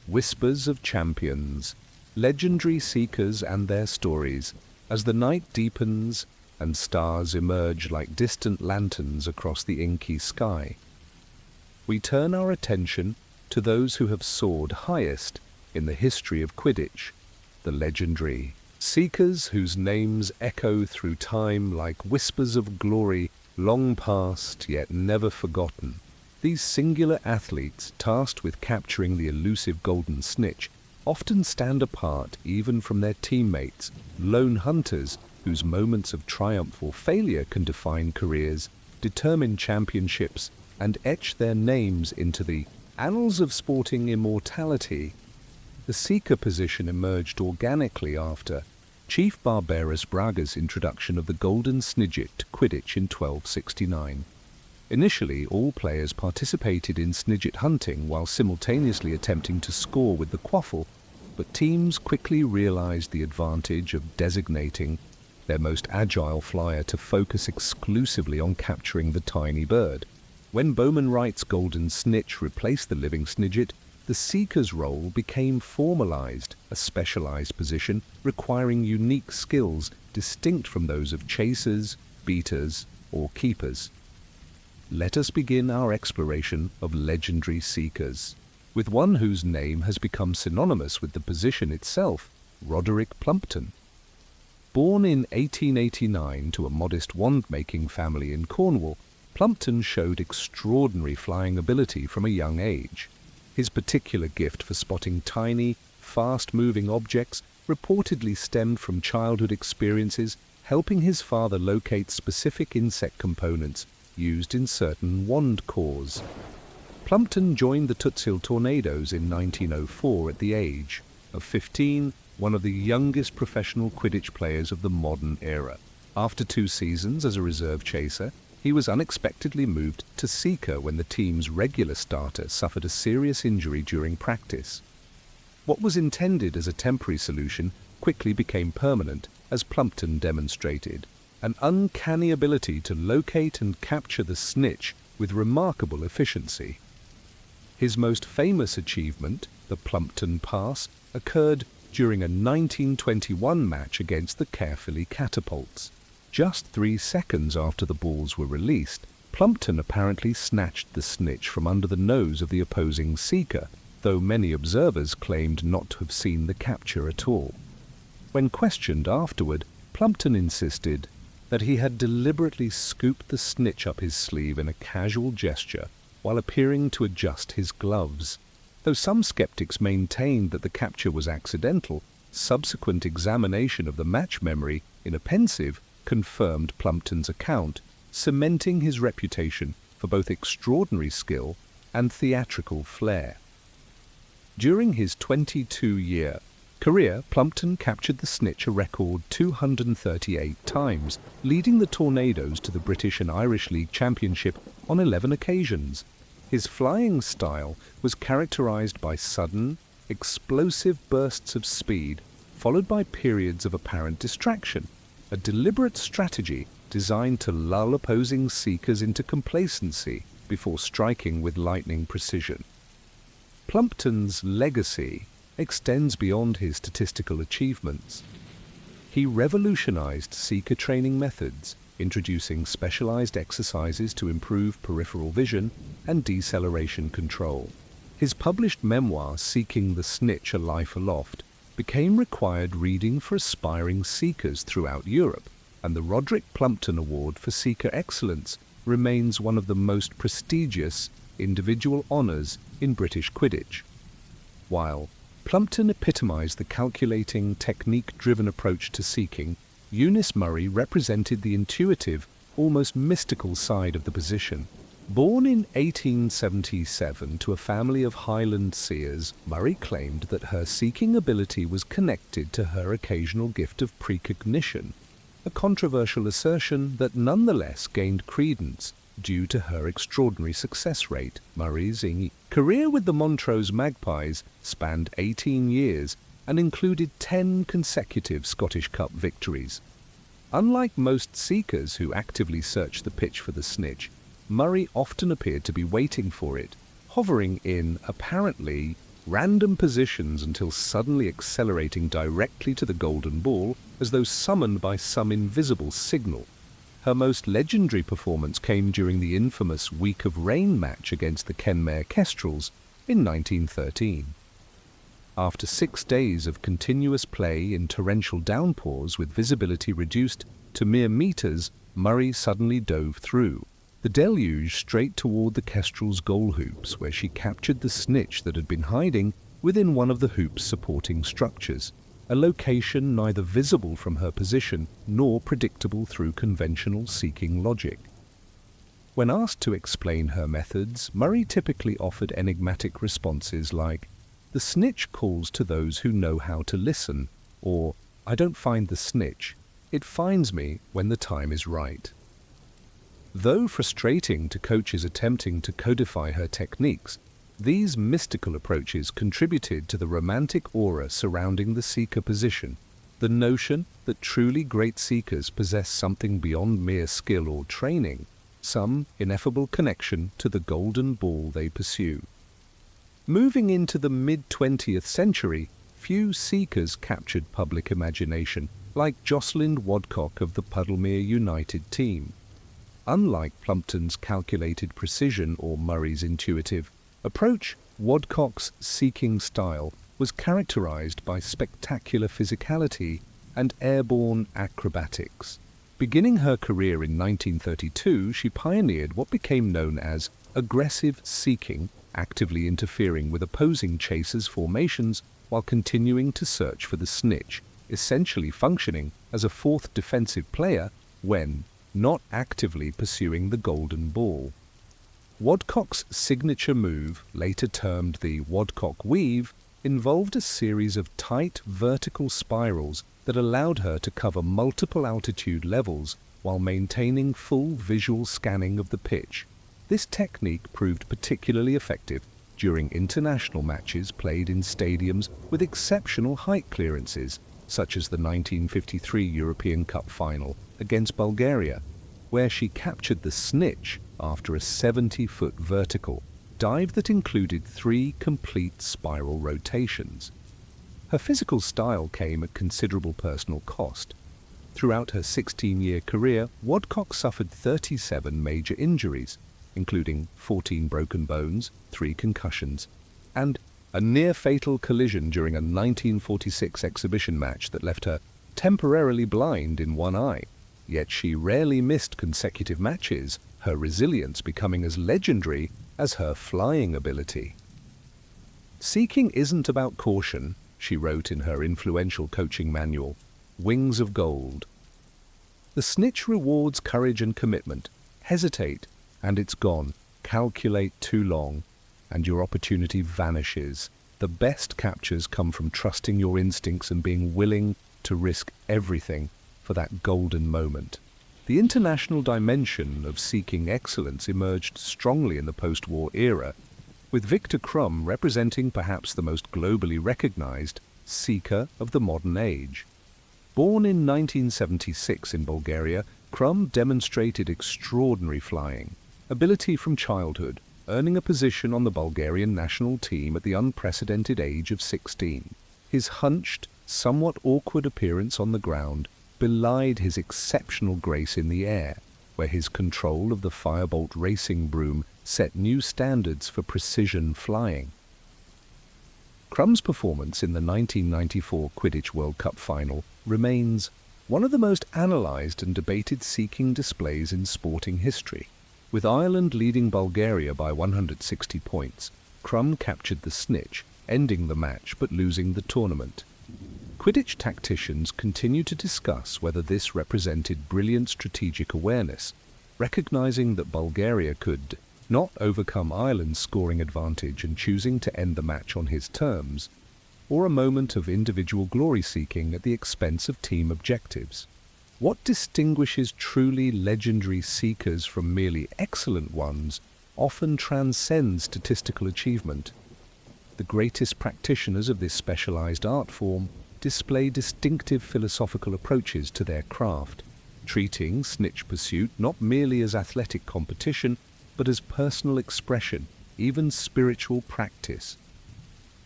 Whispers of Champions, Legendary Seekers and Their Stories. As the night deepens and stars emerge like distant lanterns across the inky sky, we turn our attention to those who have soared highest in the history of Quidditch, the legendary Seekers whose names echo through time like whispers of glory long past yet never forgotten. These singular athletes, tasked with capturing the elusive Golden Snitch, often stand apart even from their teammates, lone hunters whose moments of triumph or failure can define careers, determine championships, and etch their names into the annals of sporting immortality. The Seeker position emerged organically after Chief Barbarus Braga's introduction of the Golden Snitch to Quidditch in 1269. Initially, all players participated in snidget hunting while simultaneously attempting to score with the quaffle, but teams quickly realized the advantage of designating their most agile flyer to focus exclusively on capturing the tiny bird. When Bowman Wright's Golden Snitch replaced the living snidget, the Seeker's role became formalized, a specialized position requiring unique skills distinct from those of chasers, beaters, or keepers. Let us begin our exploration of legendary Seekers with one whose name has become synonymous with the position itself, Roderick Plumpton. Born in 1889 to a modest wand-making family in Cornwall, Plumpton showed extraordinary flying ability from a young age. His particular gift for spotting tiny, fast-moving objects reportedly stemmed from childhood experiences helping his father locate specific insect components used in certain wand cores. Plumpton joined the Toots Tornadoes in 1904 at the age of 15, one of the youngest professional Quidditch players of the modern era. After 2 seasons as a reserve chaser, he was unexpectedly moved to Seeker when the team's regular starter suffered a serious injury during practice. What was intended as a temporary solution quickly became permanent, as Plumpton demonstrated an uncanny ability to locate and capture the snitch with remarkable efficiency. His most famous achievement, the Plumpton Pass, occurred during a 1921 match against the Carefully Catapults. Just 3 seconds after the balls were released, Plumpton apparently snatched the snitch from under the nose of the opposing Seeker, though many observers claimed not to have seen the capture at all. When questioned afterward, Plumpton insisted that he had deliberately scooped the snitch up his sleeve in a casual gesture while appearing to adjust his gloves. Though some skeptics maintained that the capture was accidental, subsequent examination of the match memory in a pensive confirmed Plumpton's account, cementing his reputation for both extraordinary skill and theatrical flair. During his 22-year career, Plumpton captured the snitch a record 238 times, leading the Tornadoes to the British and Irish League Championship on 11 occasions. His flying style was characterized by sudden, explosive bursts of speed, followed by periods of apparent distraction, a deliberate strategy designed to lull opposing Seekers into complacency before striking with lightning precision. Plumpton's legacy extends beyond his statistical achievements. He revolutionized Seeker training methods, introducing specialized exercises to improve peripheral vision and deceleration control. His published memoir, Seeking the Snitch: A Life Aloft, became required reading for aspiring Seekers throughout Europe, and the Roderick Plumpton Award for Seeker Excellence remains one of the most prestigious individual honors in British Quidditch. While Plumpton epitomized the calculating, technique-driven approach to seeking, Eunice Murray represented the intuitive, almost mystical side of the position. Born in 1877 to a family of Highland seers, Murray claimed that her seeking ability was connected to her occasional gift of precognition, a controversial assertion that nonetheless gained credence due to her extraordinary success rate. Murray's career with the Montrose Magpies spanned 18 years and included 10 consecutive Scottish Cup victories. Unlike most seekers who actively search the pitch for the snitch, Murray often appeared to be waiting for it, hovering in, apparently, random positions until suddenly accelerating directly to the golden ball as though summoned by some invisible signal. Her most legendary performance came during the infamous Week of Rain match against the Kenmare Kestrels in 1913. After 6 days of continuous play in torrential downpours with visibility reduced to mere meters, Murray suddenly dove through the deluge straight toward the Kestrel's goal hoops, where she captured the snitch that had been hiding within one of the hoop's supporting structures, a location neither visible from her position nor predictable through conventional seeking logic. When asked to explain her methods, Murray typically offered enigmatic responses like, "The snitch calls to those who know how to listen," or, "I don't find the snitch, it finds me when the time is right." Though frustrating to coaches attempting to codify her techniques, these mystical approaches contributed to the romantic aura surrounding the seeker position, the notion that truly great seekers possess something beyond mere skill or training, some ineffable connection to the golden ball they pursue. Moving into the mid-20th century, few seekers captured public imagination, like Jocelyn Wadcock of the Puddlemere United team. Unlike Plumpton's calculated precision or Murray's intuitive approach, Wadcock's seeking style was characterized by spectacular physicality and airborne acrobatics. Beginning her career in 1932, she pioneered what became known as aggressive seeking, actively interfering with opposing chasers' formations while continuing to search for the snitch, essentially functioning as a fourth defensive player when not actively pursuing the golden ball. Wadcock's signature move, later termed the Wadcock weave, involved a series of tight vertical spirals that allowed her to cover multiple altitude levels while maintaining full visual scanning of the pitch. This technique proved particularly effective during international matches played in stadiums with exceptional height clearances, such as the 1953 European Cup final against Bulgaria, where she captured the snitch after a 70-foot vertical dive that included 3 complete spiral rotations. Her physical style came at considerable personal cost. Throughout her 16-year career, Wadcock suffered 37 major injuries, including 14 broken bones, 3 concussions, and a near-fatal collision during a 1946 exhibition match that left her temporarily blind in one eye. Yet she rarely missed consecutive matches, her resilience becoming as legendary as her flying ability. "Seeking isn't about caution," she wrote in her influential coaching manual, Wings of Gold. "The snitch rewards courage and commitment. Hesitate, and it's gone. Calculate too long, and your opportunity vanishes. The best captures come from trusting your instincts and being willing to risk everything for that golden moment." The international dimension of seeking excellence emerged strongly in the post-war era, with Victor Krum representing perhaps the most globally recognized seeker of the modern age. Born in 1976 in Bulgaria, Krum demonstrated extraordinary flying ability from childhood, earning a position on the Bulgarian national team at the unprecedented age of 16. His hunched, somewhat awkward appearance on the ground belied his exceptional grace in the air, where his control of the Firebolt racing broom set new standards for precision flying. Krum's performance in the 1994 Quidditch World Cup final remains one of the most analysed and debated seeking displays in sporting history. With Ireland leading Bulgaria by 160 points, Krum captured the snitch, ending the match but losing the tournament. Quidditch tacticians continue to discuss whether this represented brilliant strategic awareness, recognizing that Bulgaria could not overcome Ireland's scoring advantage and choosing to end the match on his terms, or a moment of individual glory-seeking at the expense of team objectives. What distinguishes truly legendary seekers from merely excellent ones often transcends statistical achievement. The greatest practitioners of this specialized art form display distinctive philosophical approaches to their craft, treating snitch pursuit not merely as athletic competition, but as personal expression, even spiritual practice.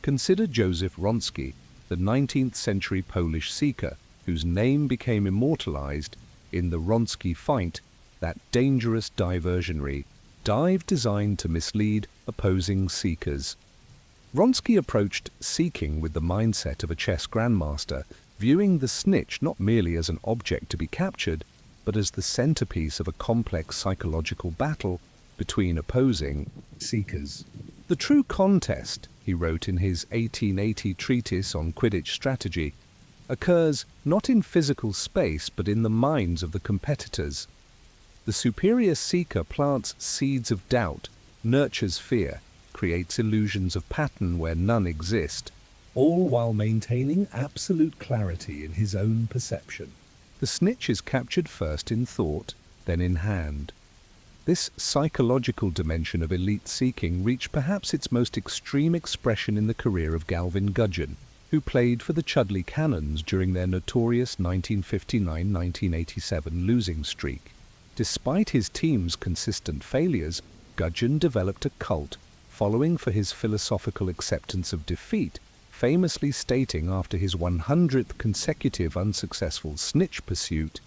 Consider Joseph Wronski, the 19th century Polish seeker, whose name became immortalized in the Wronski feint, that dangerous diversionary dive designed to mislead opposing seekers. Wronski approached seeking with the mindset of a chess grandmaster, viewing the snitch not merely as an object to be captured, but as the centerpiece of a complex psychological battle between opposing seekers. The true contest, he wrote in his 1880 treatise on Quidditch strategy, occurs not in physical space but in the minds of the competitors. The superior seeker plants seeds of doubt, nurtures fear, creates illusions of pattern where none exist, all while maintaining absolute clarity in his own perception. The snitch is captured first in thought, then in hand. This psychological dimension of elite seeking reached perhaps its most extreme expression in the career of Galvin Gudgeon, who played for the Chudley Cannons during their notorious 1959-1987 losing streak. Despite his team's consistent failures, Gudgeon developed a cult following for his philosophical acceptance of defeat, famously stating after his 100th consecutive unsuccessful snitch pursuit,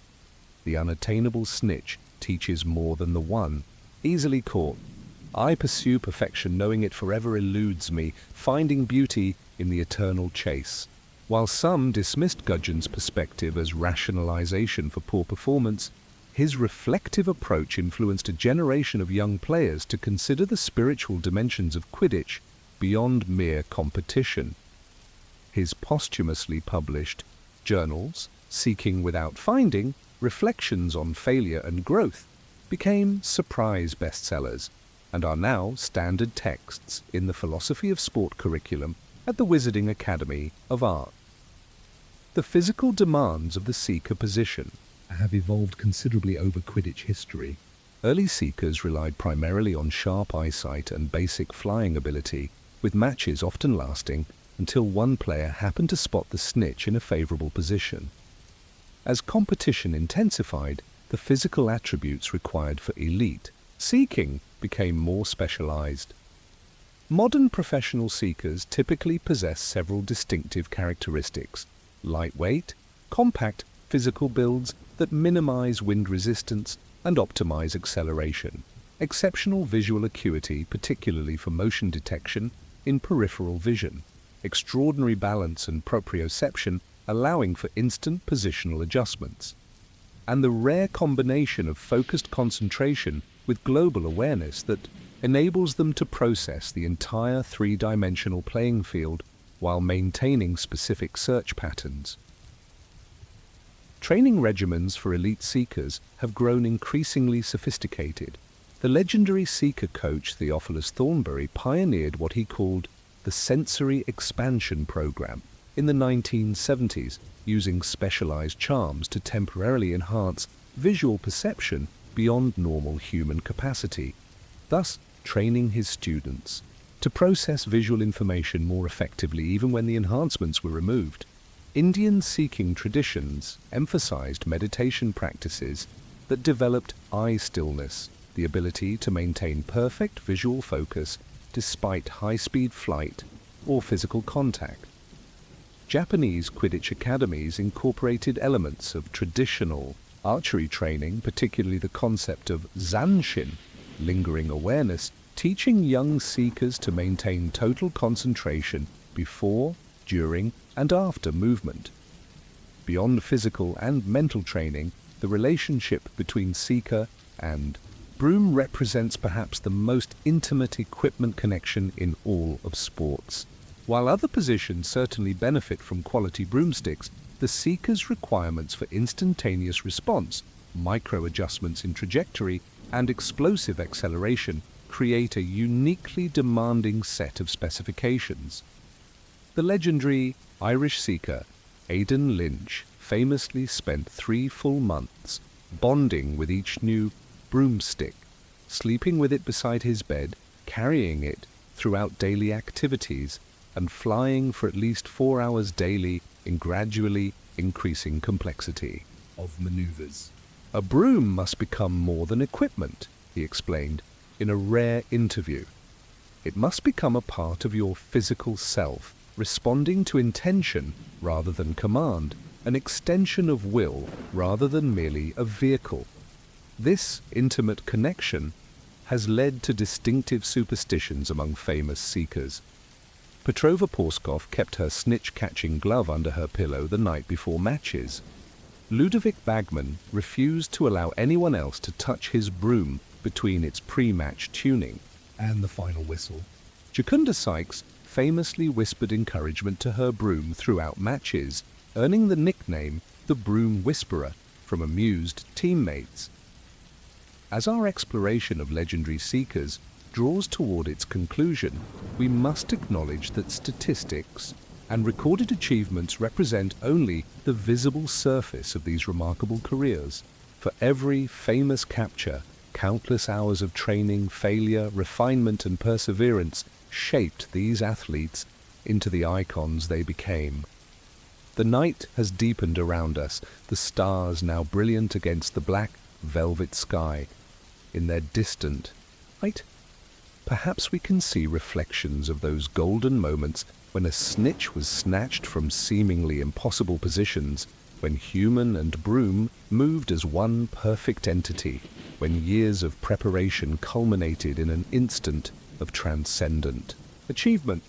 "The unattainable snitch teaches more than the one, easily caught. I pursue perfection knowing it forever eludes me, finding beauty in the eternal chase." While some dismissed Gudgeon's perspective as rationalization for poor performance, his reflective approach influenced a generation of young players to consider the spiritual dimensions of Quidditch beyond mere competition. His posthumously published journals, Seeking Without Finding, Reflections on Failure and Growth, became surprise bestsellers and are now standard texts in the philosophy of sport curriculum at the Wizarding Academy of Art. The physical demands of the seeker position have evolved considerably over Quidditch history. Early seekers relied primarily on sharp eyesight and basic flying ability, with matches often lasting until one player happened to spot the snitch in a favorable position. As competition intensified, the physical attributes required for elite seeking became more specialized. Modern professional seekers typically possess several distinctive characteristics: lightweight, compact physical builds that minimize wind resistance and optimize acceleration, exceptional visual acuity, particularly for motion detection in peripheral vision, extraordinary balance and proprioception, allowing for instant positional adjustments, and the rare combination of focused concentration with global awareness that enables them to process the entire three-dimensional playing field while maintaining specific search patterns. Training regimens for elite seekers have grown increasingly sophisticated. The legendary seeker coach Theophilus Thornbury pioneered what he called the sensory expansion program in the 1970s, using specialized charms to temporarily enhance visual perception beyond normal human capacity, thus training his students to process visual information more effectively even when the enhancements were removed. Indian seeking traditions emphasized meditation practices that developed eye stillness, the ability to maintain perfect visual focus despite high-speed flight or physical contact. Japanese Quidditch academies incorporated elements of traditional archery training, particularly the concept of zanshin, lingering awareness, teaching young seekers to maintain total concentration before, during, and after movement. Beyond physical and mental training, the relationship between seeker and broom represents perhaps the most intimate equipment connection in all of sports. While other positions certainly benefit from quality broomsticks, the seeker's requirements for instantaneous response, micro-adjustments in trajectory, and explosive acceleration create a uniquely demanding set of specifications. The legendary Irish seeker Aidan Lynch famously spent 3 full months bonding with each new broomstick, sleeping with it beside his bed, carrying it throughout daily activities, and flying for at least 4 hours daily in gradually increasing complexity of maneuvers. A broom must become more than equipment, he explained in a rare interview. It must become a part of your physical self, responding to intention rather than command, an extension of will rather than merely a vehicle. This intimate connection has led to distinctive superstitions among famous seekers. Petrova Porskov kept her snitch-catching glove under her pillow the night before matches. Ludovic Bagman refused to allow anyone else to touch his broom between its pre-match tuning and the final whistle. Jacunda Sykes famously whispered encouragement to her broom throughout matches, earning the nickname the Broom Whisperer from amused teammates. As our exploration of legendary seekers draws toward its conclusion, we must acknowledge that statistics and recorded achievements represent only the visible surface of these remarkable careers. For every famous capture, countless hours of training, failure, refinement, and perseverance shaped these athletes into the icons they became. The night has deepened around us, the stars now brilliant against the black velvet sky. In their distant light, perhaps we can see reflections of those golden moments when a snitch was snatched from seemingly impossible positions, when human and broom moved as one perfect entity, when years of preparation culminated in an instant of transcendent achievement.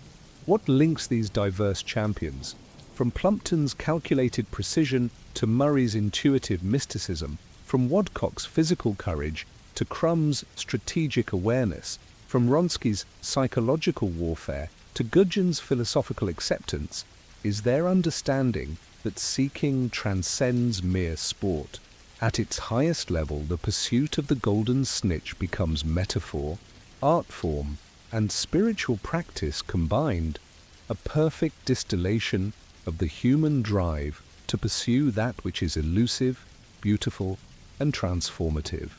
What links these diverse champions? From Plumpton's calculated precision to Murray's intuitive mysticism, from Wadcock's physical courage to Crumb's strategic awareness, from Wronski's psychological warfare to Gudgeon's philosophical acceptance, is their understanding that seeking transcends mere sport. At its highest level, the pursuit of the Golden Snitch becomes metaphor, art form, and spiritual practice combined, a perfect distillation of the human drive to pursue that which is elusive, beautiful, and transformative.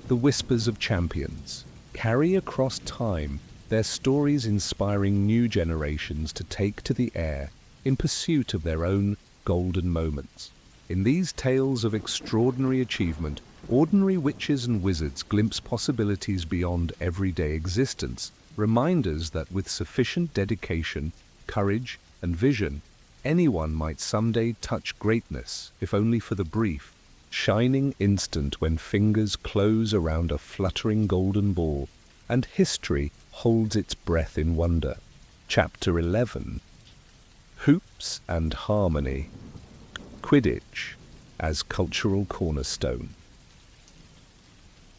The whispers of champions carry across time, their stories inspiring new generations to take to the air in pursuit of their own golden moments. In these tales of extraordinary achievement, ordinary witches and wizards glimpse possibilities beyond everyday existence, reminders that with sufficient dedication, courage, and vision, anyone might someday touch greatness, if only for the brief, shining instant when fingers close around a fluttering golden ball, and history holds its breath in wonder. Chapter 11. Hoops and Harmony. Quidditch as cultural cornerstone.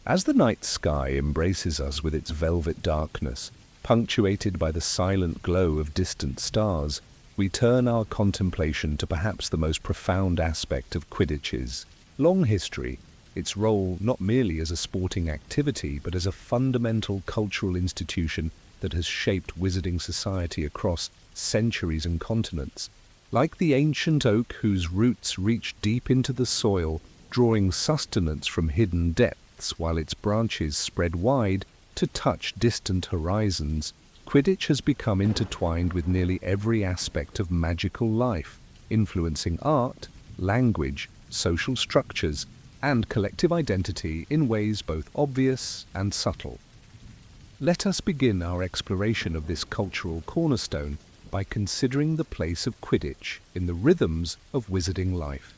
As the night sky embraces us with its velvet darkness, punctuated by the silent glow of distant stars, we turn our contemplation to perhaps the most profound aspect of Quidditch's long history, its role not merely as a sporting activity but as a fundamental cultural institution that has shaped wizarding society across centuries and continents. Like the ancient oak whose roots reach deep into the soil, drawing sustenance from hidden depths while its branches spread wide to touch distant horizons, Quidditch has become intertwined with nearly every aspect of magical life, influencing art, language, social structures, and collective identity in ways both obvious and subtle. Let us begin our exploration of this cultural cornerstone by considering the place of Quidditch in the rhythms of wizarding life.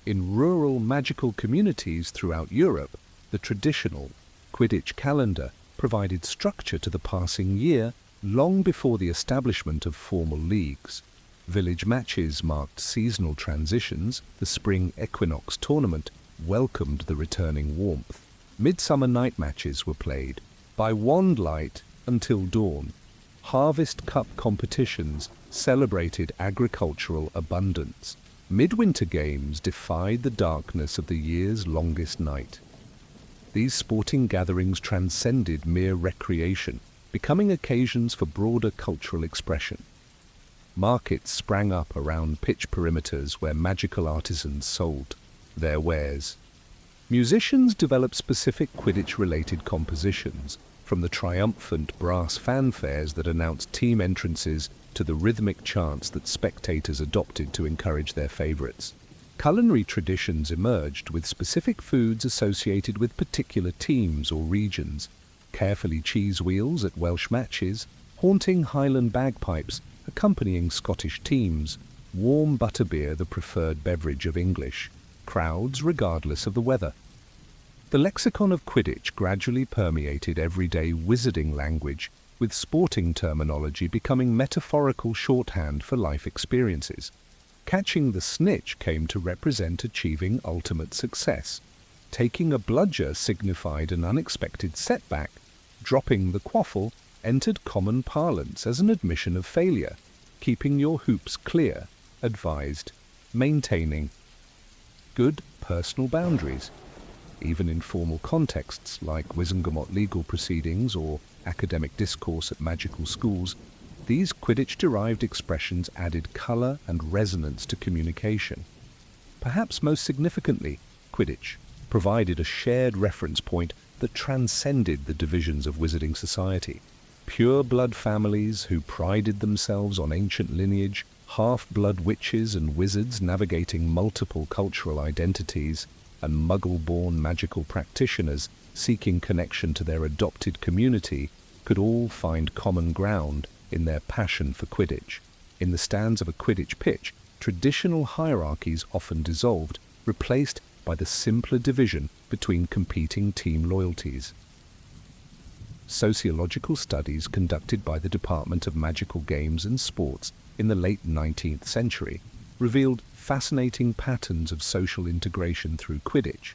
In rural magical communities throughout Europe, the traditional Quidditch calendar provided structure to the passing year long before the establishment of formal leagues. Village matches marked seasonal transitions, the spring equinox tournament welcomed the returning warmth. Midsummer night matches were played by wandlight until dawn. Harvest Cup competitions celebrated agricultural abundance. Midwinter games defied the darkness of the year's longest night. These sporting gatherings transcended mere recreation, becoming occasions for broader cultural expression. Markets sprang up around pitch perimeters where magical artisans sold their wares. Musicians developed specific Quidditch-related compositions, from the triumphant brass fanfares that announced team entrances to the rhythmic chants that spectators adopted to encourage their favorites. Culinary traditions emerged with specific foods associated with particular teams or regions, carefully cheese wheels at Welsh matches, haunting Highland bagpipes accompanying Scottish teams, warm butterbeer the preferred beverage of English crowds regardless of the weather. The lexicon of Quidditch gradually permeated everyday wizarding language, with sporting terminology becoming metaphorical shorthand for life experiences. Catching the snitch came to represent achieving ultimate success. Taking a bludger signified an unexpected setback. Dropping the quaffle entered common parlance as an admission of failure. Keeping your hoops clear advised maintaining good personal boundaries. Even in formal contexts like Wizengamot legal proceedings or academic discourse at magical schools, these Quidditch-derived expressions added colour and resonance to communication. Perhaps most significantly, Quidditch provided a shared reference point that transcended the divisions of wizarding society. Pure-blood families who prided themselves on ancient lineage, half-blood witches and wizards navigating multiple cultural identities, and muggle-born magical practitioners seeking connection to their adopted community could all find common ground in their passion for Quidditch. In the stands of a Quidditch pitch, traditional hierarchies often dissolved, replaced by the simpler division between competing team loyalties. Sociological studies conducted by the Department of Magical Games and Sports in the late 19th century revealed fascinating patterns of social integration through Quidditch.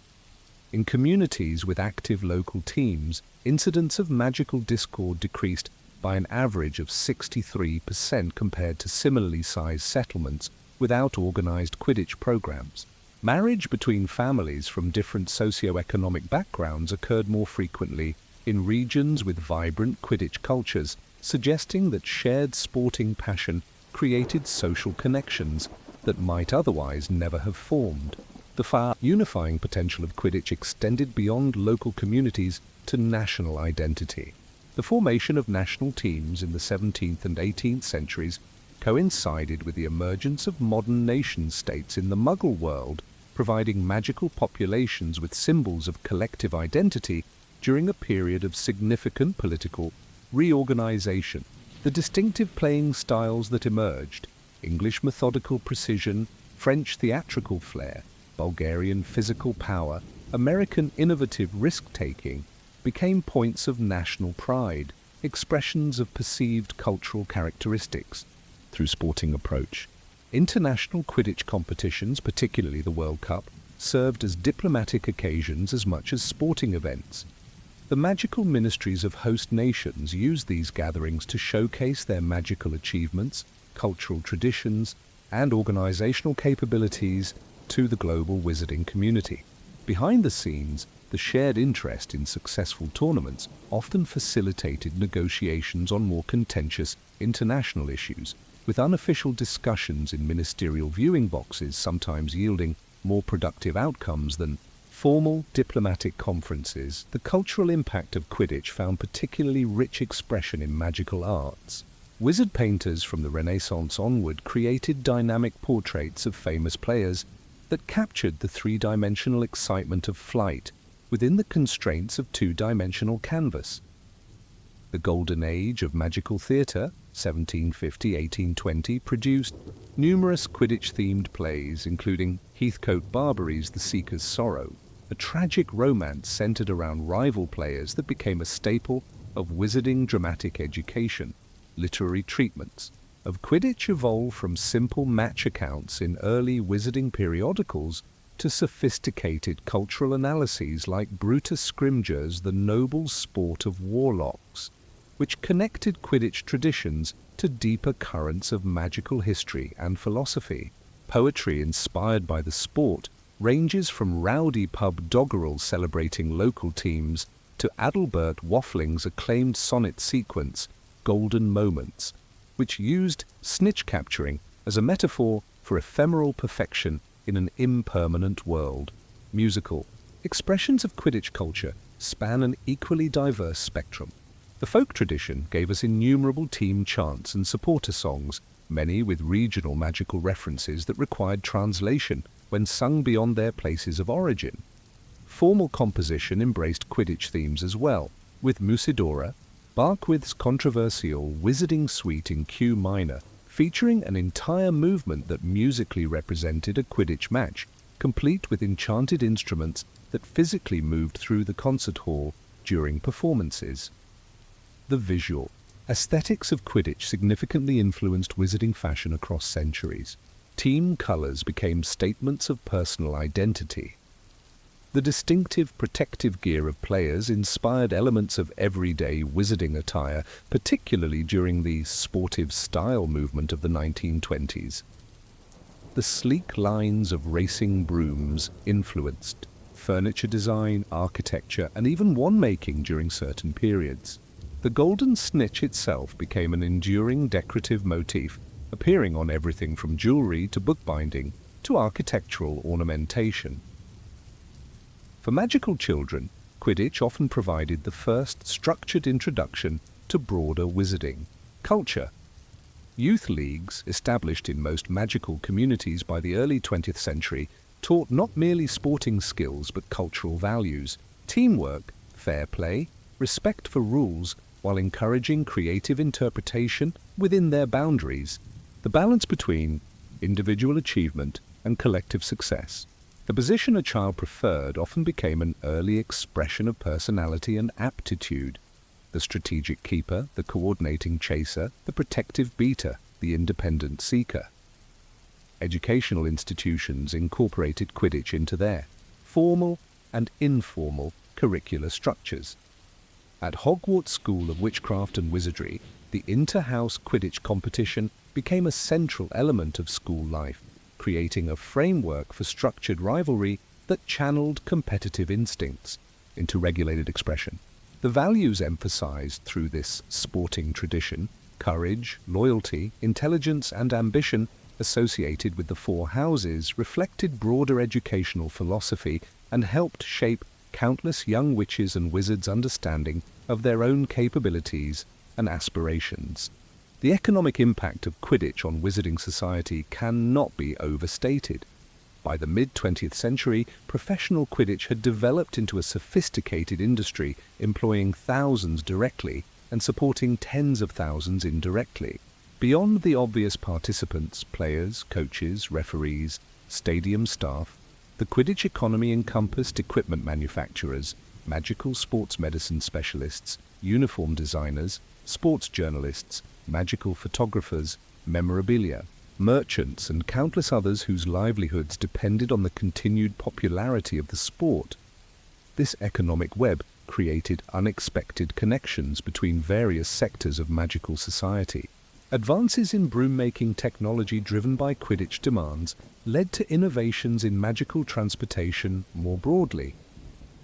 In communities with active local teams, incidents of magical discord decreased by an average of 63% compared to similarly sized settlements without organized Quidditch programs. Marriage between families from different socio-economic backgrounds occurred more frequently in regions with vibrant Quidditch cultures, suggesting that shared sporting passion created social connections that might otherwise never have formed. The far unifying potential of Quidditch extended beyond local communities to national identity. The formation of national teams in the 17th and 18th centuries coincided with the emergence of modern nation-states in the Muggle world, providing magical populations with symbols of collective identity during a period of significant political reorganization. The distinctive playing styles that emerged, English methodical precision, French theatrical flair, Bulgarian physical power, American innovative risk-taking, became points of national pride, expressions of perceived cultural characteristics. Through sporting approach, international Quidditch competitions, particularly the World Cup, served as diplomatic occasions as much as sporting events. The magical ministries of host nations used these gatherings to showcase their magical achievements, cultural traditions, and organizational capabilities to the global wizarding community. Behind the scenes, the shared interest in successful tournaments often facilitated negotiations on more contentious international issues, with unofficial discussions in ministerial viewing boxes sometimes yielding more productive outcomes than formal diplomatic conferences. The cultural impact of Quidditch found particularly rich expression in magical arts. Wizard painters from the Renaissance onward created dynamic portraits of famous players that captured the three-dimensional excitement of flight within the constraints of two-dimensional canvas. The Golden Age of magical theatre, 1750-1820, produced numerous Quidditch-themed plays, including Heathcote Barbary's The Seeker's Sorrow, a tragic romance centered around rival players that became a staple of wizarding dramatic education. Literary treatments of Quidditch evolved from simple match accounts in early wizarding periodicals to sophisticated cultural analyses like Brutus Scrimgeour's The Noble Sport of Warlocks, which connected Quidditch traditions to deeper currents of magical history and philosophy. Poetry inspired by the sport ranges from rowdy pub doggerel celebrating local teams to Adalbert Waffling's acclaimed sonnet sequence, Golden Moments, which used snitch capturing as a metaphor for ephemeral perfection in an impermanent world. Musical expressions of Quidditch culture span an equally diverse spectrum. The folk tradition gave us innumerable team chants and supporter songs, many with regional magical references that required translation when sung beyond their places of origin. Formal composition embraced Quidditch themes as well, with Musidora, Barkwith's controversial Wizarding Suite in Q minor, featuring an entire movement that musically represented a Quidditch match, complete with enchanted instruments that physically moved through the concert hall during performances. The visual aesthetics of Quidditch significantly influenced wizarding fashion across centuries. Team colors became statements of personal identity. The distinctive protective gear of players inspired elements of everyday wizarding attire, particularly during the sportive style movement of the 1920s. The sleek lines of racing brooms influenced furniture design, architecture, and even wand-making during certain periods. The Golden Snitch itself became an enduring decorative motif, appearing on everything from jewelry to bookbinding to architectural ornamentation. For magical children, Quidditch often provided the first structured introduction to broader wizarding culture. Youth leagues, established in most magical communities by the early 20th century, taught not merely sporting skills but cultural values, teamwork, fair play, respect for rules, while encouraging creative interpretation within their boundaries. The balance between individual achievement and collective success. The position a child preferred often became an early expression of personality and aptitude. The strategic keeper, the coordinating chaser, the protective beater, the independent seeker. Educational institutions incorporated Quidditch into their formal and informal curricular structures. At Hogwarts School of Witchcraft and Wizardry, the inter-house Quidditch competition became a central element of school life, creating a framework for structured rivalry that channeled competitive instincts into regulated expression. The values emphasized through this sporting tradition, courage, loyalty, intelligence, and ambition associated with the four houses, reflected broader educational philosophy and helped shape countless young witches' and wizards' understanding of their own capabilities and aspirations. The economic impact of Quidditch on wizarding society cannot be overstated. By the mid-20th century, professional Quidditch had developed into a sophisticated industry, employing thousands directly and supporting tens of thousands indirectly. Beyond the obvious participants, players, coaches, referees, stadium staff, the Quidditch economy encompassed equipment manufacturers, magical sports medicine specialists, uniform designers, sports journalists, magical photographers, memorabilia, merchants, and countless others whose livelihoods depended on the continued popularity of the sport. This economic web created unexpected connections between various sectors of magical society. Advances in broom-making technology driven by Quidditch demands led to innovations in magical transportation more broadly.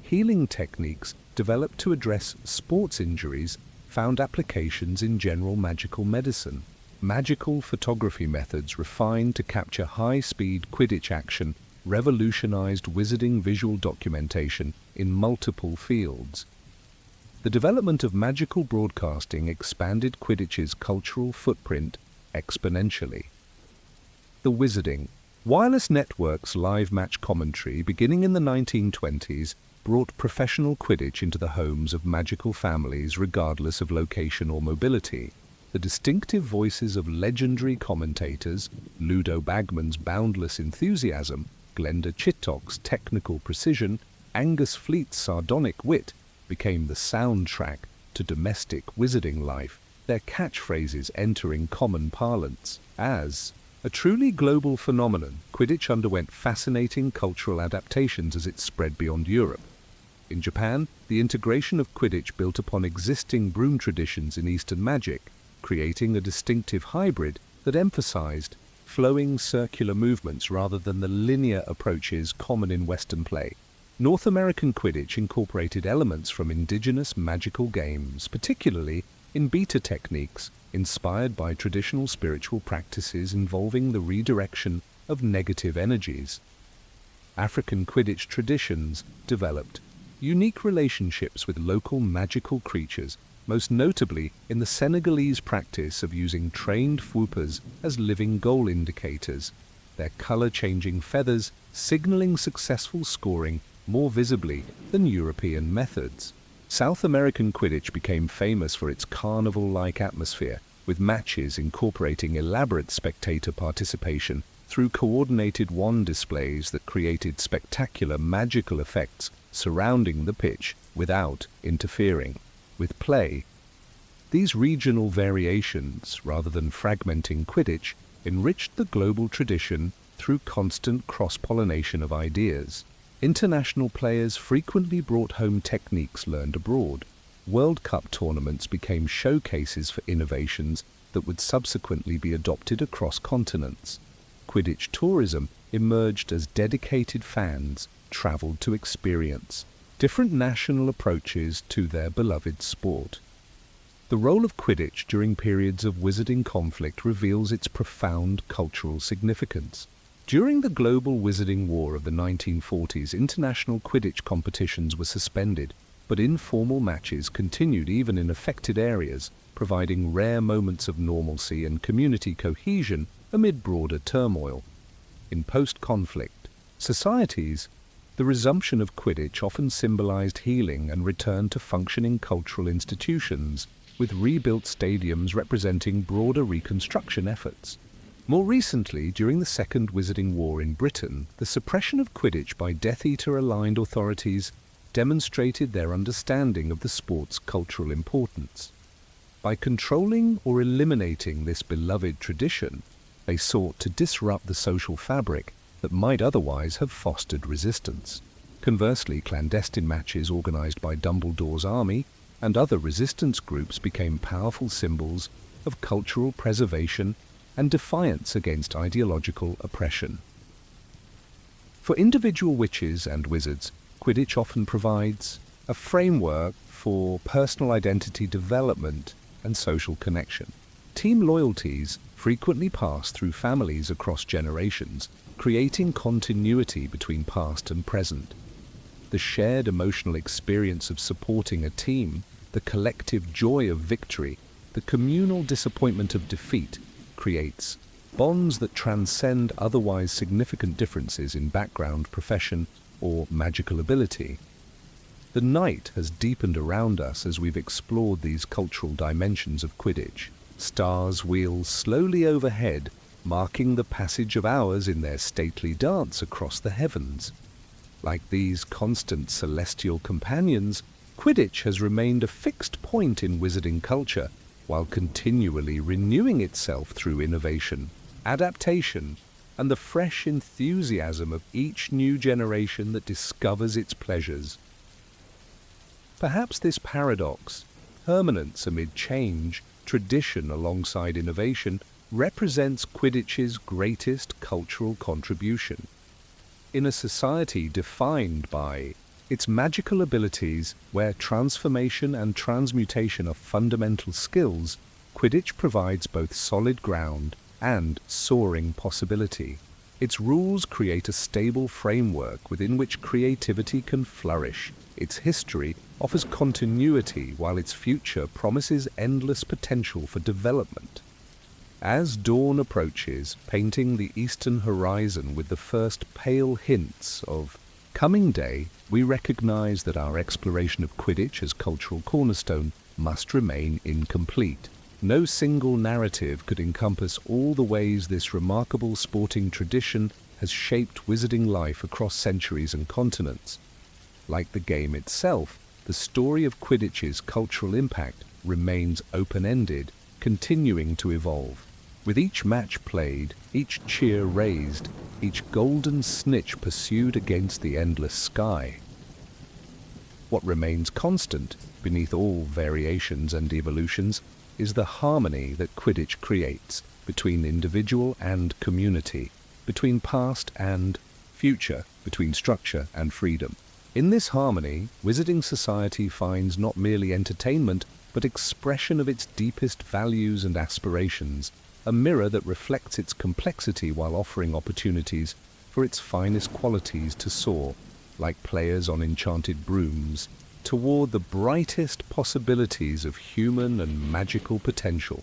Healing techniques developed to address sports injuries found applications in general magical medicine. Magical photography methods refined to capture high-speed Quidditch action revolutionized wizarding visual documentation in multiple fields. The development of magical broadcasting expanded Quidditch's cultural footprint exponentially. The wizarding. Wireless networks live match commentary beginning in the 1920s brought professional Quidditch into the homes of magical families regardless of location or mobility. The distinctive voices of legendary commentators, Ludo Bagman's boundless enthusiasm, Glenda Chittock's technical precision, Angus Fleet's sardonic wit, became the soundtrack to domestic wizarding life, their catchphrases entering common parlance. As a truly global phenomenon, Quidditch underwent fascinating cultural adaptations as it spread beyond Europe. In Japan, the integration of Quidditch built upon existing broom traditions in Eastern magic, creating a distinctive hybrid that emphasized flowing circular movements rather than the linear approaches common in Western play. North American Quidditch incorporated elements from indigenous magical games, particularly in beta techniques, inspired by traditional spiritual practices involving the redirection of negative energies. African Quidditch traditions developed unique relationships with local magical creatures, most notably in the Senegalese practice of using trained whoopers as living goal indicators, their color-changing feathers signaling successful scoring more visibly than European methods. South American Quidditch became famous for its carnival-like atmosphere, with matches incorporating elaborate spectator participation through coordinated wand displays that created spectacular magical effects surrounding the pitch without interfering with play. These regional variations, rather than fragmenting Quidditch, enriched the global tradition through constant cross-pollination of ideas. International players frequently brought home techniques learned abroad. World Cup tournaments became showcases for innovations that would subsequently be adopted across continents. Quidditch tourism emerged as dedicated fans traveled to experience different national approaches to their beloved sport. The role of Quidditch during periods of wizarding conflict reveals its profound cultural significance. During the global wizarding war of the 1940s, international Quidditch competitions were suspended, but informal matches continued even in affected areas, providing rare moments of normalcy and community cohesion amid broader turmoil. In post-conflict societies, the resumption of Quidditch often symbolized healing and return to functioning cultural institutions, with rebuilt stadiums representing broader reconstruction efforts. More recently, during the Second Wizarding War in Britain, the suppression of Quidditch by Death Eater-aligned authorities demonstrated their understanding of the sport's cultural importance. By controlling or eliminating this beloved tradition, they sought to disrupt the social fabric that might otherwise have fostered resistance. Conversely, clandestine matches organized by Dumbledore's army and other resistance groups became powerful symbols of cultural preservation and defiance against ideological oppression. For individual witches and wizards, Quidditch often provides a framework for personal identity development and social connection. Team loyalties frequently pass through families across generations, creating continuity between past and present. The shared emotional experience of supporting a team, the collective joy of victory, the communal disappointment of defeat, creates bonds that transcend otherwise significant differences in background, profession, or magical ability. The night has deepened around us as we've explored these cultural dimensions of Quidditch. Stars wheel slowly overhead, marking the passage of hours in their stately dance across the heavens. Like these constant celestial companions, Quidditch has remained a fixed point in wizarding culture, while continually renewing itself through innovation, adaptation, and the fresh enthusiasm of each new generation that discovers its pleasures. Perhaps this paradox, permanence amid change, tradition alongside innovation, represents Quidditch's greatest cultural contribution. In a society defined by its magical abilities, where transformation and transmutation are fundamental skills, Quidditch provides both solid ground and soaring possibility. Its rules create a stable framework within which creativity can flourish. Its history offers continuity, while its future promises endless potential for development. As dawn approaches, painting the eastern horizon with the first pale hints of coming day, we recognize that our exploration of Quidditch as cultural cornerstone must remain incomplete. No single narrative could encompass all the ways this remarkable sporting tradition has shaped wizarding life across centuries and continents. Like the game itself, the story of Quidditch's cultural impact remains open-ended, continuing to evolve. With each match played, each cheer raised, each golden snitch pursued against the endless sky. What remains constant, beneath all variations and evolutions, is the harmony that Quidditch creates between individual and community, between past and future, between structure and freedom. In this harmony, wizarding society finds not merely entertainment, but expression of its deepest values and aspirations, a mirror that reflects its complexity while offering opportunities for its finest qualities to soar, like players on enchanted brooms, toward the brightest possibilities of human and magical potential.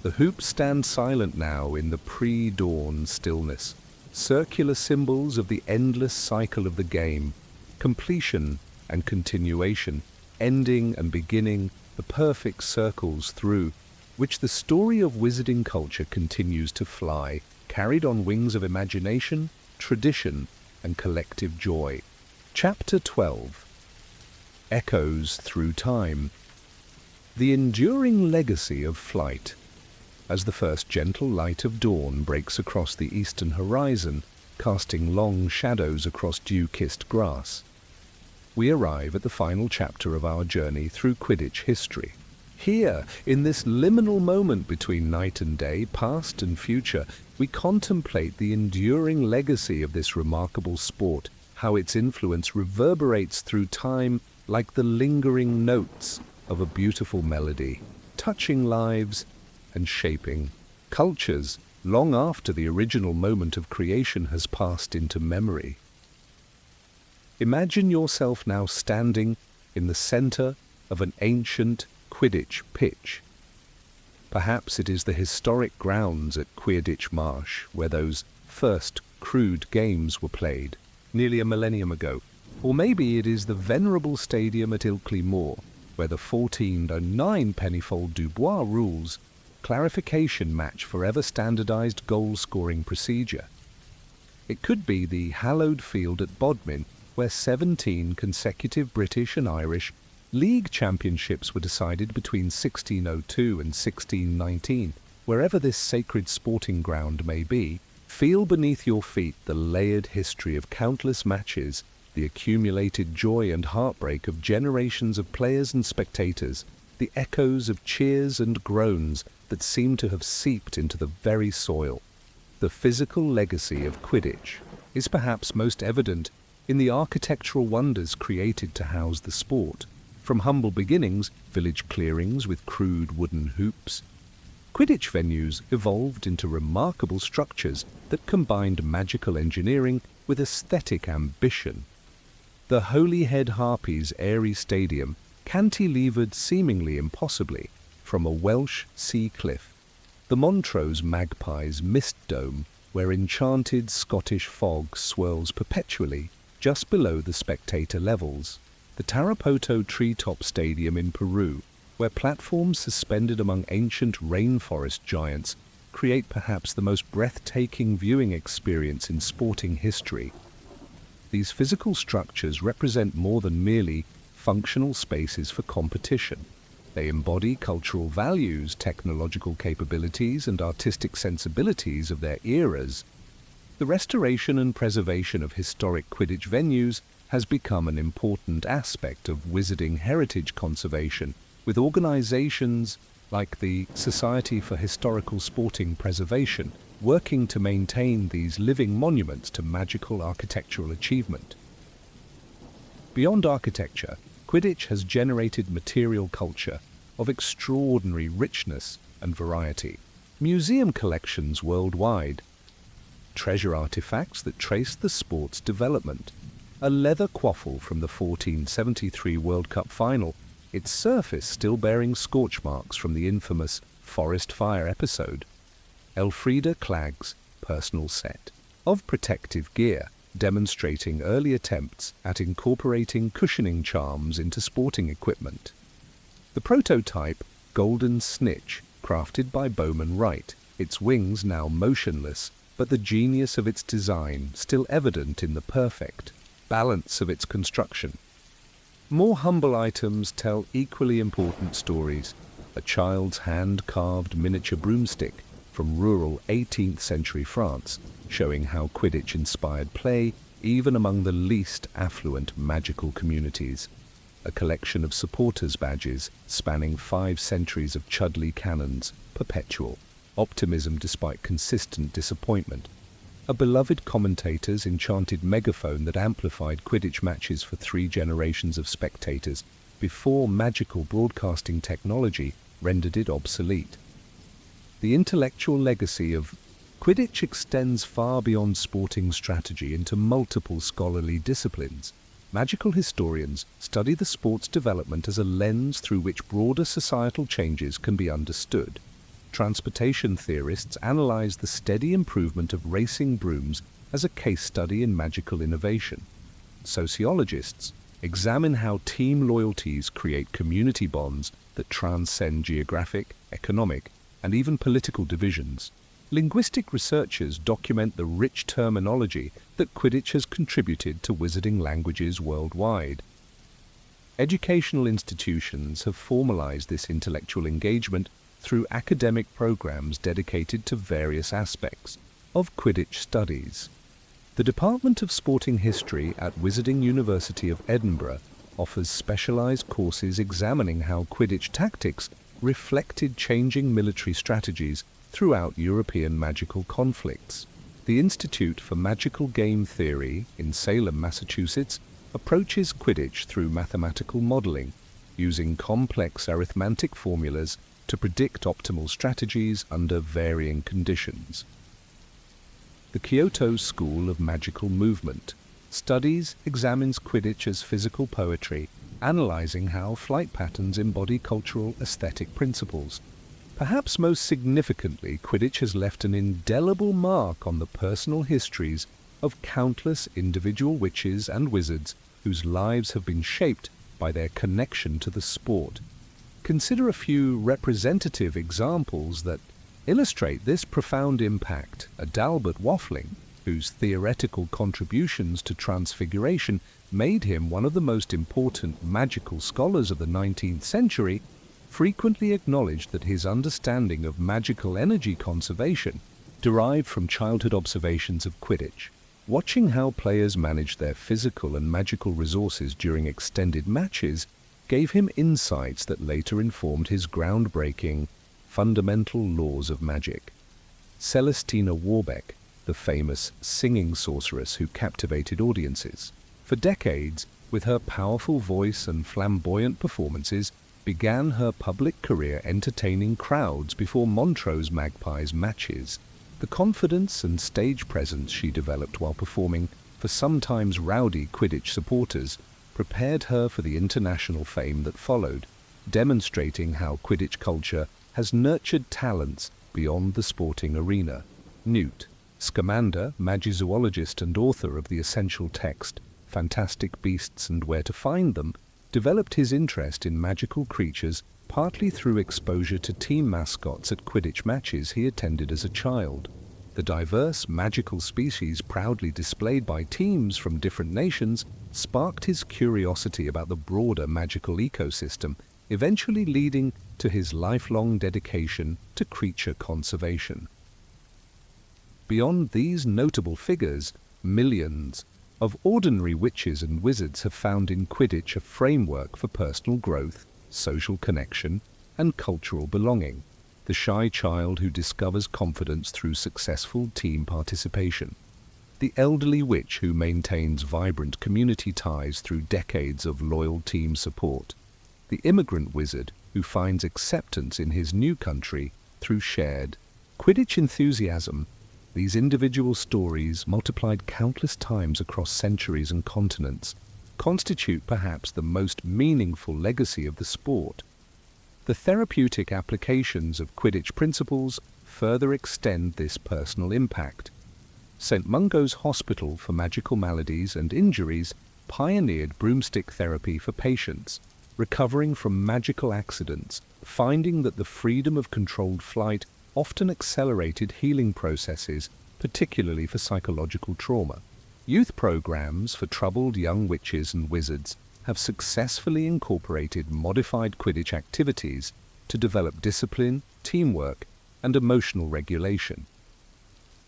The hoops stand silent now in the pre-dawn stillness, circular symbols of the endless cycle of the game, completion and continuation, ending and beginning, the perfect circles through which the story of wizarding culture continues to fly, carried on wings of imagination, tradition, and collective joy. Chapter 12. Echoes Through Time. The enduring legacy of flight. As the first gentle light of dawn breaks across the eastern horizon, casting long shadows across dew-kissed grass, we arrive at the final chapter of our journey through Quidditch history. Here, in this liminal moment between night and day, past and future, we contemplate the enduring legacy of this remarkable sport, how its influence reverberates through time like the lingering notes of a beautiful melody, touching lives and shaping cultures long after the original moment of creation has passed into memory. Imagine yourself now standing in the center of an ancient Quidditch pitch. Perhaps it is the historic grounds at Quidditch Marsh where those first crude games were played, nearly a millennium ago. Or maybe it is the venerable stadium at Ilkley Moor, where the 1409 Pennyfold Dubois rules clarification match forever standardized goal-scoring procedure. It could be the hallowed field at Bodmin, where 17 consecutive British and Irish league championships were decided between 1602 and 1619. Wherever this sacred sporting ground may be, feel beneath your feet the layered history of countless matches, the accumulated joy and heartbreak of generations of players and spectators, the echoes of cheers and groans that seem to have seeped into the very soil. The physical legacy of Quidditch is perhaps most evident in the architectural wonders created to house the sport. From humble beginnings, village clearings with crude wooden hoops, Quidditch venues evolved into remarkable structures that combined magical engineering with aesthetic ambition. The Holyhead Harpies' airy stadium cantilevered seemingly impossibly from a Welsh sea cliff, the Montrose Magpies' mist dome, where enchanted Scottish fog swirls perpetually just below the spectator levels, the Tarapoto Treetop Stadium in Peru, where platforms suspended among ancient rainforest giants create perhaps the most breathtaking viewing experience in sporting history. These physical structures represent more than merely functional spaces for competition. They embody cultural values, technological capabilities, and artistic sensibilities of their eras. The restoration and preservation of historic Quidditch venues has become an important aspect of wizarding heritage conservation, with organizations like the Society for Historical Sporting Preservation working to maintain these living monuments to magical architectural achievement. Beyond architecture, Quidditch has generated material culture of extraordinary richness and variety. Museum collections worldwide, treasure artifacts that trace the sport's development, a leather quaffle from the 1473 World Cup final, its surface still bearing scorch marks from the infamous forest fire episode, Elfrida Clagg's personal set of protective gear, demonstrating early attempts at incorporating cushioning charms into sporting equipment. The prototype Golden Snitch, crafted by Bowman Wright, its wings now motionless, but the genius of its design still evident in the perfect balance of its construction. More humble items tell equally important stories. A child's hand-carved miniature broomstick from rural 18th century France, showing how Quidditch inspired play even among the least affluent magical communities. A collection of supporters' badges spanning 5 centuries of Chudley cannons, perpetual optimism despite consistent disappointment. A beloved commentator's enchanted megaphone that amplified Quidditch matches for 3 generations of spectators, before magical broadcasting technology rendered it obsolete. The intellectual legacy of Quidditch extends far beyond sporting strategy into multiple scholarly disciplines. Magical historians study the sport's development as a lens through which broader societal changes can be understood. Transportation theorists analyze the steady improvement of racing brooms as a case study in magical innovation. Sociologists examine how team loyalties create community bonds that transcend geographic, economic, and even political divisions. Linguistic researchers document the rich terminology that Quidditch has contributed to wizarding languages worldwide. Educational institutions have formalized this intellectual engagement through academic programs dedicated to various aspects of Quidditch studies. The Department of Sporting History at Wizarding University of Edinburgh offers specialized courses examining how Quidditch tactics reflected changing military strategies throughout European magical conflicts. The Institute for Magical Game Theory in Salem, Massachusetts, approaches Quidditch through mathematical modeling, using complex arithmetic formulas to predict optimal strategies under varying conditions. The Kyoto School of Magical Movement examines Quidditch as physical poetry, analyzing how flight patterns embody cultural aesthetic principles. Perhaps most significantly, Quidditch has left an indelible mark on the personal histories of countless individual witches and wizards whose lives have been shaped by their connection to the sport. Consider a few representative examples that illustrate this profound impact. Adalbert Waffling, whose theoretical contributions to transfiguration made him one of the most important magical scholars of the 19th century, frequently acknowledged that his understanding of magical energy conservation derived from childhood observations of Quidditch. Watching how players managed their physical and magical resources during extended matches gave him insights that later informed his groundbreaking fundamental laws of magic. Celestina Warbeck, the famous singing sorceress who captivated audiences, for decades, with her powerful voice and flamboyant performances, began her public career entertaining crowds before Montrose Magpies matches. The confidence and stage presence she developed while performing for sometimes rowdy Quidditch supporters prepared her for the international fame that followed, demonstrating how Quidditch culture has nurtured talents beyond the sporting arena. Newt Scamander, magizoologist and author of the essential text Fantastic Beasts and Where to Find Them, developed his interest in magical creatures partly through exposure to team mascots at Quidditch matches he attended as a child. The diverse magical species proudly displayed by teams from different nations sparked his curiosity about the broader magical ecosystem, eventually leading to his lifelong dedication to creature conservation. Beyond these notable figures, millions of ordinary witches and wizards have found in Quidditch a framework for personal growth, social connection, and cultural belonging. The shy child who discovers confidence through successful team participation. The elderly witch who maintains vibrant community ties through decades of loyal team support. The immigrant wizard who finds acceptance in his new country through shared Quidditch enthusiasm. These individual stories, multiplied countless times across centuries and continents, constitute perhaps the most meaningful legacy of the sport. The therapeutic applications of Quidditch principles further extend this personal impact. St. Mungo's Hospital for Magical Maladies and Injuries pioneered broomstick therapy for patients recovering from magical accidents, finding that the freedom of controlled flight often accelerated healing processes, particularly for psychological trauma. Youth programs for troubled young witches and wizards have successfully incorporated modified Quidditch activities to develop discipline, teamwork, and emotional regulation.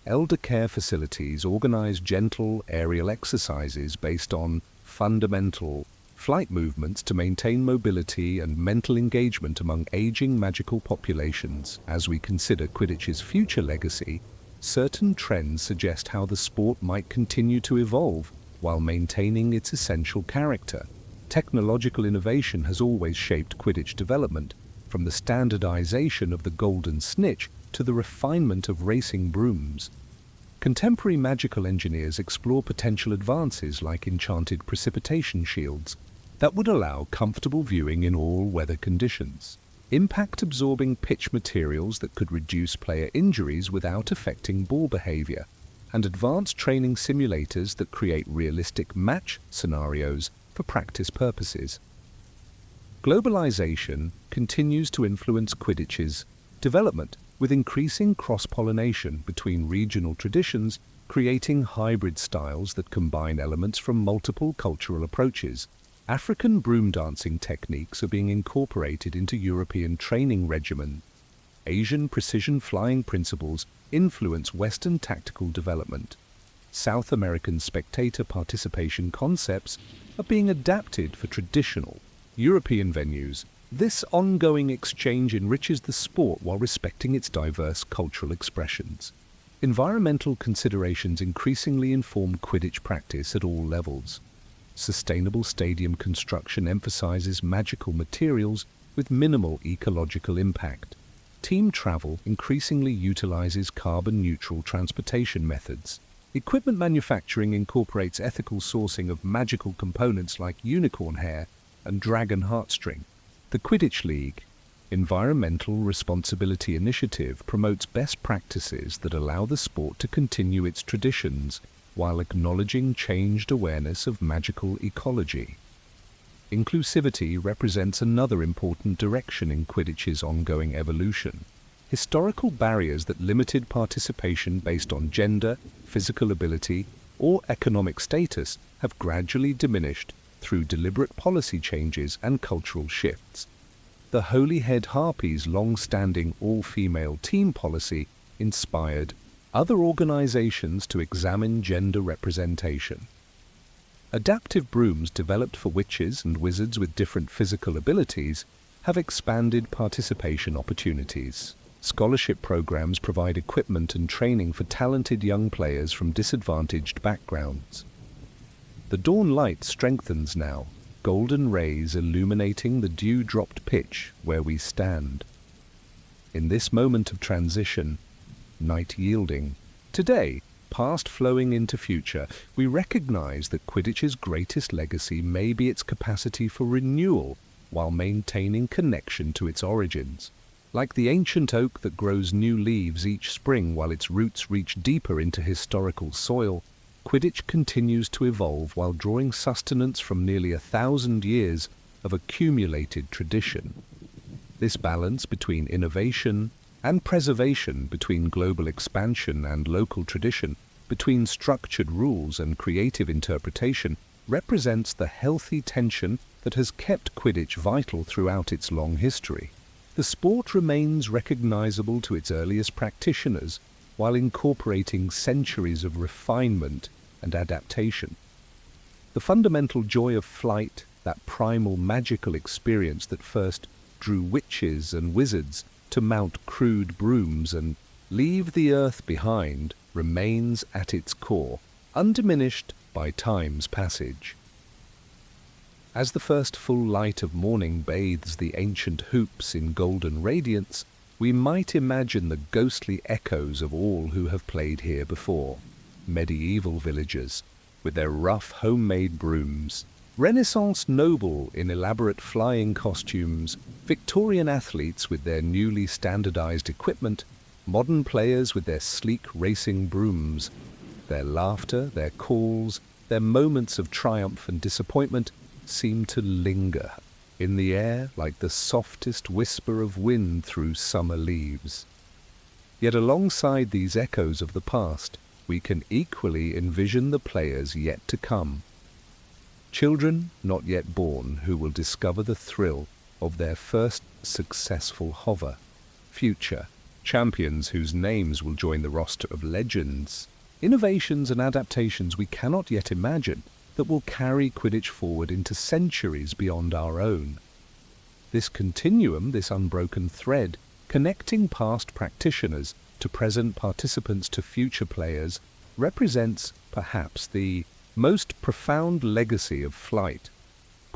Elder care facilities organize gentle aerial exercises based on fundamental flight movements to maintain mobility and mental engagement among aging magical populations. As we consider Quidditch's future legacy, certain trends suggest how the sport might continue to evolve while maintaining its essential character. Technological innovation has always shaped Quidditch development, from the standardization of the Golden Snitch to the refinement of racing brooms. Contemporary magical engineers explore potential advances like enchanted precipitation shields that would allow comfortable viewing in all weather conditions, impact-absorbing pitch materials that could reduce player injuries without affecting ball behavior, and advanced training simulators that create realistic match scenarios for practice purposes. Globalization continues to influence Quidditch's development, with increasing cross-pollination between regional traditions, creating hybrid styles that combine elements from multiple cultural approaches. African broom dancing techniques are being incorporated into European training regimens. Asian precision flying principles influence Western tactical development. South American spectator participation concepts are being adapted for traditional European venues. This ongoing exchange enriches the sport while respecting its diverse cultural expressions. Environmental considerations increasingly inform Quidditch practice at all levels. Sustainable stadium construction emphasizes magical materials with minimal ecological impact. Team travel increasingly utilizes carbon-neutral transportation methods. Equipment manufacturing incorporates ethical sourcing of magical components like unicorn hair and dragon heartstring. The Quidditch League Environmental Responsibility Initiative promotes best practices that allow the sport to continue its traditions while acknowledging changed awareness of magical ecology. Inclusivity represents another important direction in Quidditch's ongoing evolution. Historical barriers that limited participation based on gender, physical ability, or economic status have gradually diminished through deliberate policy changes and cultural shifts. The Holyhead Harpies' long-standing all-female team policy inspired other organizations to examine gender representation. Adaptive brooms developed for witches and wizards with different physical abilities have expanded participation opportunities. Scholarship programs provide equipment and training for talented young players from disadvantaged backgrounds. The dawn light strengthens now, golden rays illuminating the dew-dropped pitch where we stand. In this moment of transition, night yielding, today, past flowing into future, we recognize that Quidditch's greatest legacy may be its capacity for renewal while maintaining connection to its origins. Like the ancient oak that grows new leaves each spring while its roots reach deeper into historical soil, Quidditch continues to evolve while drawing sustenance from nearly 1,000 years of accumulated tradition. This balance between innovation and preservation, between global expansion and local tradition, between structured rules and creative interpretation, represents the healthy tension that has kept Quidditch vital throughout its long history. The sport remains recognizable to its earliest practitioners while incorporating centuries of refinement and adaptation. The fundamental joy of flight, that primal magical experience that first drew witches and wizards to mount crude brooms and leave the earth behind, remains at its core, undiminished by time's passage. As the first full light of morning bathes the ancient hoops in golden radiance, we might imagine the ghostly echoes of all who have played here before. Medieval villagers, with their rough homemade brooms, Renaissance noble in elaborate flying costumes, Victorian athletes with their newly standardized equipment, modern players with their sleek racing brooms. Their laughter, their calls, their moments of triumph and disappointment seem to linger in the air like the softest whisper of wind through summer leaves. Yet alongside these echoes of the past, we can equally envision the players yet to come. Children not yet born who will discover the thrill of their first successful hover. Future champions whose names will join the roster of legends. Innovations and adaptations we cannot yet imagine that will carry Quidditch forward into centuries beyond our own. This continuum, this unbroken thread, connecting past practitioners to present participants to future players, represents perhaps the most profound legacy of flight.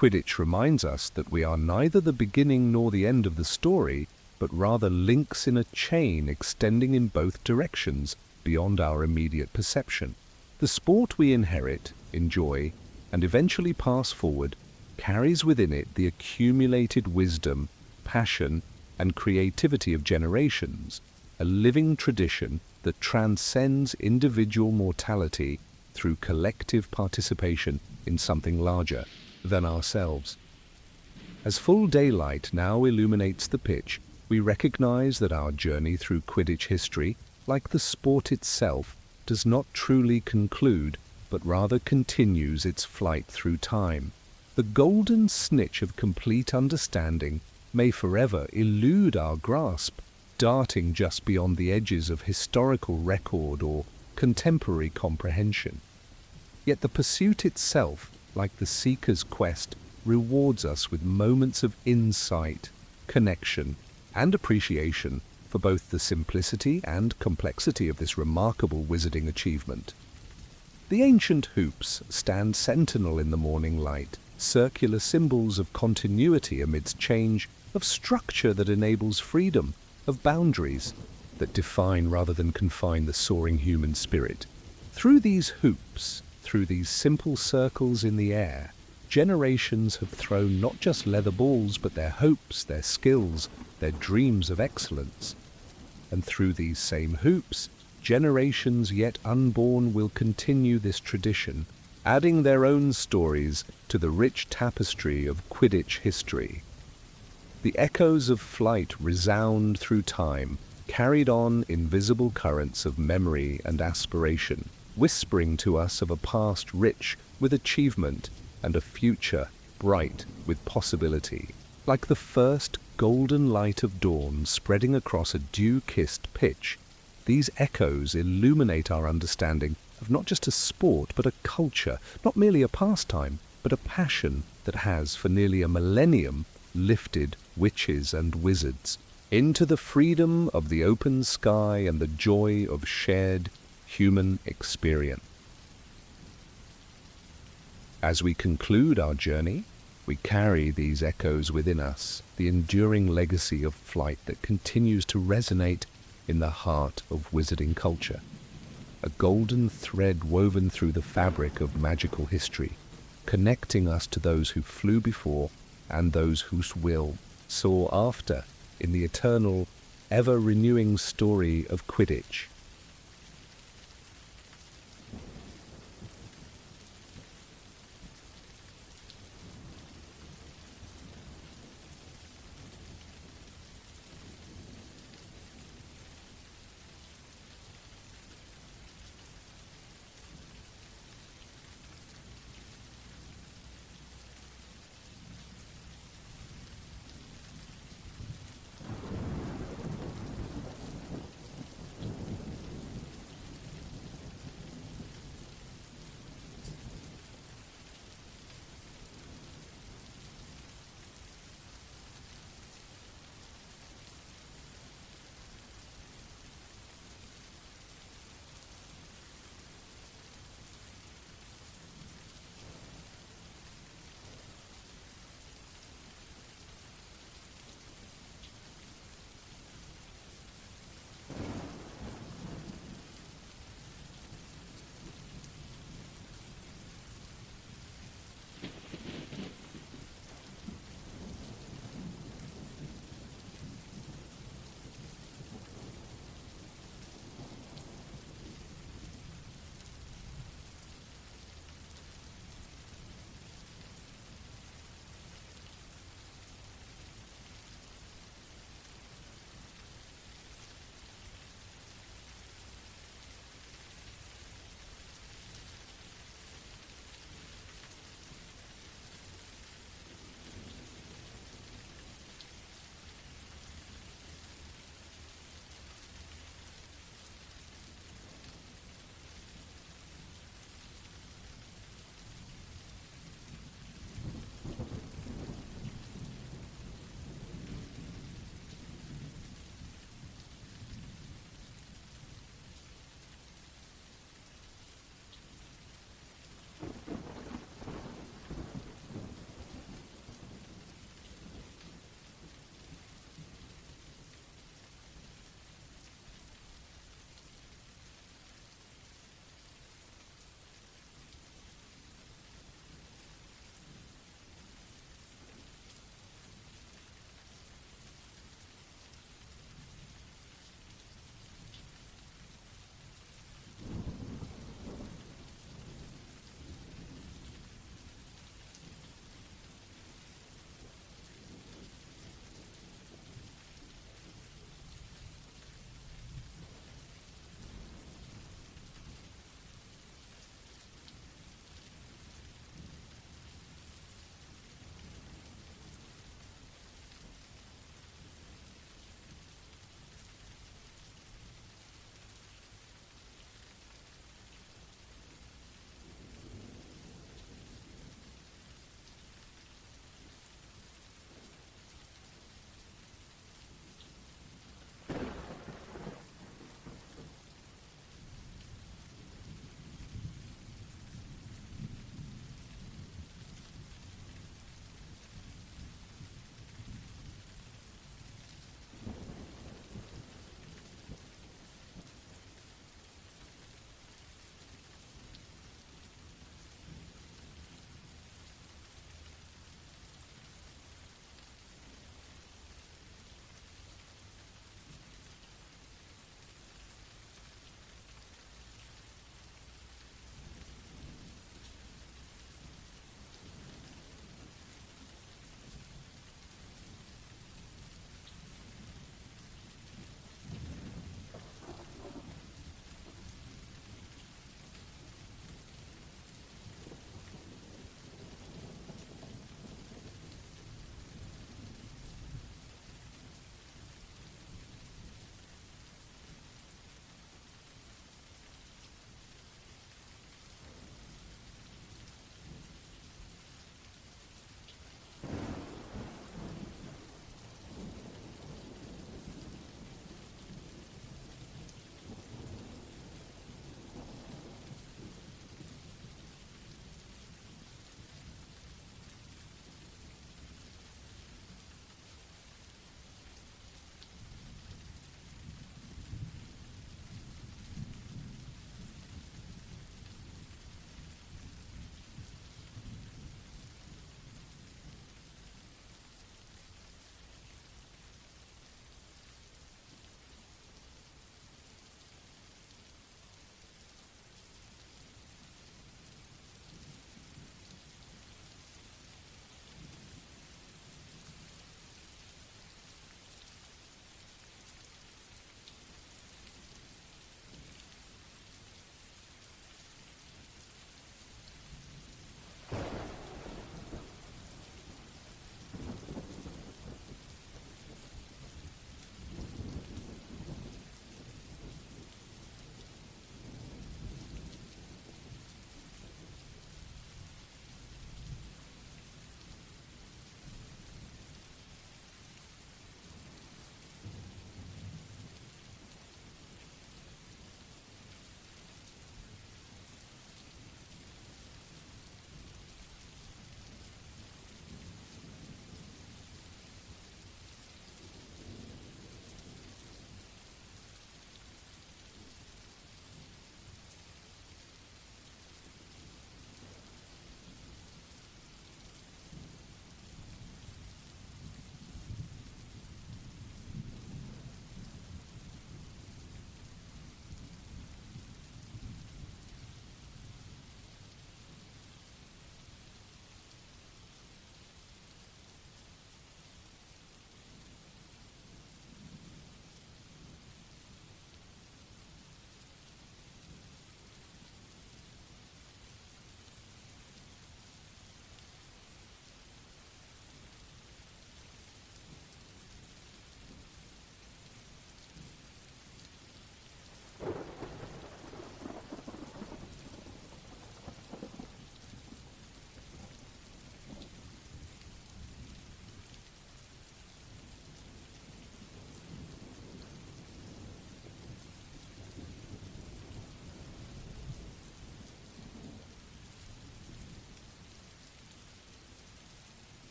Quidditch reminds us that we are neither the beginning nor the end of the story, but rather links in a chain extending in both directions beyond our immediate perception. The sport we inherit, enjoy, and eventually pass forward carries within it the accumulated wisdom, passion, and creativity of generations, a living tradition that transcends individual mortality through collective participation in something larger than ourselves. As full daylight now illuminates the pitch, we recognize that our journey through Quidditch history, like the sport itself, does not truly conclude, but rather continues its flight through time. The golden snitch of complete understanding may forever elude our grasp, darting just beyond the edges of historical record or contemporary comprehension. Yet the pursuit itself, like the seeker's quest, rewards us with moments of insight, connection, and appreciation for both the simplicity and complexity of this remarkable wizarding achievement. The ancient hoops stand sentinel in the morning light, circular symbols of continuity amidst change, of structure that enables freedom, of boundaries that define rather than confine the soaring human spirit. Through these hoops, through these simple circles in the air, generations have thrown not just leather balls, but their hopes, their skills, their dreams of excellence. And through these same hoops, generations yet unborn will continue this tradition, adding their own stories to the rich tapestry of Quidditch history. The echoes of flight resound through time, carried on invisible currents of memory and aspiration, whispering to us of a past rich with achievement and a future bright with possibility. Like the first golden light of dawn spreading across a dew-kissed pitch, these echoes illuminate our understanding of not just a sport, but a culture, not merely a pastime, but a passion that has, for nearly a millennium, lifted witches and wizards into the freedom of the open sky and the joy of shared human experience. As we conclude our journey, we carry these echoes within us, the enduring legacy of flight that continues to resonate in the heart of wizarding culture. A golden thread woven through the fabric of magical history, connecting us to those who flew before and those who will soar after in the eternal, ever-renewing story of Quidditch.